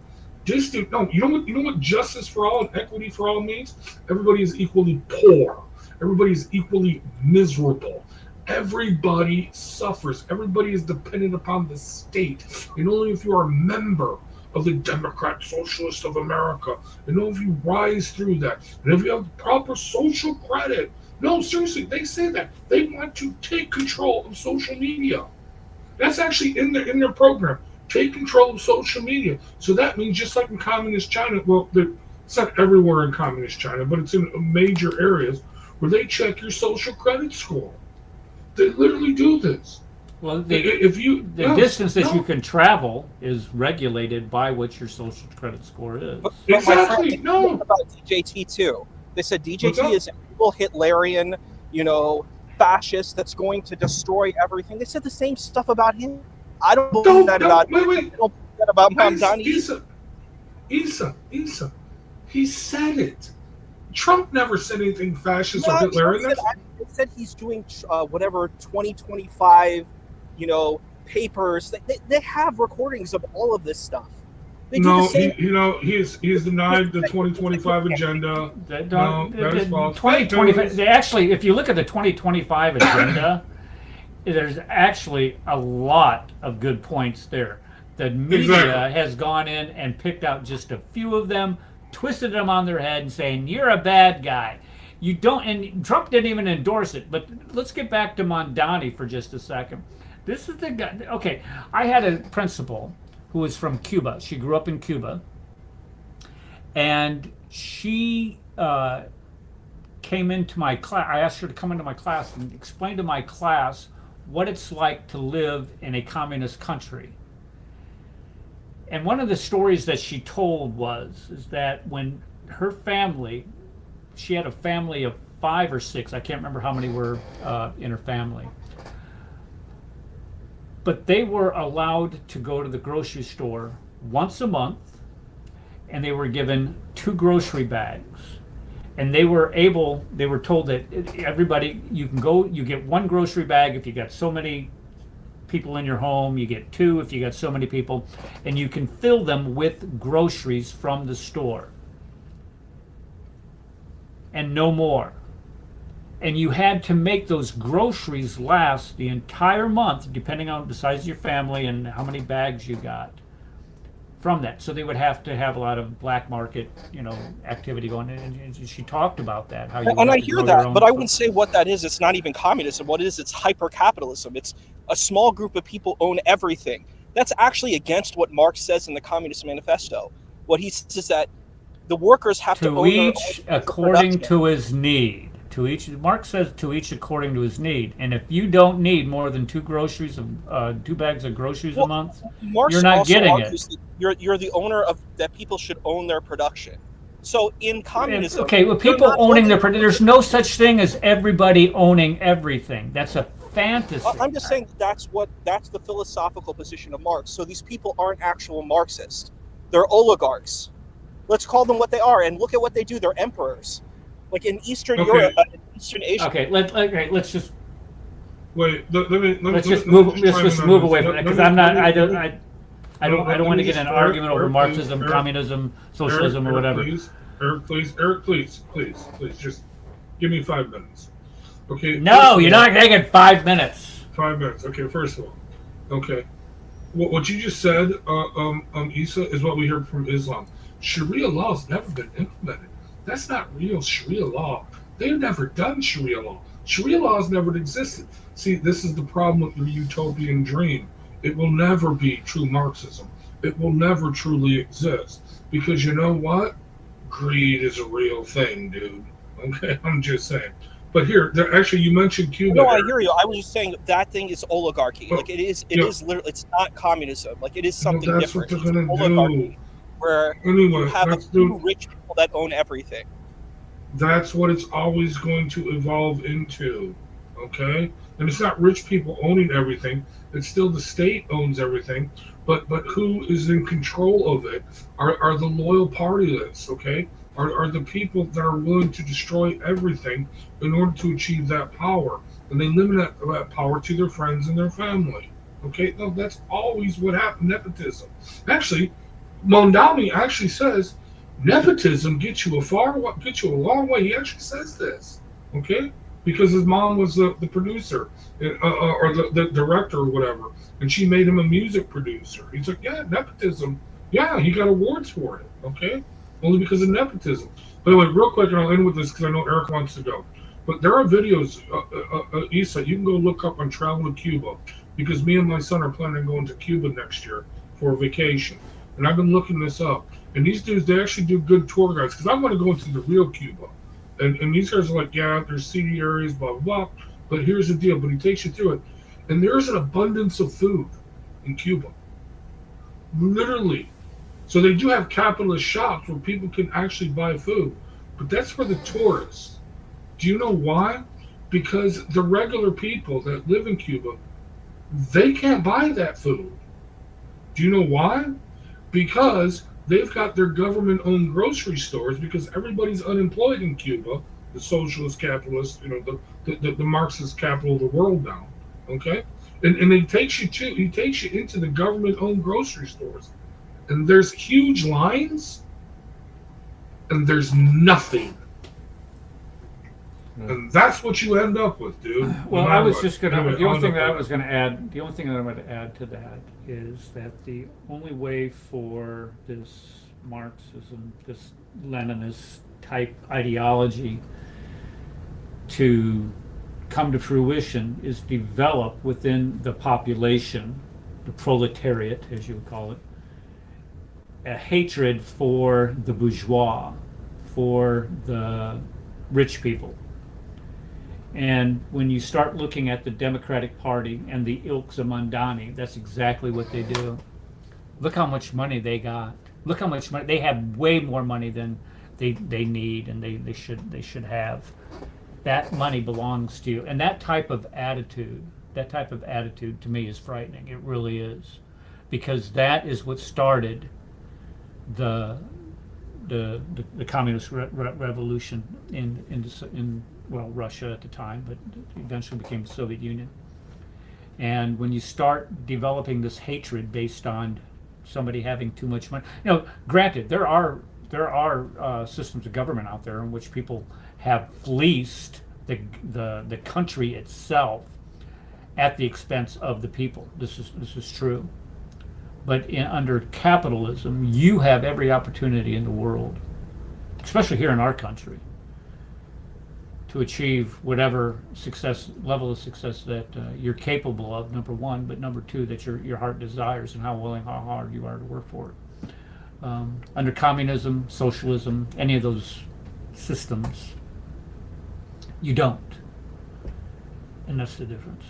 You know what justice for all and equity for all means? Everybody is equally poor. Everybody is equally miserable. Everybody suffers. Everybody is dependent upon the state. And only if you are a member of the Democrat Socialist of America, and only if you rise through that, and if you have proper social credit. No, seriously, they say that. They want to take control of social media. That's actually in their program. Take control of social media. So that means just like in communist China, well, it's not everywhere in communist China, but it's in major areas where they check your social credit score. They literally do this. Well, the distance that you can travel is regulated by what your social credit score is. Exactly. No. About DJT too. They said DJT is an evil Hitlerian, fascist that's going to destroy everything. They said the same stuff about him. I don't believe that about. Wait. I don't believe that about Mamdani. Isa. He said it. Trump never said anything fascist or No, Hitlerian. I said he's doing whatever 2025, papers. They have recordings of all of this stuff. They do the same. He's denied the 2025 agenda. That is false. 2025. Actually, if you look at the 2025 agenda, there's actually a lot of good points there. The media has gone in and picked out just a few of them, twisted them on their head, and saying you're a bad guy. You don't, and Trump didn't even endorse it. But let's get back to Mamdani for just a second. This is the guy. Okay, I had a principal who was from Cuba. She grew up in Cuba, and she came into my class. I asked her to come into my class and explain to my class what it's like to live in a communist country. And one of the stories that she told is that when her family, she had a family of 5 or 6, I can't remember how many were in her family, but they were allowed to go to the grocery store once a month, and they were given 2 grocery bags. And they were told that everybody, you can go, you get 1 grocery bag if you got so many people in your home, you get 2 if you got so many people, and you can fill them with groceries from the store. And no more. And you had to make those groceries last the entire month, depending on the size of your family and how many bags you got from that. So they would have to have a lot of black market, activity going. And she talked about that. How you and I hear that, but I wouldn't say what that is. It's not even communism. What it is, it's hyper-capitalism. It's a small group of people own everything. That's actually against what Marx says in the Communist Manifesto. What he says is that the workers have to own each according to his need. To each, Marx says, to each according to his need. And if you don't need more than 2 groceries, 2 bags of groceries a month, Marx you're not getting it. You're the owner of that. People should own their production. So in communism, okay, well, people owning their production, there's no such thing as everybody owning everything. That's a fantasy. I'm just saying that's the philosophical position of Marx. So these people aren't actual Marxists. They're oligarchs. Let's call them what they are. And look at what they do. They're emperors. Like in Eastern Europe, Eastern Asia. Okay, let's just wait. Let's just move away from that, because I don't want to get in an argument over Marxism, communism, socialism, or whatever. Eric, please, just give me 5 minutes. Okay. No, you're not taking 5 minutes. 5 minutes. Okay. First of all, okay, what you just said, Isa, is what we heard from Islam. Sharia law has never been implemented. That's not real Sharia law. They've never done Sharia law. Sharia law has never existed. See, this is the problem with the utopian dream. It will never be true Marxism. It will never truly exist. Because you know what? Greed is a real thing, dude. Okay, I'm just saying. But here, actually, you mentioned Cuba. No, I hear you. I was just saying that thing is oligarchy. Like it is literally. It's not communism. Like it is something that's different. What they're gonna oligarchy, do. Where you have a few rich people that own everything. That's what it's always going to evolve into, okay? And it's not rich people owning everything. It's still the state owns everything. But who is in control of it are the loyal party lists, okay? Are the people that are willing to destroy everything in order to achieve that power. And they limit that power to their friends and their family, okay? No, that's always what happened, nepotism. Actually, Mamdani actually says nepotism gets you a long way. He actually says this, okay? Because his mom was the producer or the director or whatever, and she made him a music producer. He's like, yeah, nepotism. Yeah, he got awards for it, okay? Only because of nepotism. By the way, real quick, and I'll end with this because I know Eric wants to go. But there are videos, Isa, you can go look up on Travel to Cuba, because me and my son are planning on going to Cuba next year for a vacation. And I've been looking this up. And these dudes, they actually do good tour guides, because I want to go into the real Cuba. And these guys are like, yeah, there's seedy areas, blah, blah, blah. But here's the deal. But he takes you through it. And there's an abundance of food in Cuba. Literally. So they do have capitalist shops where people can actually buy food. But that's for the tourists. Do you know why? Because the regular people that live in Cuba, they can't buy that food. Do you know why? Because they've got their government-owned grocery stores because everybody's unemployed in Cuba, the socialist capitalist, the Marxist capital of the world now. Okay, and he takes you into the government-owned grocery stores, and there's huge lines, and there's nothing. And that's what you end up with, dude. Well, I was just gonna. Anyway, The only thing that I on was gonna add. The only thing that I'm going to add to that is that the only way for this Marxism, this Leninist type ideology, to come to fruition is develop within the population, the proletariat, as you would call it, a hatred for the bourgeois, for the rich people. And when you start looking at the Democratic Party and the Ilks of Mondani, that's exactly what they do. Look how much money they got. Look how much money they have. Way more money than they need and they should have. That money belongs to you. And that type of attitude to me is frightening. It really is, because that is what started the communist revolution in Russia at the time, but eventually became the Soviet Union. And when you start developing this hatred based on somebody having too much money, granted, there are systems of government out there in which people have fleeced the country itself at the expense of the people. This is true. But under capitalism, you have every opportunity in the world, especially here in our country, to achieve whatever level of success that you're capable of, number one, but number two, that your heart desires and how hard you are to work for it. Under communism, socialism, any of those systems, you don't. And that's the difference.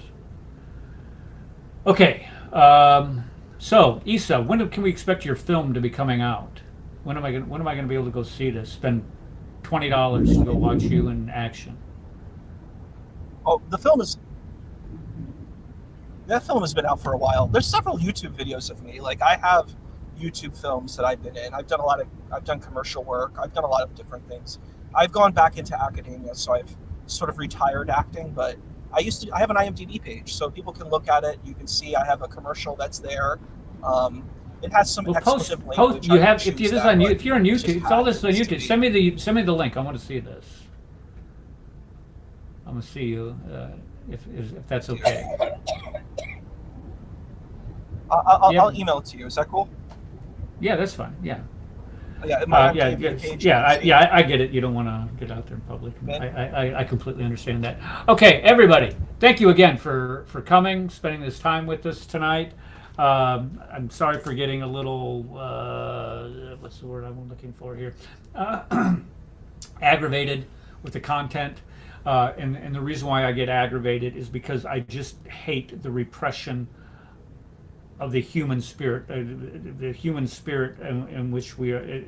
Okay. So, Isa, when can we expect your film to be coming out? When am I going to be able to go see this? Spend $20 to go watch you in action. Oh, that film has been out for a while. There's several YouTube videos of me. Like, I have YouTube films that I've been in. I've done commercial work. I've done a lot of different things. I've gone back into academia, so I've sort of retired acting, but I have an IMDb page, so people can look at it. You can see I have a commercial that's there. It has some expletive language. You have, if you're on YouTube, it's all this on YouTube. Send me the link. I want to see this. I'm gonna see you if that's okay. I'll email it to you. Is that cool? Yeah, that's fine. Yeah. Yeah, I get it. You don't want to get out there in public. I completely understand that. Okay, everybody, thank you again for coming, spending this time with us tonight. I'm sorry for getting a little what's the word I'm looking for here? Aggravated with the content. And the reason why I get aggravated is because I just hate the repression of the human spirit, in which we are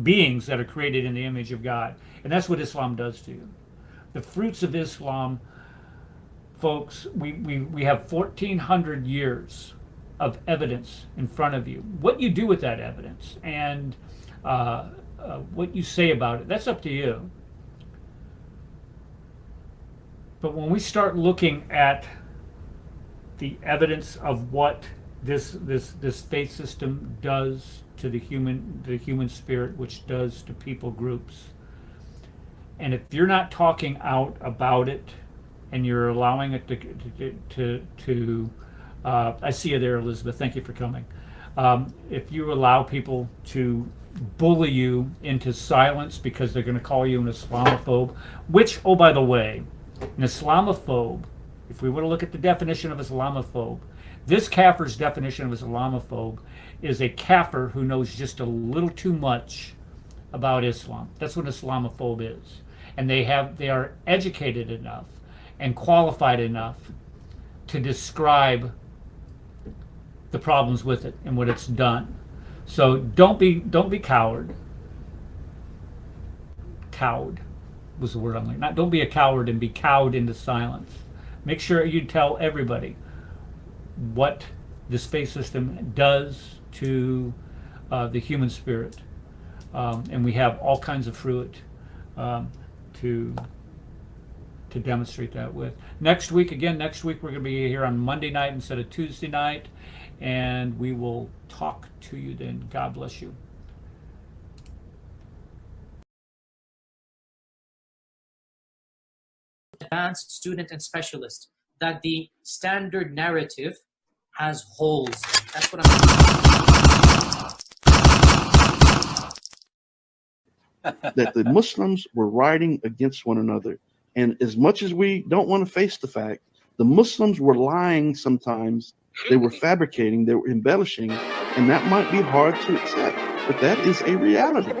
beings that are created in the image of God. And that's what Islam does to you. The fruits of Islam, folks, we have 1,400 years of evidence in front of you. What you do with that evidence and what you say about it, that's up to you. But when we start looking at the evidence of what this faith system does to the human spirit, which does to people groups, and if you're not talking out about it, and you're allowing it to I see you there, Elizabeth. Thank you for coming. If you allow people to bully you into silence because they're going to call you an Islamophobe, which, oh, by the way, an Islamophobe, if we were to look at the definition of Islamophobe, this kafir's definition of Islamophobe is a kafir who knows just a little too much about Islam. That's what an Islamophobe is. And they are educated enough and qualified enough to describe the problems with it and what it's done. So don't be coward. Cowed was the word I'm like. Don't be a coward and be cowed into silence. Make sure you tell everybody what this faith system does to the human spirit. And we have all kinds of fruit to demonstrate that with. Next week we're going to be here on Monday night instead of Tuesday night, and we will talk to you then. God bless you. Advanced student and specialist, that the standard narrative has holes. That's what that the Muslims were rioting against one another. And as much as we don't want to face the fact, the Muslims were lying sometimes. They were fabricating, they were embellishing, and that might be hard to accept, but that is a reality.